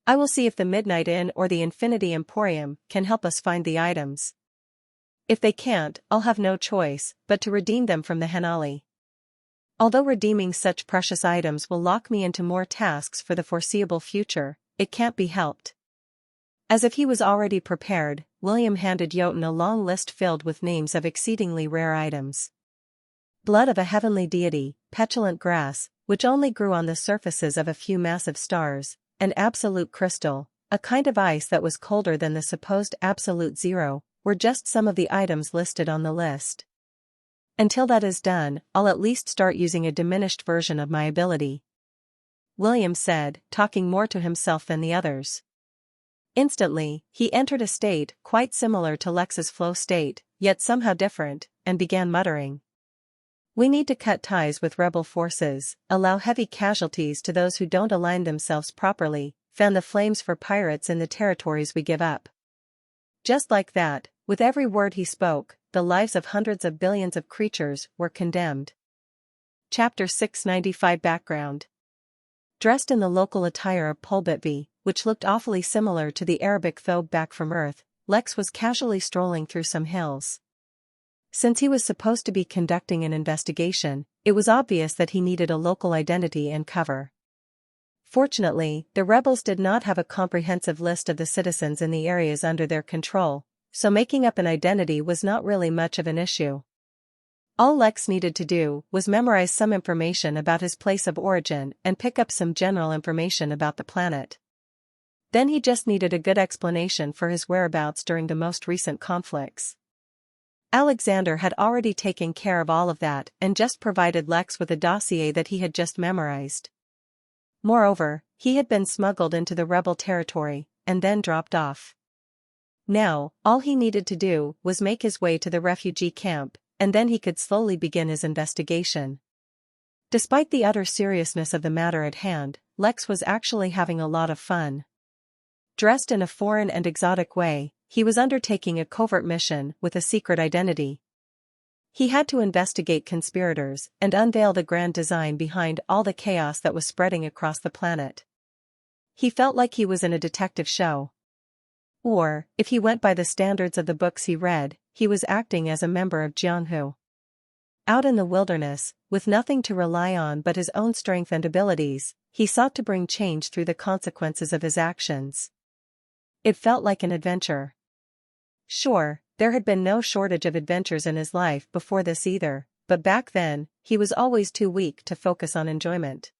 I will see if the Midnight Inn or the Infinity Emporium can help us find the items. If they can't, I'll have no choice but to redeem them from the Henali. Although redeeming such precious items will lock me into more tasks for the foreseeable future, it can't be helped. As if he was already prepared, William handed Jotun a long list filled with names of exceedingly rare items. Blood of a heavenly deity, petulant grass, which only grew on the surfaces of a few massive stars, and absolute crystal, a kind of ice that was colder than the supposed absolute zero, were just some of the items listed on the list. Until that is done, I'll at least start using a diminished version of my ability. William said, talking more to himself than the others. Instantly, he entered a state quite similar to Lex's flow state, yet somehow different, and began muttering. We need to cut ties with rebel forces, allow heavy casualties to those who don't align themselves properly, fan the flames for pirates in the territories we give up. Just like that, with every word he spoke, the lives of hundreds of billions of creatures were condemned. Chapter 695 Background. Dressed in the local attire of Polbitvi, which looked awfully similar to the Arabic thobe back from Earth, Lex was casually strolling through some hills. Since he was supposed to be conducting an investigation, it was obvious that he needed a local identity and cover. Fortunately, the rebels did not have a comprehensive list of the citizens in the areas under their control, so making up an identity was not really much of an issue. All Lex needed to do was memorize some information about his place of origin and pick up some general information about the planet. Then he just needed a good explanation for his whereabouts during the most recent conflicts. Alexander had already taken care of all of that and just provided Lex with a dossier that he had just memorized. Moreover, he had been smuggled into the rebel territory, and then dropped off. Now, all he needed to do was make his way to the refugee camp, and then he could slowly begin his investigation. Despite the utter seriousness of the matter at hand, Lex was actually having a lot of fun. Dressed in a foreign and exotic way, he was undertaking a covert mission with a secret identity. He had to investigate conspirators and unveil the grand design behind all the chaos that was spreading across the planet. He felt like he was in a detective show. Or, if he went by the standards of the books he read, he was acting as a member of Jianghu. Out in the wilderness, with nothing to rely on but his own strength and abilities, he sought to bring change through the consequences of his actions. It felt like an adventure. Sure, there had been no shortage of adventures in his life before this either, but back then, he was always too weak to focus on enjoyment.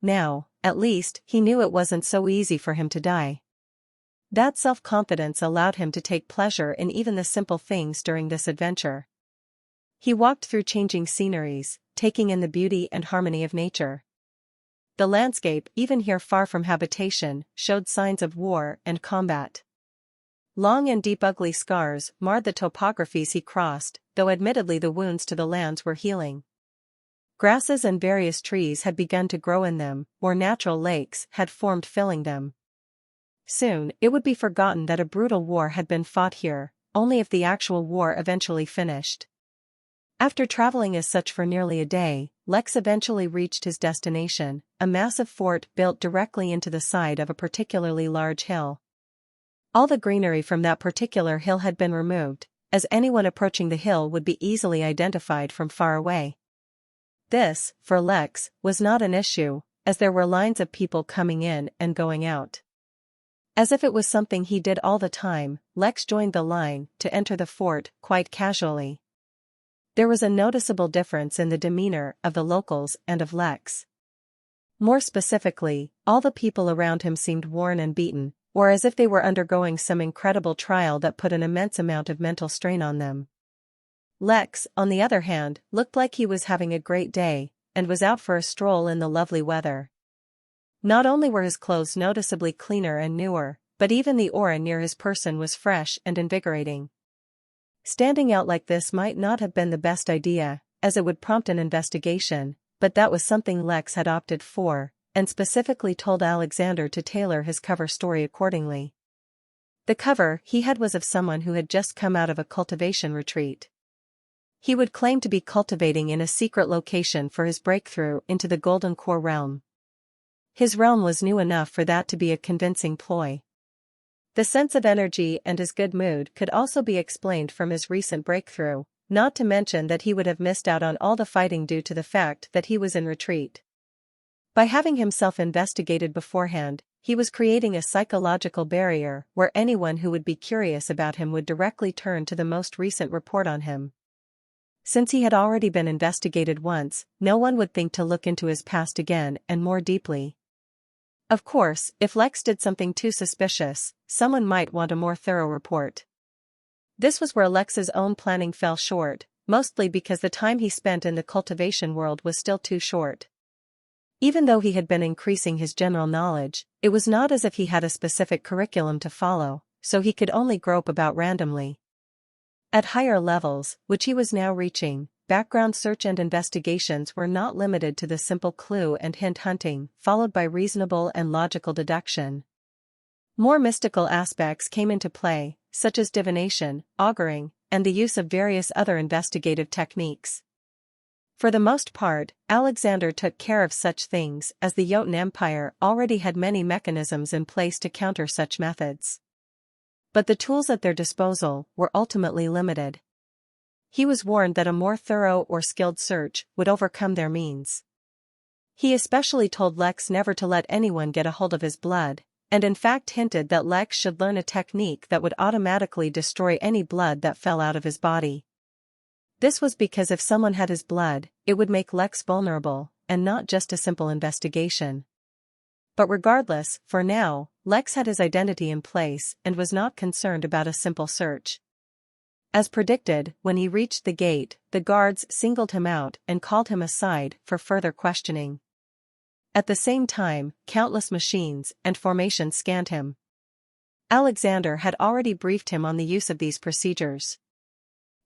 Now, at least, he knew it wasn't so easy for him to die. That self-confidence allowed him to take pleasure in even the simple things during this adventure. He walked through changing sceneries, taking in the beauty and harmony of nature. The landscape, even here far from habitation, showed signs of war and combat. Long and deep ugly scars marred the topographies he crossed, though admittedly the wounds to the lands were healing. Grasses and various trees had begun to grow in them, or natural lakes had formed filling them. Soon, it would be forgotten that a brutal war had been fought here, only if the actual war eventually finished. After traveling as such for nearly a day, Lex eventually reached his destination, a massive fort built directly into the side of a particularly large hill. All the greenery from that particular hill had been removed, as anyone approaching the hill would be easily identified from far away. This, for Lex, was not an issue, as there were lines of people coming in and going out. As if it was something he did all the time, Lex joined the line to enter the fort quite casually. There was a noticeable difference in the demeanor of the locals and of Lex. More specifically, all the people around him seemed worn and beaten, or as if they were undergoing some incredible trial that put an immense amount of mental strain on them. Lex, on the other hand, looked like he was having a great day, and was out for a stroll in the lovely weather. Not only were his clothes noticeably cleaner and newer, but even the aura near his person was fresh and invigorating. Standing out like this might not have been the best idea, as it would prompt an investigation, but that was something Lex had opted for, and specifically told Alexander to tailor his cover story accordingly. The cover he had was of someone who had just come out of a cultivation retreat. He would claim to be cultivating in a secret location for his breakthrough into the Golden Core realm. His realm was new enough for that to be a convincing ploy. The sense of energy and his good mood could also be explained from his recent breakthrough, not to mention that he would have missed out on all the fighting due to the fact that he was in retreat. By having himself investigated beforehand, he was creating a psychological barrier where anyone who would be curious about him would directly turn to the most recent report on him. Since he had already been investigated once, no one would think to look into his past again and more deeply. Of course, if Lex did something too suspicious, someone might want a more thorough report. This was where Lex's own planning fell short, mostly because the time he spent in the cultivation world was still too short. Even though he had been increasing his general knowledge, it was not as if he had a specific curriculum to follow, so he could only grope about randomly. At higher levels, which he was now reaching, background search and investigations were not limited to the simple clue and hint hunting, followed by reasonable and logical deduction. More mystical aspects came into play, such as divination, auguring, and the use of various other investigative techniques. For the most part, Alexander took care of such things as the Jotun Empire already had many mechanisms in place to counter such methods. But the tools at their disposal were ultimately limited. He was warned that a more thorough or skilled search would overcome their means. He especially told Lex never to let anyone get a hold of his blood, and in fact hinted that Lex should learn a technique that would automatically destroy any blood that fell out of his body. This was because if someone had his blood, it would make Lex vulnerable, and not just a simple investigation. But regardless, for now, Lex had his identity in place and was not concerned about a simple search. As predicted, when he reached the gate, the guards singled him out and called him aside for further questioning. At the same time, countless machines and formations scanned him. Alexander had already briefed him on the use of these procedures.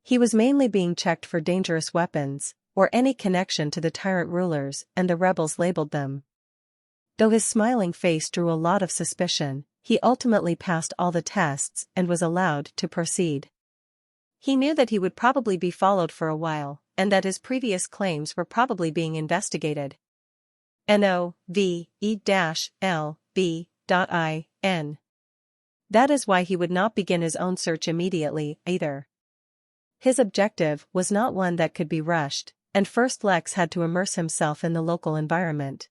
He was mainly being checked for dangerous weapons, or any connection to the tyrant rulers, and the rebels labeled them Though his smiling face drew a lot of suspicion, he ultimately passed all the tests and was allowed to proceed. He knew that he would probably be followed for a while, and that his previous claims were probably being investigated. NOVE-LB.IN. That is why he would not begin his own search immediately, either. His objective was not one that could be rushed, and first Lex had to immerse himself in the local environment.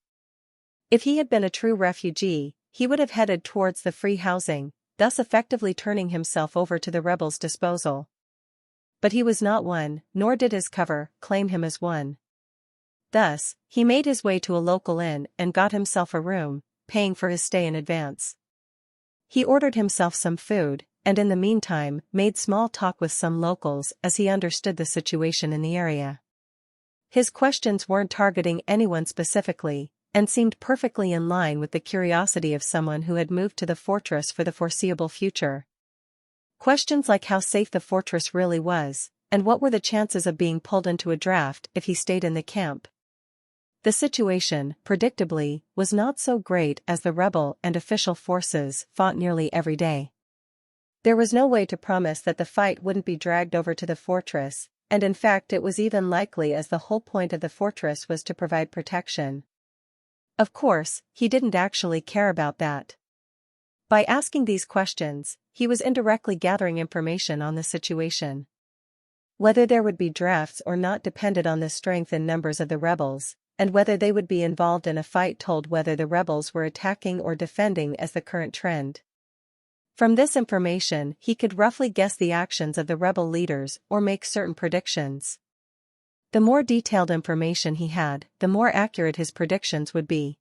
If he had been a true refugee, he would have headed towards the free housing, thus effectively turning himself over to the rebels' disposal. But he was not one, nor did his cover claim him as one. Thus, he made his way to a local inn and got himself a room, paying for his stay in advance. He ordered himself some food, and in the meantime made small talk with some locals as he understood the situation in the area. His questions weren't targeting anyone specifically, and seemed perfectly in line with the curiosity of someone who had moved to the fortress for the foreseeable future. Questions like how safe the fortress really was, and what were the chances of being pulled into a draft if he stayed in the camp. The situation, predictably, was not so great as the rebel and official forces fought nearly every day. There was no way to promise that the fight wouldn't be dragged over to the fortress, and in fact it was even likely as the whole point of the fortress was to provide protection. Of course, he didn't actually care about that. By asking these questions, he was indirectly gathering information on the situation. Whether there would be drafts or not depended on the strength and numbers of the rebels, and whether they would be involved in a fight told whether the rebels were attacking or defending as the current trend. From this information he could roughly guess the actions of the rebel leaders or make certain predictions. The more detailed information he had, the more accurate his predictions would be.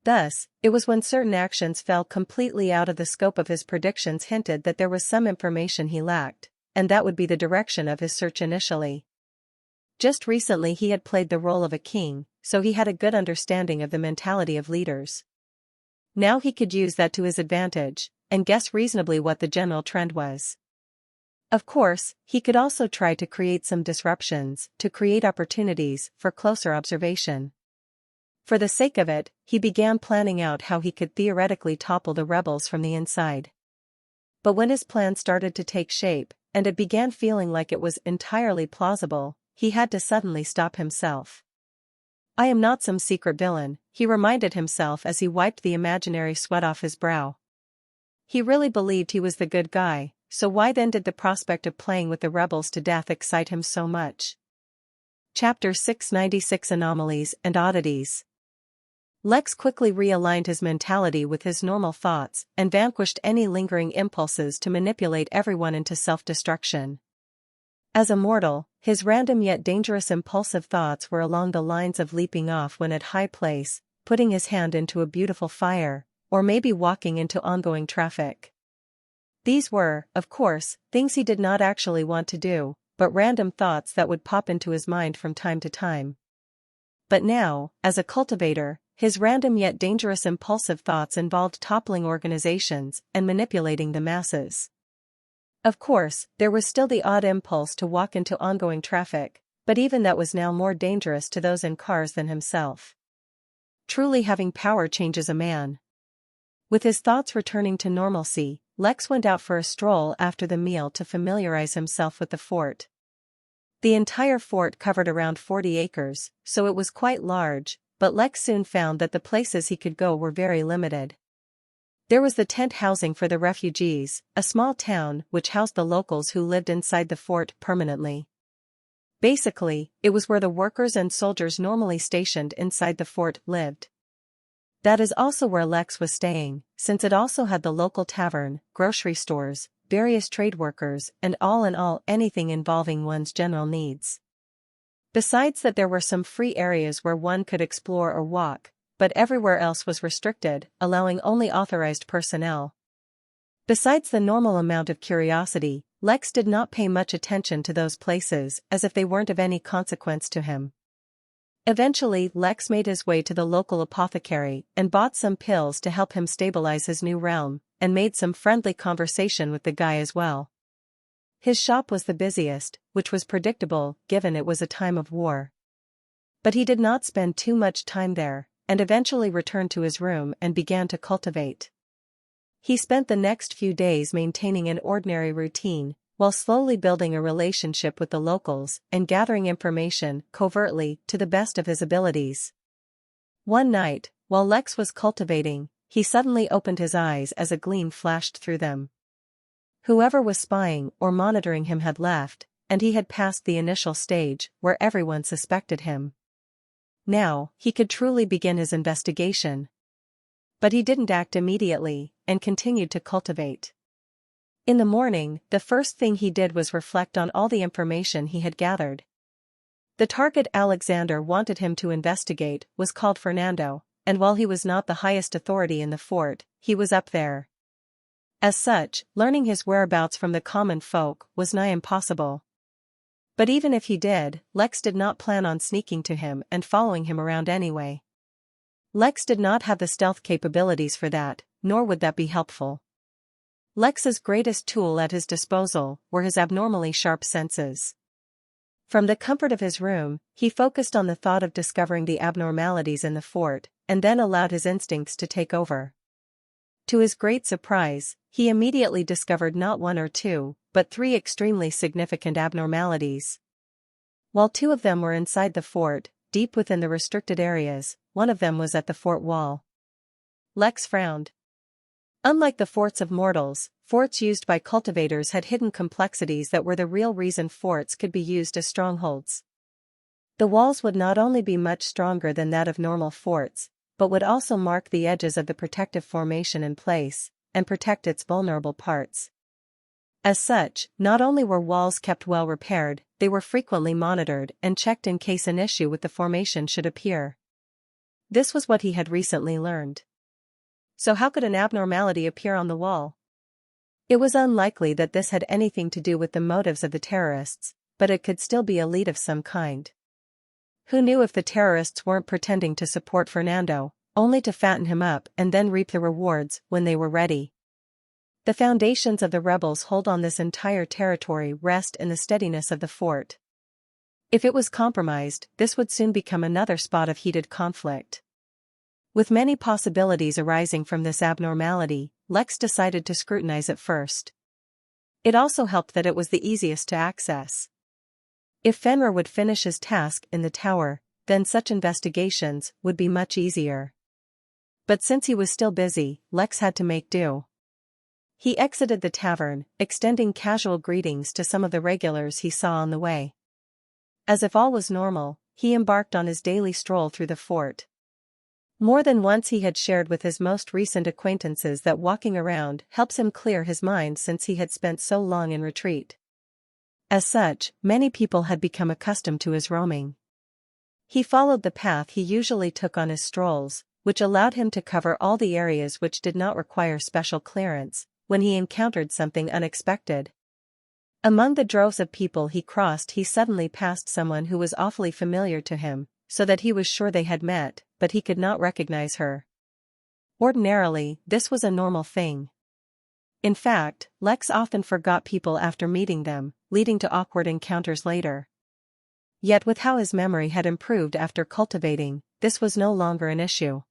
Thus, it was when certain actions fell completely out of the scope of his predictions hinted that there was some information he lacked, and that would be the direction of his search initially. Just recently he had played the role of a king, so he had a good understanding of the mentality of leaders. Now he could use that to his advantage, and guess reasonably what the general trend was. Of course, he could also try to create some disruptions, to create opportunities for closer observation. For the sake of it, he began planning out how he could theoretically topple the rebels from the inside. But when his plan started to take shape, and it began feeling like it was entirely plausible, he had to suddenly stop himself. I am not some secret villain, he reminded himself as he wiped the imaginary sweat off his brow. He really believed he was the good guy, so why then did the prospect of playing with the rebels to death excite him so much? Chapter 696 Anomalies and Oddities. Lex quickly realigned his mentality with his normal thoughts and vanquished any lingering impulses to manipulate everyone into self-destruction. As a mortal, his random yet dangerous impulsive thoughts were along the lines of leaping off when at high place, putting his hand into a beautiful fire, or maybe walking into ongoing traffic. These were, of course, things he did not actually want to do, but random thoughts that would pop into his mind from time to time. But now, as a cultivator, his random yet dangerous impulsive thoughts involved toppling organizations and manipulating the masses. Of course, there was still the odd impulse to walk into ongoing traffic, but even that was now more dangerous to those in cars than himself. Truly having power changes a man. With his thoughts returning to normalcy, Lex went out for a stroll after the meal to familiarize himself with the fort. The entire fort covered around 40 acres, so it was quite large, but Lex soon found that the places he could go were very limited. There was the tent housing for the refugees, a small town which housed the locals who lived inside the fort permanently. Basically, it was where the workers and soldiers normally stationed inside the fort lived. That is also where Lex was staying, since it also had the local tavern, grocery stores, various trade workers, and all in all anything involving one's general needs. Besides that there were some free areas where one could explore or walk, but everywhere else was restricted, allowing only authorized personnel. Besides the normal amount of curiosity, Lex did not pay much attention to those places as if they weren't of any consequence to him. Eventually Lex made his way to the local apothecary and bought some pills to help him stabilize his new realm, and made some friendly conversation with the guy as well. His shop was the busiest, which was predictable given it was a time of war. But he did not spend too much time there, and eventually returned to his room and began to cultivate. He spent the next few days maintaining an ordinary routine, while slowly building a relationship with the locals and gathering information covertly to the best of his abilities. One night, while Lex was cultivating, he suddenly opened his eyes as a gleam flashed through them. Whoever was spying or monitoring him had left, and he had passed the initial stage where everyone suspected him. Now, he could truly begin his investigation. But he didn't act immediately, and continued to cultivate. In the morning, the first thing he did was reflect on all the information he had gathered. The target Alexander wanted him to investigate was called Fernando, and while he was not the highest authority in the fort, he was up there. As such, learning his whereabouts from the common folk was nigh impossible. But even if he did, Lex did not plan on sneaking to him and following him around anyway. Lex did not have the stealth capabilities for that, nor would that be helpful. Lex's greatest tool at his disposal were his abnormally sharp senses. From the comfort of his room, he focused on the thought of discovering the abnormalities in the fort, and then allowed his instincts to take over. To his great surprise, he immediately discovered not one or two, but three extremely significant abnormalities. While two of them were inside the fort, deep within the restricted areas, one of them was at the fort wall. Lex frowned. Unlike the forts of mortals, forts used by cultivators had hidden complexities that were the real reason forts could be used as strongholds. The walls would not only be much stronger than that of normal forts, but would also mark the edges of the protective formation in place, and protect its vulnerable parts. As such, not only were walls kept well repaired, they were frequently monitored and checked in case an issue with the formation should appear. This was what he had recently learned. So how could an abnormality appear on the wall? It was unlikely that this had anything to do with the motives of the terrorists, but it could still be a lead of some kind. Who knew if the terrorists weren't pretending to support Fernando, only to fatten him up and then reap the rewards when they were ready? The foundations of the rebels' hold on this entire territory rest in the steadiness of the fort. If it was compromised, this would soon become another spot of heated conflict. With many possibilities arising from this abnormality, Lex decided to scrutinize it first. It also helped that it was the easiest to access. If Fenrir would finish his task in the tower, then such investigations would be much easier. But since he was still busy, Lex had to make do. He exited the tavern, extending casual greetings to some of the regulars he saw on the way. As if all was normal, he embarked on his daily stroll through the fort. More than once he had shared with his most recent acquaintances that walking around helps him clear his mind since he had spent so long in retreat. As such, many people had become accustomed to his roaming. He followed the path he usually took on his strolls, which allowed him to cover all the areas which did not require special clearance, when he encountered something unexpected. Among the droves of people he crossed, he suddenly passed someone who was awfully familiar to him, so that he was sure they had met, but he could not recognize her. Ordinarily, this was a normal thing. In fact, Lex often forgot people after meeting them, leading to awkward encounters later. Yet with how his memory had improved after cultivating, this was no longer an issue.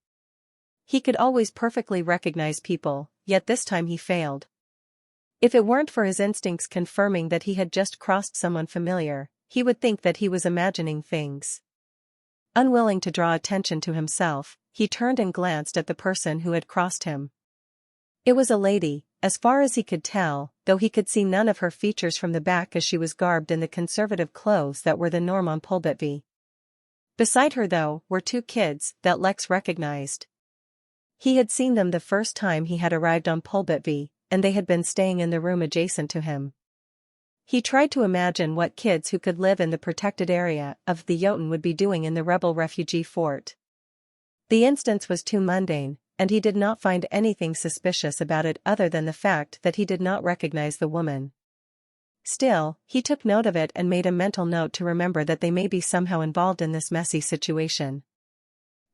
He could always perfectly recognize people, yet this time he failed. If it weren't for his instincts confirming that he had just crossed someone familiar, he would think that he was imagining things. Unwilling to draw attention to himself, he turned and glanced at the person who had crossed him. It was a lady, as far as he could tell, though he could see none of her features from the back as she was garbed in the conservative clothes that were the norm on Pulbitby. Beside her, though, were two kids that Lex recognized. He had seen them the first time he had arrived on Pulbitby, and they had been staying in the room adjacent to him. He tried to imagine what kids who could live in the protected area of the Jotun would be doing in the rebel refugee fort. The instance was too mundane, and he did not find anything suspicious about it other than the fact that he did not recognize the woman. Still, he took note of it and made a mental note to remember that they may be somehow involved in this messy situation.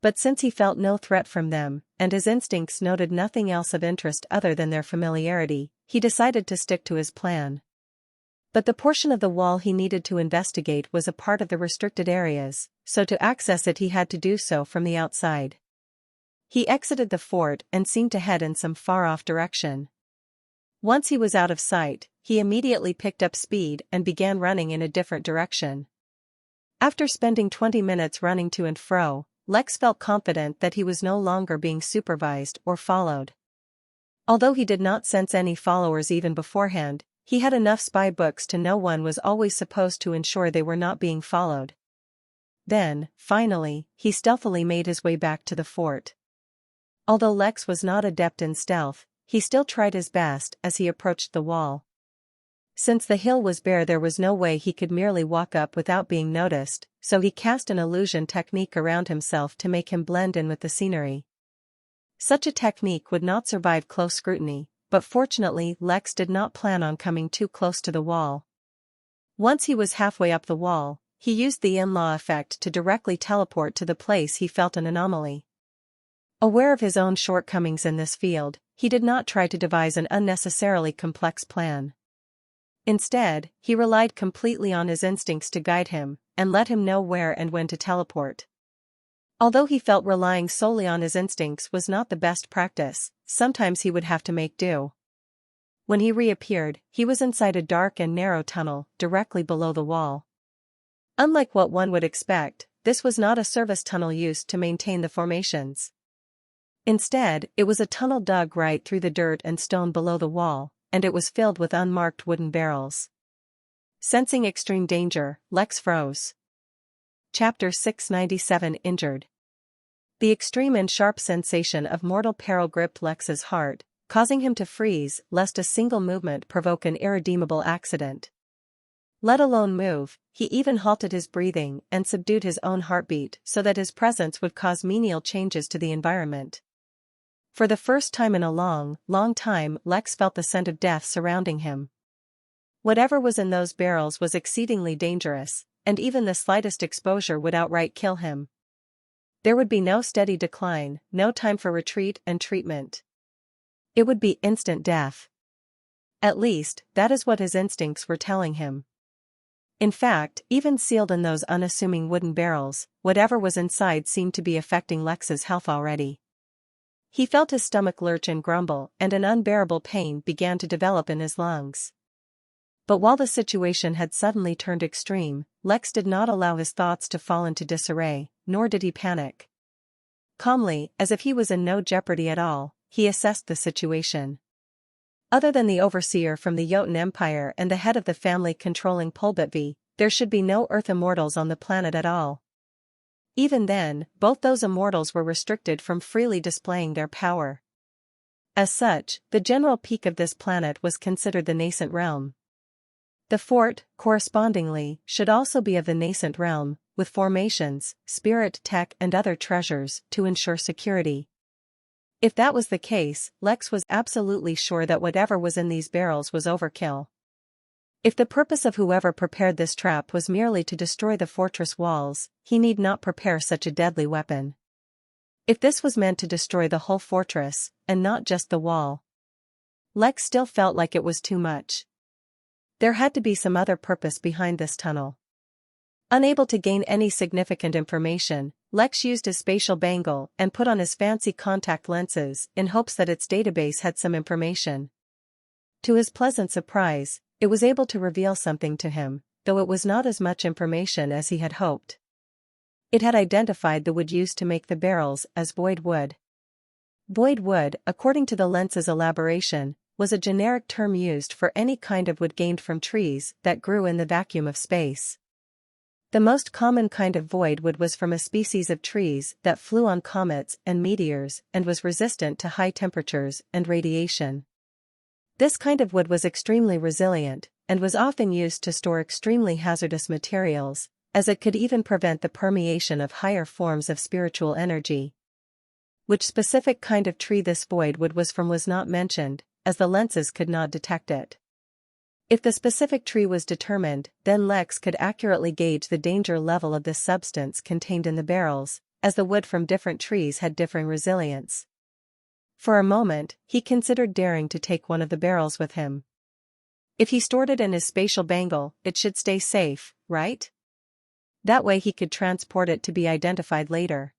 But since he felt no threat from them, and his instincts noted nothing else of interest other than their familiarity, he decided to stick to his plan. But the portion of the wall he needed to investigate was a part of the restricted areas, so to access it he had to do so from the outside. He exited the fort and seemed to head in some far-off direction. Once he was out of sight, he immediately picked up speed and began running in a different direction. After spending 20 minutes running to and fro, Lex felt confident that he was no longer being supervised or followed. Although he did not sense any followers even beforehand, he had enough spy books to know one was always supposed to ensure they were not being followed. Then, finally, he stealthily made his way back to the fort. Although Lex was not adept in stealth, he still tried his best as he approached the wall. Since the hill was bare, there was no way he could merely walk up without being noticed, so he cast an illusion technique around himself to make him blend in with the scenery. Such a technique would not survive close scrutiny, but fortunately Lex did not plan on coming too close to the wall. Once he was halfway up the wall, he used the in-law effect to directly teleport to the place he felt an anomaly. Aware of his own shortcomings in this field, he did not try to devise an unnecessarily complex plan. Instead, he relied completely on his instincts to guide him, and let him know where and when to teleport. Although he felt relying solely on his instincts was not the best practice, sometimes he would have to make do. When he reappeared, he was inside a dark and narrow tunnel, directly below the wall. Unlike what one would expect, this was not a service tunnel used to maintain the formations. Instead, it was a tunnel dug right through the dirt and stone below the wall, and it was filled with unmarked wooden barrels. Sensing extreme danger, Lex froze. Chapter 697 Injured. The extreme and sharp sensation of mortal peril gripped Lex's heart, causing him to freeze lest a single movement provoke an irredeemable accident. Let alone move, he even halted his breathing and subdued his own heartbeat so that his presence would cause menial changes to the environment. For the first time in a long, long time, Lex felt the scent of death surrounding him. Whatever was in those barrels was exceedingly dangerous, and even the slightest exposure would outright kill him. There would be no steady decline, no time for retreat and treatment. It would be instant death. At least, that is what his instincts were telling him. In fact, even sealed in those unassuming wooden barrels, whatever was inside seemed to be affecting Lex's health already. He felt his stomach lurch and grumble, and an unbearable pain began to develop in his lungs. But while the situation had suddenly turned extreme, Lex did not allow his thoughts to fall into disarray, nor did he panic. Calmly, as if he was in no jeopardy at all, he assessed the situation. Other than the overseer from the Jotun Empire and the head of the family controlling Polbitvi, there should be no Earth immortals on the planet at all. Even then, both those immortals were restricted from freely displaying their power. As such, the general peak of this planet was considered the nascent realm. The fort, correspondingly, should also be of the nascent realm, with formations, spirit tech and other treasures, to ensure security. If that was the case, Lex was absolutely sure that whatever was in these barrels was overkill. If the purpose of whoever prepared this trap was merely to destroy the fortress walls, he need not prepare such a deadly weapon. If this was meant to destroy the whole fortress, and not just the wall, Lex still felt like it was too much. There had to be some other purpose behind this tunnel. Unable to gain any significant information, Lex used his spatial bangle and put on his fancy contact lenses in hopes that its database had some information. To his pleasant surprise, it was able to reveal something to him, though it was not as much information as he had hoped. It had identified the wood used to make the barrels as void wood. Void wood, according to the lens's elaboration, was a generic term used for any kind of wood gained from trees that grew in the vacuum of space. The most common kind of void wood was from a species of trees that flew on comets and meteors and was resistant to high temperatures and radiation. This kind of wood was extremely resilient, and was often used to store extremely hazardous materials, as it could even prevent the permeation of higher forms of spiritual energy. Which specific kind of tree this void wood was from was not mentioned, as the lenses could not detect it. If the specific tree was determined, then Lex could accurately gauge the danger level of this substance contained in the barrels, as the wood from different trees had differing resilience. For a moment, he considered daring to take one of the barrels with him. If he stored it in his spatial bangle, it should stay safe, right? That way he could transport it to be identified later.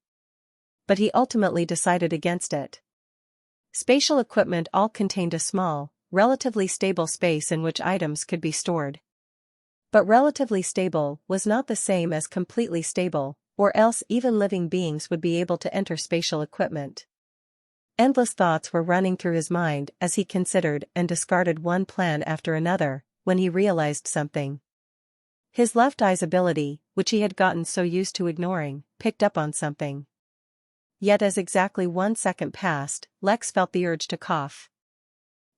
but he ultimately decided against it. Spatial equipment all contained a small, relatively stable space in which items could be stored. But relatively stable was not the same as completely stable, or else even living beings would be able to enter spatial equipment. Endless thoughts were running through his mind as he considered and discarded one plan after another, when he realized something. His left eye's ability, which he had gotten so used to ignoring, picked up on something. Yet as exactly 1 second passed, Lex felt the urge to cough.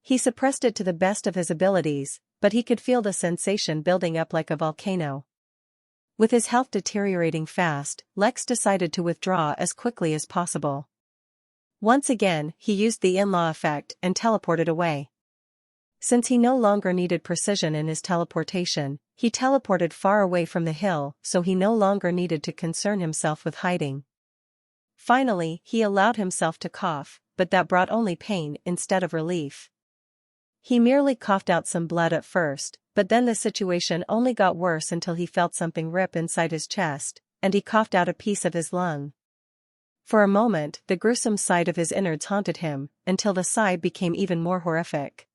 He suppressed it to the best of his abilities, but he could feel the sensation building up like a volcano. With his health deteriorating fast, Lex decided to withdraw as quickly as possible. Once again, he used the in-law effect and teleported away. Since he no longer needed precision in his teleportation, he teleported far away from the hill, so he no longer needed to concern himself with hiding. Finally, he allowed himself to cough, but that brought only pain instead of relief. He merely coughed out some blood at first, but then the situation only got worse until he felt something rip inside his chest, and he coughed out a piece of his lung. For a moment, the gruesome sight of his innards haunted him, until the sigh became even more horrific.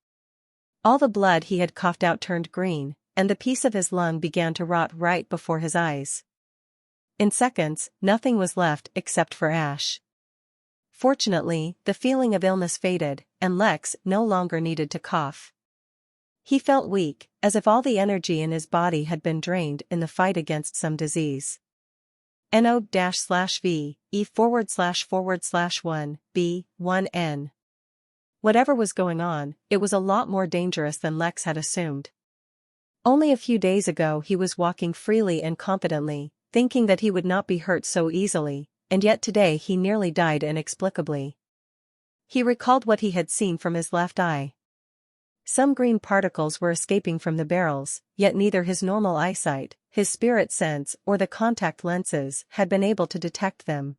All the blood he had coughed out turned green, and the piece of his lung began to rot right before his eyes. In seconds, nothing was left except for ash. Fortunately, the feeling of illness faded, and Lex no longer needed to cough. He felt weak, as if all the energy in his body had been drained in the fight against some disease. NO-V, E//1, B, 1N. Whatever was going on, it was a lot more dangerous than Lex had assumed. Only a few days ago he was walking freely and confidently, thinking that he would not be hurt so easily, and yet today he nearly died inexplicably. He recalled what he had seen from his left eye. Some green particles were escaping from the barrels, yet neither his normal eyesight, his spirit sense, or the contact lenses had been able to detect them.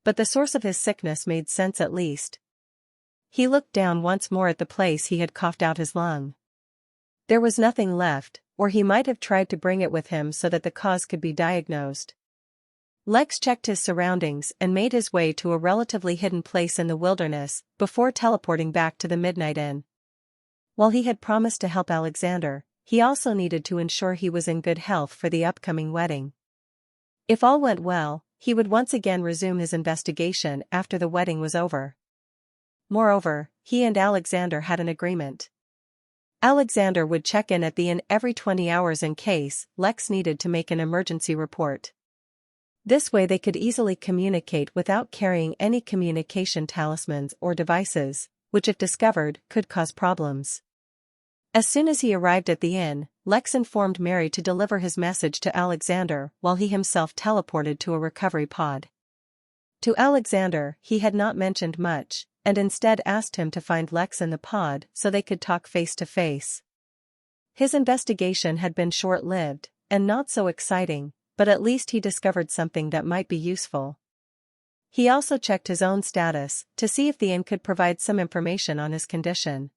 But the source of his sickness made sense at least. He looked down once more at the place he had coughed out his lung. There was nothing left, or he might have tried to bring it with him so that the cause could be diagnosed. Lex checked his surroundings and made his way to a relatively hidden place in the wilderness, before teleporting back to the Midnight Inn. While he had promised to help Alexander, he also needed to ensure he was in good health for the upcoming wedding. If all went well, he would once again resume his investigation after the wedding was over. Moreover, he and Alexander had an agreement. Alexander would check in at the inn every 20 hours in case Lex needed to make an emergency report. This way they could easily communicate without carrying any communication talismans or devices, which if discovered, could cause problems. As soon as he arrived at the inn, Lex informed Mary to deliver his message to Alexander while he himself teleported to a recovery pod. To Alexander, he had not mentioned much, and instead asked him to find Lex in the pod so they could talk face to face. His investigation had been short-lived, and not so exciting, but at least he discovered something that might be useful. He also checked his own status, to see if the inn could provide some information on his condition.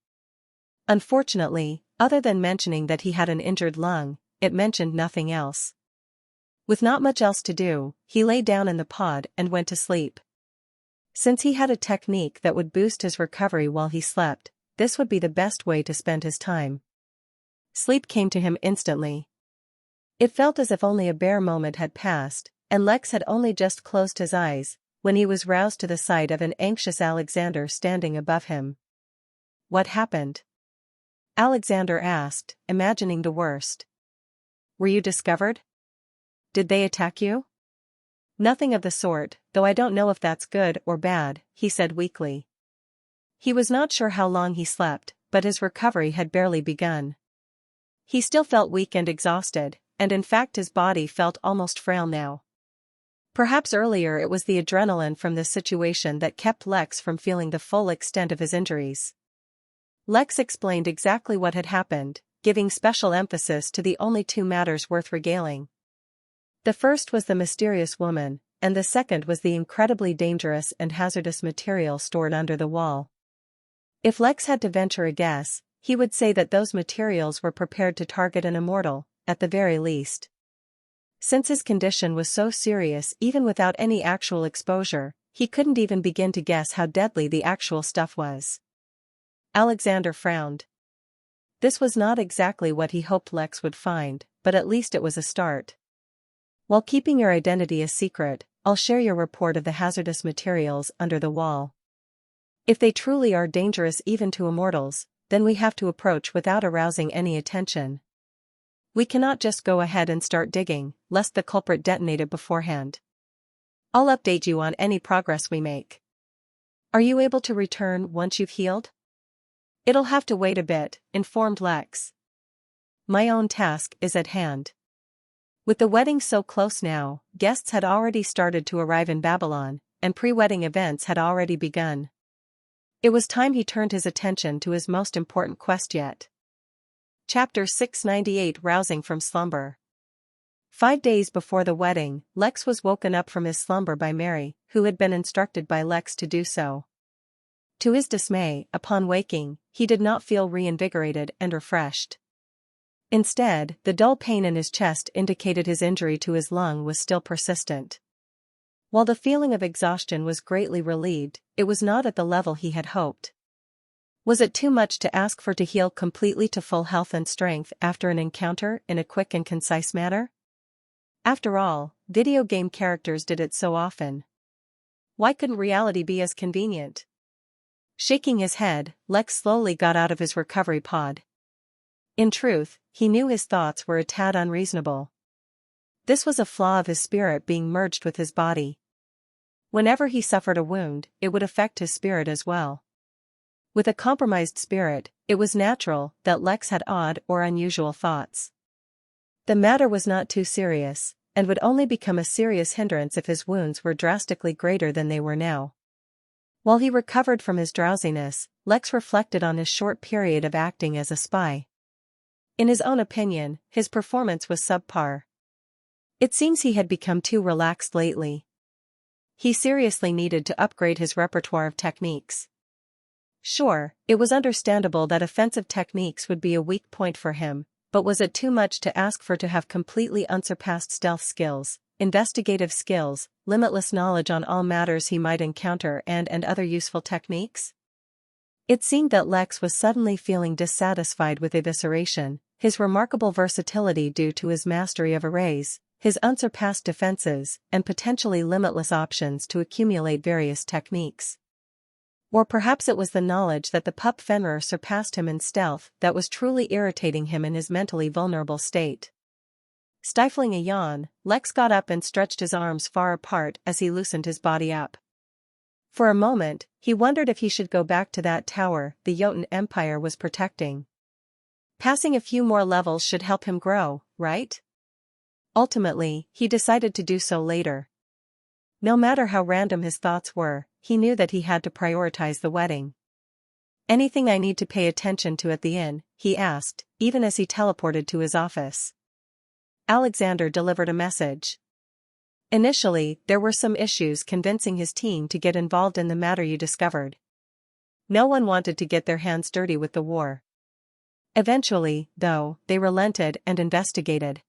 Unfortunately, other than mentioning that he had an injured lung, it mentioned nothing else. With not much else to do, he lay down in the pod and went to sleep. Since he had a technique that would boost his recovery while he slept, this would be the best way to spend his time. Sleep came to him instantly. It felt as if only a bare moment had passed, and Lex had only just closed his eyes, when he was roused to the sight of an anxious Alexander standing above him. What happened? Alexander asked, imagining the worst. Were you discovered? Did they attack you? Nothing of the sort, though I don't know if that's good or bad, he said weakly. He was not sure how long he slept, but his recovery had barely begun. He still felt weak and exhausted, and in fact his body felt almost frail now. Perhaps earlier it was the adrenaline from this situation that kept Lex from feeling the full extent of his injuries. Lex explained exactly what had happened, giving special emphasis to the only two matters worth regaling. The first was the mysterious woman, and the second was the incredibly dangerous and hazardous material stored under the wall. If Lex had to venture a guess, he would say that those materials were prepared to target an immortal, at the very least. Since his condition was so serious even without any actual exposure, he couldn't even begin to guess how deadly the actual stuff was. Alexander frowned. This was not exactly what he hoped Lex would find, but at least it was a start. While keeping your identity a secret, I'll share your report of the hazardous materials under the wall. If they truly are dangerous even to immortals, then we have to approach without arousing any attention. We cannot just go ahead and start digging, lest the culprit detonate it beforehand. I'll update you on any progress we make. Are you able to return once you've healed? It'll have to wait a bit, informed Lex. My own task is at hand. With the wedding so close now, guests had already started to arrive in Babylon, and pre-wedding events had already begun. It was time he turned his attention to his most important quest yet. Chapter 698 Rousing from Slumber. 5 days before the wedding, Lex was woken up from his slumber by Mary, who had been instructed by Lex to do so. To his dismay, upon waking, he did not feel reinvigorated and refreshed. Instead, the dull pain in his chest indicated his injury to his lung was still persistent. While the feeling of exhaustion was greatly relieved, it was not at the level he had hoped. Was it too much to ask for to heal completely to full health and strength after an encounter in a quick and concise manner? After all, video game characters did it so often. Why couldn't reality be as convenient? Shaking his head, Lex slowly got out of his recovery pod. In truth, he knew his thoughts were a tad unreasonable. This was a flaw of his spirit being merged with his body. Whenever he suffered a wound, it would affect his spirit as well. With a compromised spirit, it was natural that Lex had odd or unusual thoughts. The matter was not too serious, and would only become a serious hindrance if his wounds were drastically greater than they were now. While he recovered from his drowsiness, Lex reflected on his short period of acting as a spy. In his own opinion, his performance was subpar. It seems he had become too relaxed lately. He seriously needed to upgrade his repertoire of techniques. Sure, it was understandable that offensive techniques would be a weak point for him, but was it too much to ask for to have completely unsurpassed stealth skills, investigative skills, limitless knowledge on all matters he might encounter and other useful techniques? It seemed that Lex was suddenly feeling dissatisfied with evisceration, his remarkable versatility due to his mastery of arrays, his unsurpassed defenses, and potentially limitless options to accumulate various techniques. Or perhaps it was the knowledge that the pup Fenrir surpassed him in stealth that was truly irritating him in his mentally vulnerable state. Stifling a yawn, Lex got up and stretched his arms far apart as he loosened his body up. For a moment, he wondered if he should go back to that tower the Jotun Empire was protecting. Passing a few more levels should help him grow, right? Ultimately, he decided to do so later. No matter how random his thoughts were, he knew that he had to prioritize the wedding. Anything I need to pay attention to at the inn? He asked, even as he teleported to his office. Alexander delivered a message. Initially, there were some issues convincing his team to get involved in the matter you discovered. No one wanted to get their hands dirty with the war. Eventually, though, they relented and investigated.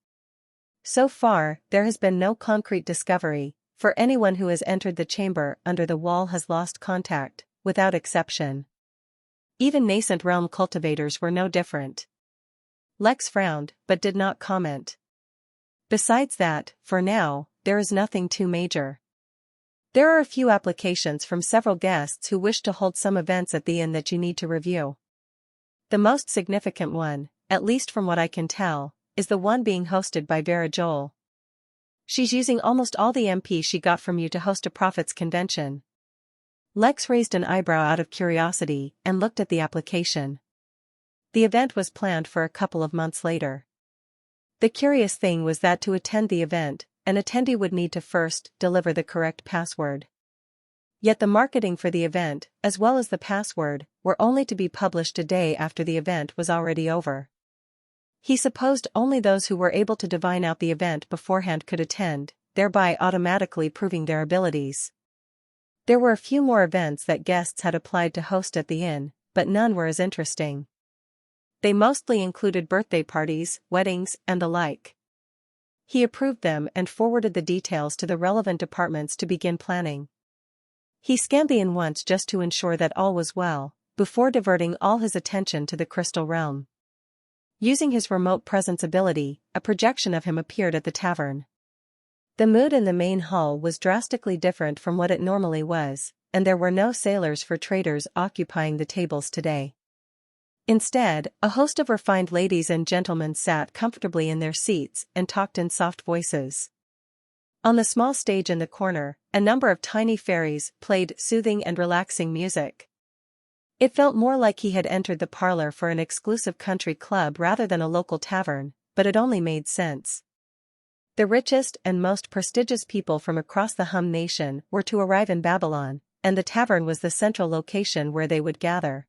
So far, there has been no concrete discovery, for anyone who has entered the chamber under the wall has lost contact, without exception. Even nascent realm cultivators were no different. Lex frowned, but did not comment. Besides that, for now, there is nothing too major. There are a few applications from several guests who wish to hold some events at the inn that you need to review. The most significant one, at least from what I can tell, is the one being hosted by Vera Joel. She's using almost all the MP she got from you to host a Prophets convention. Lex raised an eyebrow out of curiosity and looked at the application. The event was planned for a couple of months later. The curious thing was that to attend the event, an attendee would need to first deliver the correct password. Yet the marketing for the event, as well as the password, were only to be published a day after the event was already over. He supposed only those who were able to divine out the event beforehand could attend, thereby automatically proving their abilities. There were a few more events that guests had applied to host at the inn, but none were as interesting. They mostly included birthday parties, weddings, and the like. He approved them and forwarded the details to the relevant departments to begin planning. He scanned the inn once just to ensure that all was well, before diverting all his attention to the crystal realm. Using his remote presence ability, a projection of him appeared at the tavern. The mood in the main hall was drastically different from what it normally was, and there were no sailors for traders occupying the tables today. Instead, a host of refined ladies and gentlemen sat comfortably in their seats and talked in soft voices. On the small stage in the corner, a number of tiny fairies played soothing and relaxing music. It felt more like he had entered the parlor for an exclusive country club rather than a local tavern, but it only made sense. The richest and most prestigious people from across the Hum nation were to arrive in Babylon, and the tavern was the central location where they would gather.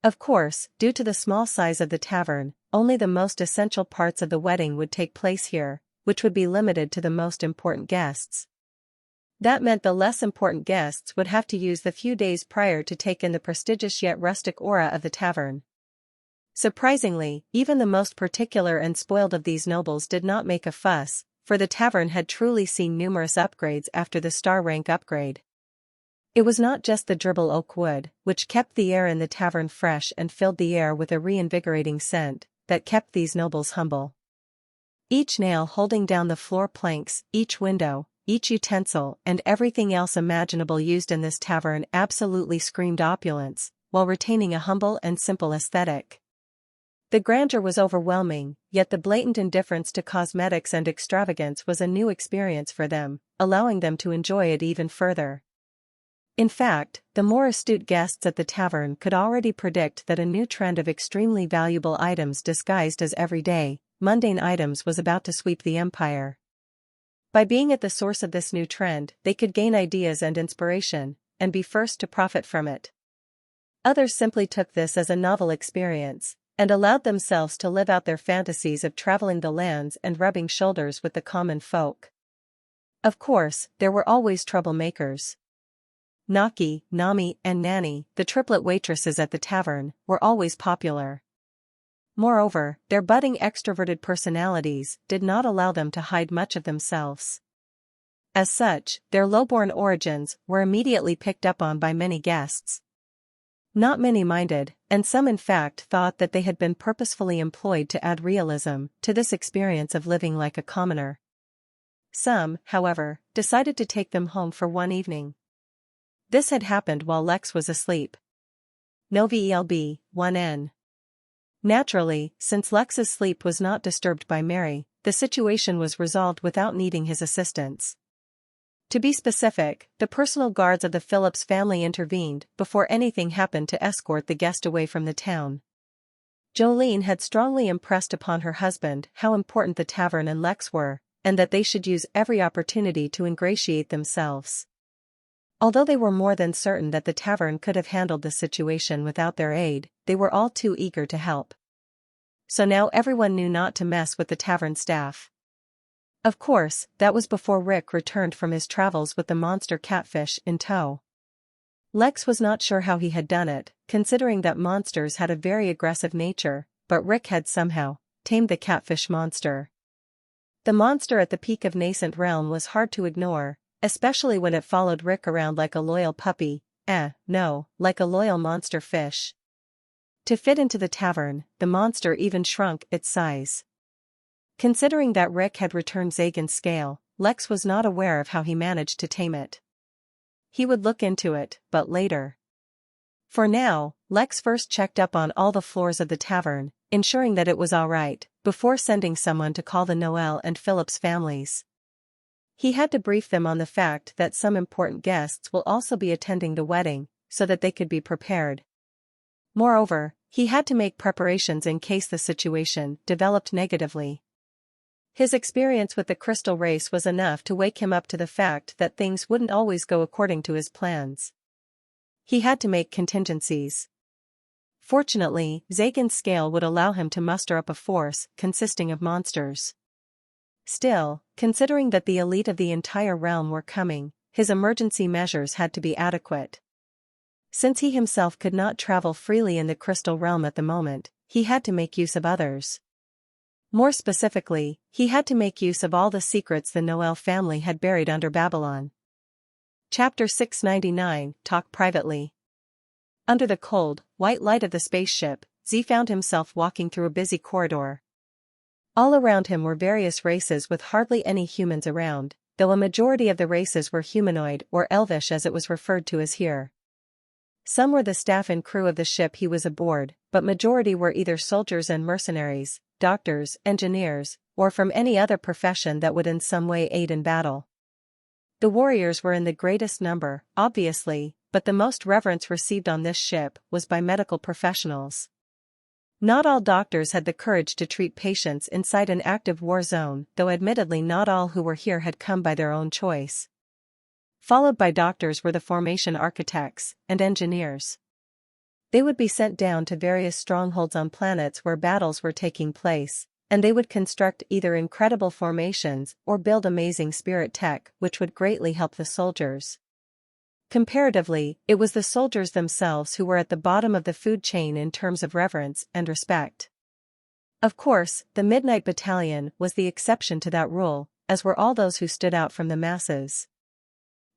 Of course, due to the small size of the tavern, only the most essential parts of the wedding would take place here, which would be limited to the most important guests. That meant the less important guests would have to use the few days prior to take in the prestigious yet rustic aura of the tavern. Surprisingly, even the most particular and spoiled of these nobles did not make a fuss, for the tavern had truly seen numerous upgrades after the star rank upgrade. It was not just the dribble oak wood, which kept the air in the tavern fresh and filled the air with a reinvigorating scent, that kept these nobles humble. Each nail holding down the floor planks, each window, each utensil and everything else imaginable used in this tavern absolutely screamed opulence, while retaining a humble and simple aesthetic. The grandeur was overwhelming, yet the blatant indifference to cosmetics and extravagance was a new experience for them, allowing them to enjoy it even further. In fact, the more astute guests at the tavern could already predict that a new trend of extremely valuable items disguised as everyday, mundane items was about to sweep the empire. By being at the source of this new trend, they could gain ideas and inspiration, and be first to profit from it. Others simply took this as a novel experience, and allowed themselves to live out their fantasies of traveling the lands and rubbing shoulders with the common folk. Of course, there were always troublemakers. Naki, Nami, and Nani, the triplet waitresses at the tavern, were always popular. Moreover, their budding extroverted personalities did not allow them to hide much of themselves. As such, their lowborn origins were immediately picked up on by many guests. Not many minded, and some in fact thought that they had been purposefully employed to add realism to this experience of living like a commoner. Some, however, decided to take them home for one evening. This had happened while Lex was asleep. No VELB, 1N. Naturally, since Lex's sleep was not disturbed by Mary, the situation was resolved without needing his assistance. To be specific, the personal guards of the Phillips family intervened before anything happened to escort the guest away from the town. Jolene had strongly impressed upon her husband how important the tavern and Lex were, and that they should use every opportunity to ingratiate themselves. Although they were more than certain that the tavern could have handled the situation without their aid, they were all too eager to help. So now everyone knew not to mess with the tavern staff. Of course, that was before Rick returned from his travels with the monster catfish in tow. Lex was not sure how he had done it, considering that monsters had a very aggressive nature, but Rick had somehow tamed the catfish monster. The monster at the peak of nascent realm was hard to ignore, especially when it followed Rick around like a loyal puppy, like a loyal monster fish. To fit into the tavern, the monster even shrunk its size. Considering that Rick had returned Zagan's scale, Lex was not aware of how he managed to tame it. He would look into it, but later. For now, Lex first checked up on all the floors of the tavern, ensuring that it was all right, before sending someone to call the Noel and Phillips families. He had to brief them on the fact that some important guests will also be attending the wedding, so that they could be prepared. Moreover, he had to make preparations in case the situation developed negatively. His experience with the crystal race was enough to wake him up to the fact that things wouldn't always go according to his plans. He had to make contingencies. Fortunately, Zagan's scale would allow him to muster up a force consisting of monsters. Still, considering that the elite of the entire realm were coming, his emergency measures had to be adequate. Since he himself could not travel freely in the crystal realm at the moment, he had to make use of others. More specifically, he had to make use of all the secrets the Noel family had buried under Babylon. Chapter 699, Talk Privately. Under the cold, white light of the spaceship, Z found himself walking through a busy corridor. All around him were various races with hardly any humans around, though a majority of the races were humanoid or elvish as it was referred to as here. Some were the staff and crew of the ship he was aboard, but majority were either soldiers and mercenaries, doctors, engineers, or from any other profession that would in some way aid in battle. The warriors were in the greatest number, obviously, but the most reverence received on this ship was by medical professionals. Not all doctors had the courage to treat patients inside an active war zone, though admittedly not all who were here had come by their own choice. Followed by doctors were the formation architects and engineers. They would be sent down to various strongholds on planets where battles were taking place, and they would construct either incredible formations or build amazing spirit tech which would greatly help the soldiers. Comparatively, it was the soldiers themselves who were at the bottom of the food chain in terms of reverence and respect. Of course, the Midnight Battalion was the exception to that rule, as were all those who stood out from the masses.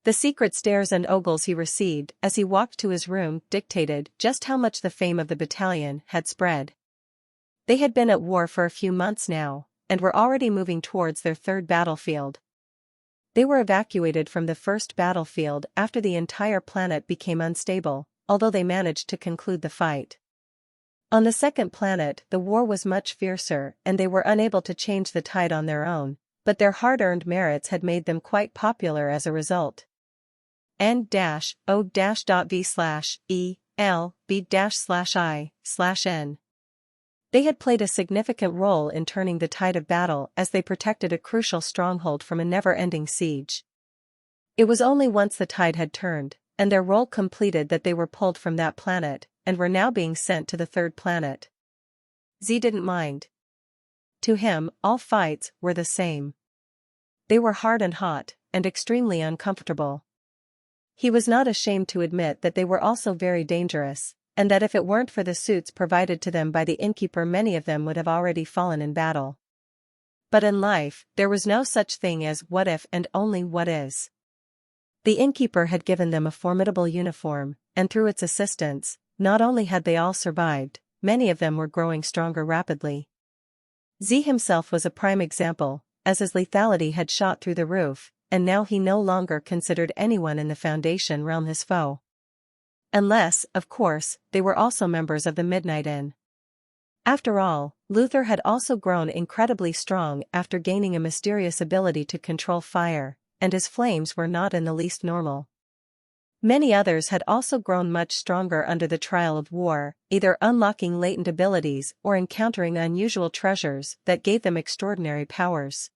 The secret stares and ogles he received as he walked to his room dictated just how much the fame of the battalion had spread. They had been at war for a few months now, and were already moving towards their third battlefield. They were evacuated from the first battlefield after the entire planet became unstable, although they managed to conclude the fight. On the second planet, the war was much fiercer and they were unable to change the tide on their own, but their hard-earned merits had made them quite popular as a result. N-O-V/E-L-B-/I/N. They had played a significant role in turning the tide of battle as they protected a crucial stronghold from a never-ending siege. It was only once the tide had turned, and their role completed that they were pulled from that planet, and were now being sent to the third planet. Z didn't mind. To him, all fights were the same. They were hard and hot, and extremely uncomfortable. He was not ashamed to admit that they were also very dangerous, and that if it weren't for the suits provided to them by the Innkeeper many of them would have already fallen in battle. But in life, there was no such thing as what if and only what is. The Innkeeper had given them a formidable uniform, and through its assistance, not only had they all survived, many of them were growing stronger rapidly. Z himself was a prime example, as his lethality had shot through the roof, and now he no longer considered anyone in the Foundation realm his foe. Unless, of course, they were also members of the Midnight Inn. After all, Luther had also grown incredibly strong after gaining a mysterious ability to control fire, and his flames were not in the least normal. Many others had also grown much stronger under the trial of war, either unlocking latent abilities or encountering unusual treasures that gave them extraordinary powers.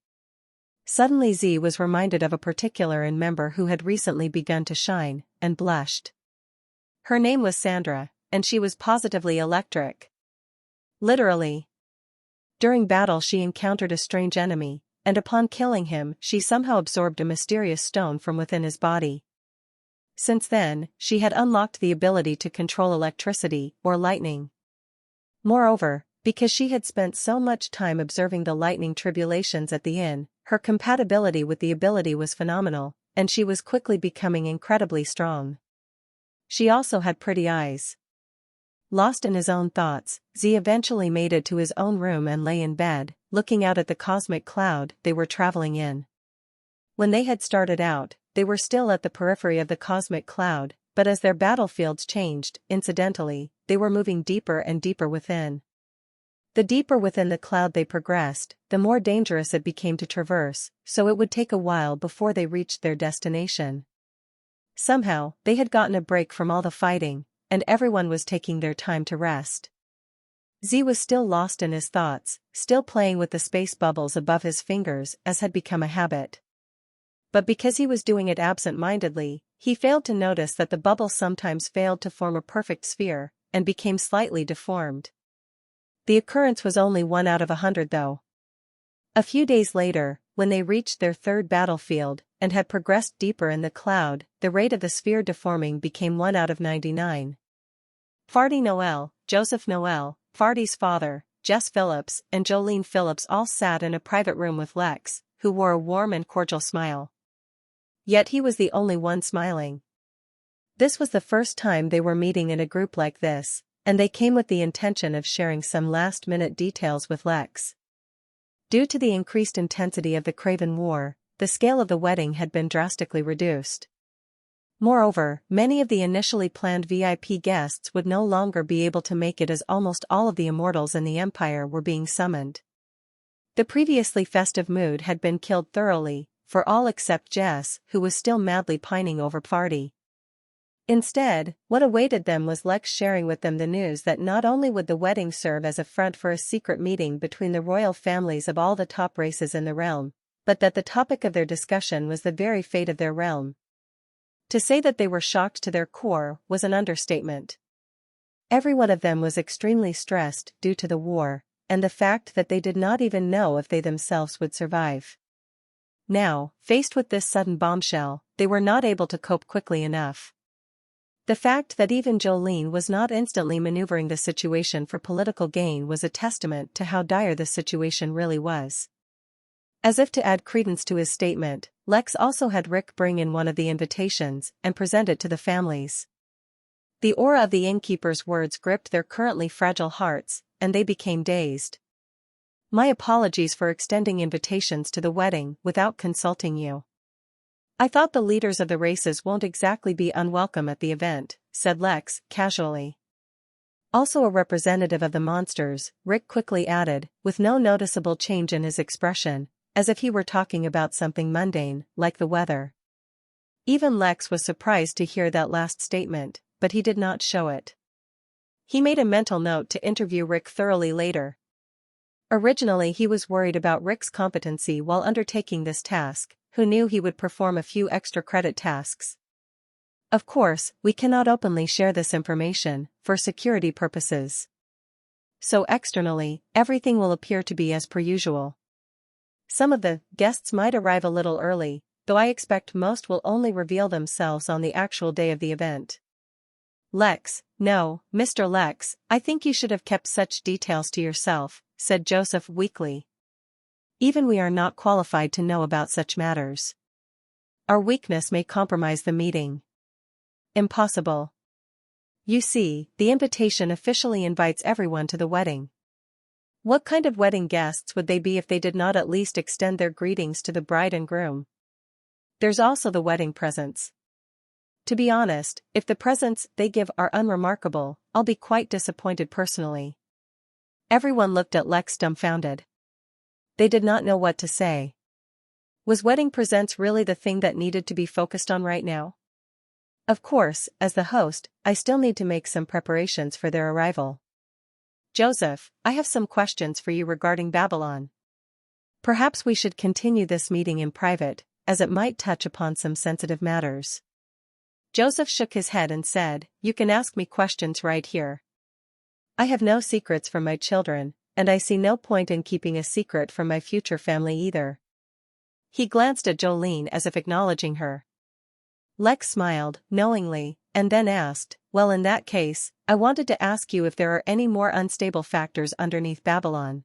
Suddenly Z was reminded of a particular inn member who had recently begun to shine, and blushed. Her name was Sandra, and she was positively electric. Literally. During battle she encountered a strange enemy, and upon killing him she somehow absorbed a mysterious stone from within his body. Since then, she had unlocked the ability to control electricity or lightning. Moreover, because she had spent so much time observing the lightning tribulations at the inn, her compatibility with the ability was phenomenal, and she was quickly becoming incredibly strong. She also had pretty eyes. Lost in his own thoughts, Z eventually made it to his own room and lay in bed, looking out at the cosmic cloud they were traveling in. When they had started out, they were still at the periphery of the cosmic cloud, but as their battlefields changed, incidentally, they were moving deeper and deeper within. The deeper within the cloud they progressed, the more dangerous it became to traverse, so it would take a while before they reached their destination. Somehow, they had gotten a break from all the fighting, and everyone was taking their time to rest. Z was still lost in his thoughts, still playing with the space bubbles above his fingers as had become a habit. But because he was doing it absent-mindedly, he failed to notice that the bubbles sometimes failed to form a perfect sphere, and became slightly deformed. The occurrence was only 1 out of 100 though. A few days later, when they reached their third battlefield, and had progressed deeper in the cloud, the rate of the sphere deforming became 1 out of 99. Fardy Noel, Joseph Noel, Fardy's father, Jess Phillips, and Jolene Phillips all sat in a private room with Lex, who wore a warm and cordial smile. Yet he was the only one smiling. This was the first time they were meeting in a group like this, and they came with the intention of sharing some last-minute details with Lex. Due to the increased intensity of the Craven War, the scale of the wedding had been drastically reduced. Moreover, many of the initially planned VIP guests would no longer be able to make it as almost all of the immortals in the Empire were being summoned. The previously festive mood had been killed thoroughly, for all except Jess, who was still madly pining over party. Instead, what awaited them was Lex sharing with them the news that not only would the wedding serve as a front for a secret meeting between the royal families of all the top races in the realm, but that the topic of their discussion was the very fate of their realm. To say that they were shocked to their core was an understatement. Every one of them was extremely stressed due to the war, and the fact that they did not even know if they themselves would survive. Now, faced with this sudden bombshell, they were not able to cope quickly enough. The fact that even Jolene was not instantly maneuvering the situation for political gain was a testament to how dire the situation really was. As if to add credence to his statement, Lex also had Rick bring in one of the invitations and present it to the families. The aura of the innkeeper's words gripped their currently fragile hearts, and they became dazed. My apologies for extending invitations to the wedding without consulting you. I thought the leaders of the races won't exactly be unwelcome at the event, said Lex, casually. Also a representative of the monsters, Rick quickly added, with no noticeable change in his expression, as if he were talking about something mundane, like the weather. Even Lex was surprised to hear that last statement, but he did not show it. He made a mental note to interview Rick thoroughly later. Originally he was worried about Rick's competency while undertaking this task, who knew he would perform a few extra credit tasks. Of course, we cannot openly share this information, for security purposes. So externally, everything will appear to be as per usual. Some of the guests might arrive a little early, though I expect most will only reveal themselves on the actual day of the event. Lex, no, Mr. Lex, I think you should have kept such details to yourself, said Joseph weakly. Even we are not qualified to know about such matters. Our weakness may compromise the meeting. Impossible. You see, the invitation officially invites everyone to the wedding. What kind of wedding guests would they be if they did not at least extend their greetings to the bride and groom? There's also the wedding presents. To be honest, if the presents they give are unremarkable, I'll be quite disappointed personally. Everyone looked at Lex dumbfounded. They did not know what to say. Was wedding presents really the thing that needed to be focused on right now? Of course, as the host, I still need to make some preparations for their arrival. Joseph, I have some questions for you regarding Babylon. Perhaps we should continue this meeting in private, as it might touch upon some sensitive matters. Joseph shook his head and said, You can ask me questions right here. I have no secrets from my children, and I see no point in keeping a secret from my future family either. He glanced at Jolene as if acknowledging her. Lex smiled, knowingly, and then asked, Well, in that case, I wanted to ask you if there are any more unstable factors underneath Babylon.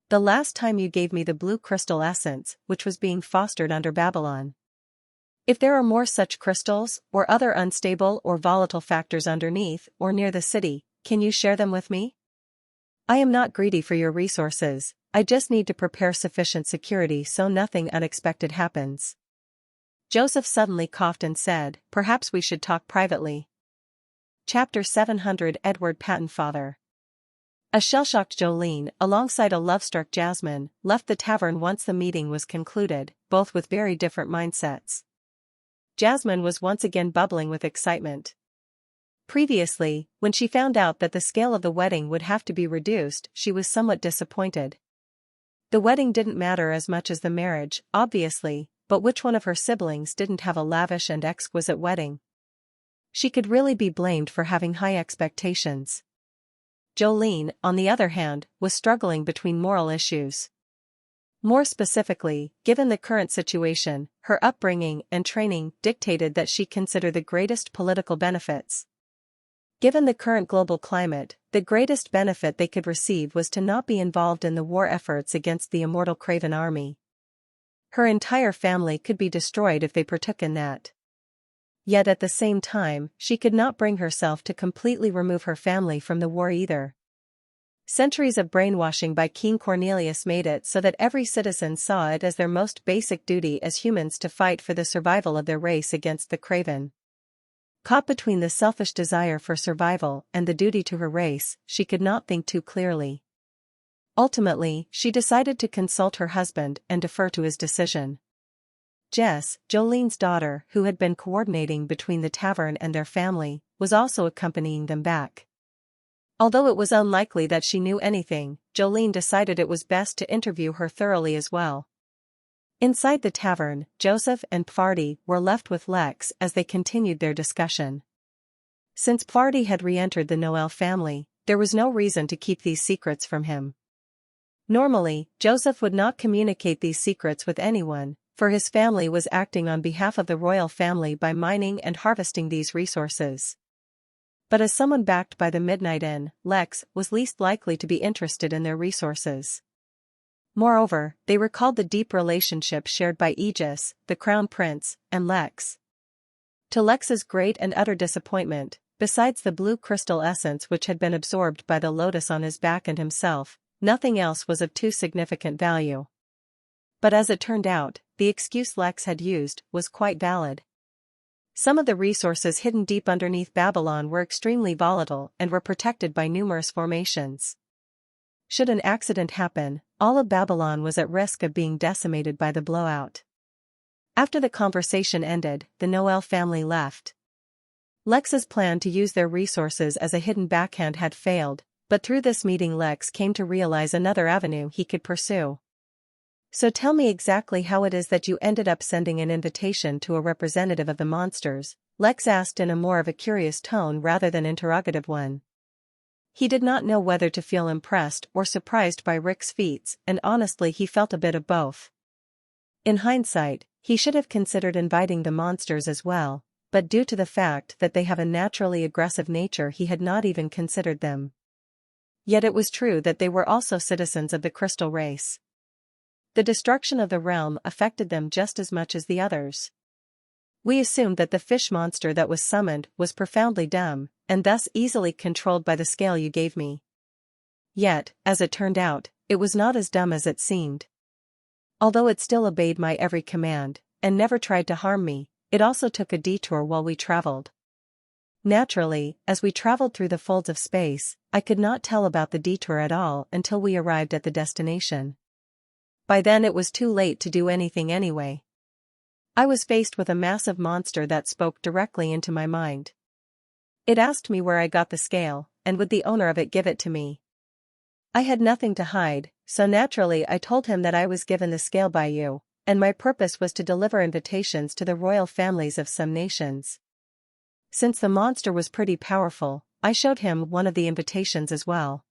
The last time you gave me the blue crystal essence, which was being fostered under Babylon. If there are more such crystals, or other unstable or volatile factors underneath or near the city, can you share them with me? I am not greedy for your resources, I just need to prepare sufficient security so nothing unexpected happens. Joseph suddenly coughed and said, Perhaps we should talk privately. Chapter 700 Edward Patton Father. A shell-shocked Jolene, alongside a love-struck Jasmine, left the tavern once the meeting was concluded, both with very different mindsets. Jasmine was once again bubbling with excitement. Previously, when she found out that the scale of the wedding would have to be reduced, she was somewhat disappointed. The wedding didn't matter as much as the marriage, obviously, but which one of her siblings didn't have a lavish and exquisite wedding? She could really be blamed for having high expectations. Jolene, on the other hand, was struggling between moral issues. More specifically, given the current situation, her upbringing and training dictated that she consider the greatest political benefits. Given the current global climate, the greatest benefit they could receive was to not be involved in the war efforts against the immortal Craven army. Her entire family could be destroyed if they partook in that. Yet at the same time, she could not bring herself to completely remove her family from the war either. Centuries of brainwashing by King Cornelius made it so that every citizen saw it as their most basic duty as humans to fight for the survival of their race against the craven. Caught between the selfish desire for survival and the duty to her race, she could not think too clearly. Ultimately, she decided to consult her husband and defer to his decision. Jess, Jolene's daughter, who had been coordinating between the tavern and their family, was also accompanying them back. Although it was unlikely that she knew anything, Jolene decided it was best to interview her thoroughly as well. Inside the tavern, Joseph and Pfardy were left with Lex as they continued their discussion. Since Pfardy had re-entered the Noel family, there was no reason to keep these secrets from him. Normally, Joseph would not communicate these secrets with anyone, for his family was acting on behalf of the royal family by mining and harvesting these resources. But as someone backed by the Midnight Inn, Lex was least likely to be interested in their resources. Moreover, they recalled the deep relationship shared by Aegis, the Crown Prince, and Lex. To Lex's great and utter disappointment, besides the blue crystal essence which had been absorbed by the lotus on his back and himself, nothing else was of too significant value. But as it turned out, the excuse Lex had used was quite valid. Some of the resources hidden deep underneath Babylon were extremely volatile and were protected by numerous formations. Should an accident happen, all of Babylon was at risk of being decimated by the blowout. After the conversation ended, the Noel family left. Lex's plan to use their resources as a hidden backhand had failed, but through this meeting Lex came to realize another avenue he could pursue. So tell me exactly how it is that you ended up sending an invitation to a representative of the monsters, Lex asked in a more of a curious tone rather than interrogative one. He did not know whether to feel impressed or surprised by Rick's feats, and honestly he felt a bit of both. In hindsight, he should have considered inviting the monsters as well, but due to the fact that they have a naturally aggressive nature he had not even considered them. Yet it was true that they were also citizens of the crystal race. The destruction of the realm affected them just as much as the others. We assumed that the fish monster that was summoned was profoundly dumb, and thus easily controlled by the scale you gave me. Yet, as it turned out, it was not as dumb as it seemed. Although it still obeyed my every command, and never tried to harm me, it also took a detour while we traveled. Naturally, as we traveled through the folds of space, I could not tell about the detour at all until we arrived at the destination. By then it was too late to do anything anyway. I was faced with a massive monster that spoke directly into my mind. It asked me where I got the scale, and would the owner of it give it to me. I had nothing to hide, so naturally I told him that I was given the scale by you, and my purpose was to deliver invitations to the royal families of some nations. Since the monster was pretty powerful, I showed him one of the invitations as well.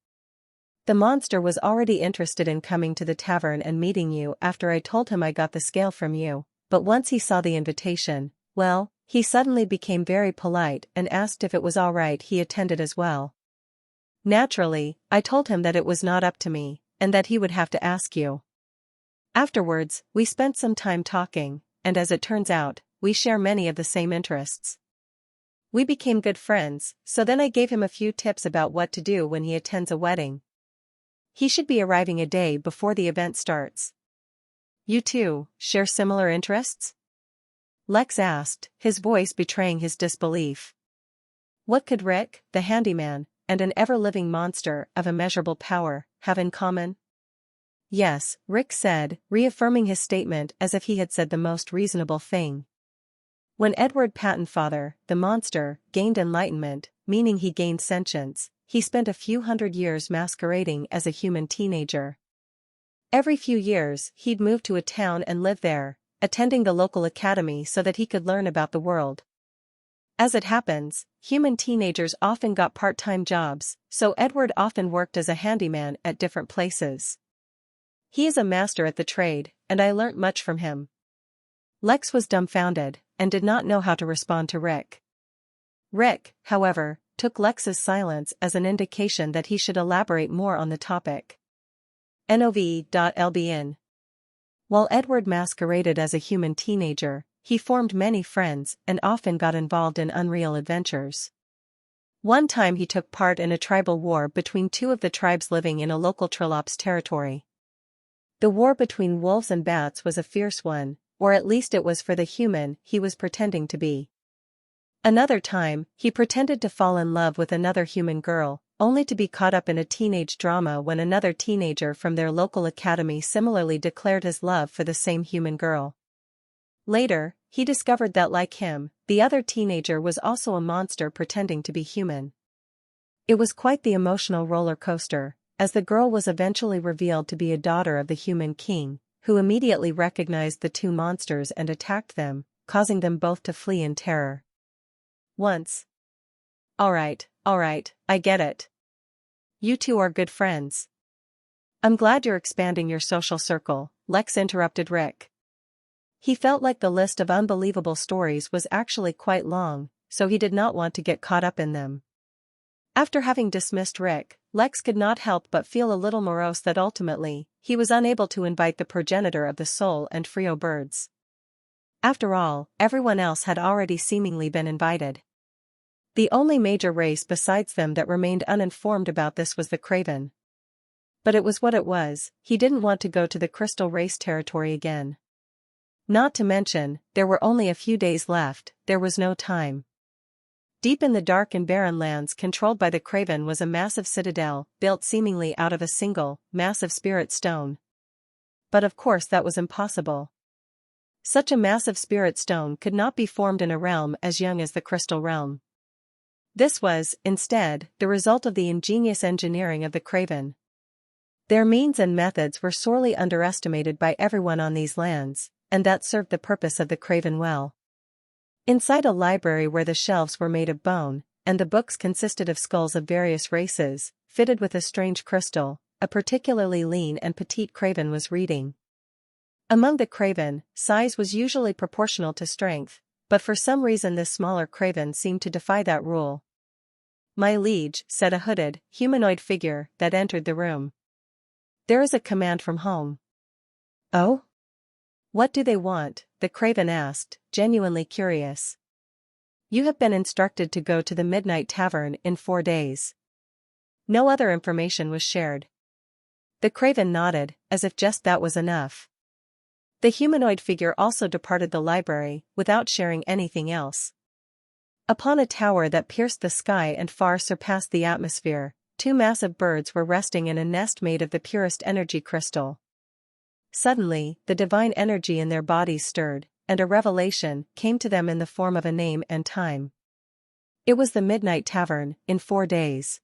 The monster was already interested in coming to the tavern and meeting you after I told him I got the scale from you, but once he saw the invitation, well, he suddenly became very polite and asked if it was all right he attended as well. Naturally, I told him that it was not up to me, and that he would have to ask you. Afterwards, we spent some time talking, and as it turns out, we share many of the same interests. We became good friends, so then I gave him a few tips about what to do when he attends a wedding. He should be arriving a day before the event starts. You too, share similar interests? Lex asked, his voice betraying his disbelief. What could Rick, the handyman, and an ever-living monster of immeasurable power, have in common? Yes, Rick said, reaffirming his statement as if he had said the most reasonable thing. When Edward Pattenfather, the monster, gained enlightenment, meaning he gained sentience, he spent a few hundred years masquerading as a human teenager. Every few years, he'd move to a town and live there, attending the local academy so that he could learn about the world. As it happens, human teenagers often got part-time jobs, so Edward often worked as a handyman at different places. He is a master at the trade, and I learnt much from him. Lex was dumbfounded, and did not know how to respond to Rick. Rick, however, took Lex's silence as an indication that he should elaborate more on the topic. NOV.LBN While Edward masqueraded as a human teenager, he formed many friends and often got involved in unreal adventures. One time he took part in a tribal war between two of the tribes living in a local Trilop's territory. The war between wolves and bats was a fierce one, or at least it was for the human he was pretending to be. Another time, he pretended to fall in love with another human girl, only to be caught up in a teenage drama when another teenager from their local academy similarly declared his love for the same human girl. Later, he discovered that like him, the other teenager was also a monster pretending to be human. It was quite the emotional roller coaster, as the girl was eventually revealed to be a daughter of the human king, who immediately recognized the two monsters and attacked them, causing them both to flee in terror. Once. Alright, I get it. You two are good friends. I'm glad you're expanding your social circle, Lex interrupted Rick. He felt like the list of unbelievable stories was actually quite long, so he did not want to get caught up in them. After having dismissed Rick, Lex could not help but feel a little morose that ultimately, he was unable to invite the progenitor of the Soul and Frio birds. After all, everyone else had already seemingly been invited. The only major race besides them that remained uninformed about this was the Craven. But it was what it was, he didn't want to go to the Crystal Race territory again. Not to mention, there were only a few days left, there was no time. Deep in the dark and barren lands controlled by the Craven was a massive citadel, built seemingly out of a single, massive spirit stone. But of course that was impossible. Such a massive spirit stone could not be formed in a realm as young as the Crystal Realm. This was, instead, the result of the ingenious engineering of the Craven. Their means and methods were sorely underestimated by everyone on these lands, and that served the purpose of the Craven well. Inside a library where the shelves were made of bone, and the books consisted of skulls of various races, fitted with a strange crystal, a particularly lean and petite Craven was reading. Among the Craven, size was usually proportional to strength, but for some reason this smaller Craven seemed to defy that rule. "My liege," said a hooded, humanoid figure that entered the room. "There is a command from home." "Oh? What do they want?" the Craven asked, genuinely curious. "You have been instructed to go to the Midnight Tavern in 4 days." No other information was shared. The Craven nodded, as if just that was enough. The humanoid figure also departed the library, without sharing anything else. Upon a tower that pierced the sky and far surpassed the atmosphere, 2 massive birds were resting in a nest made of the purest energy crystal. Suddenly, the divine energy in their bodies stirred, and a revelation came to them in the form of a name and time. It was the Midnight Tavern, in 4 days.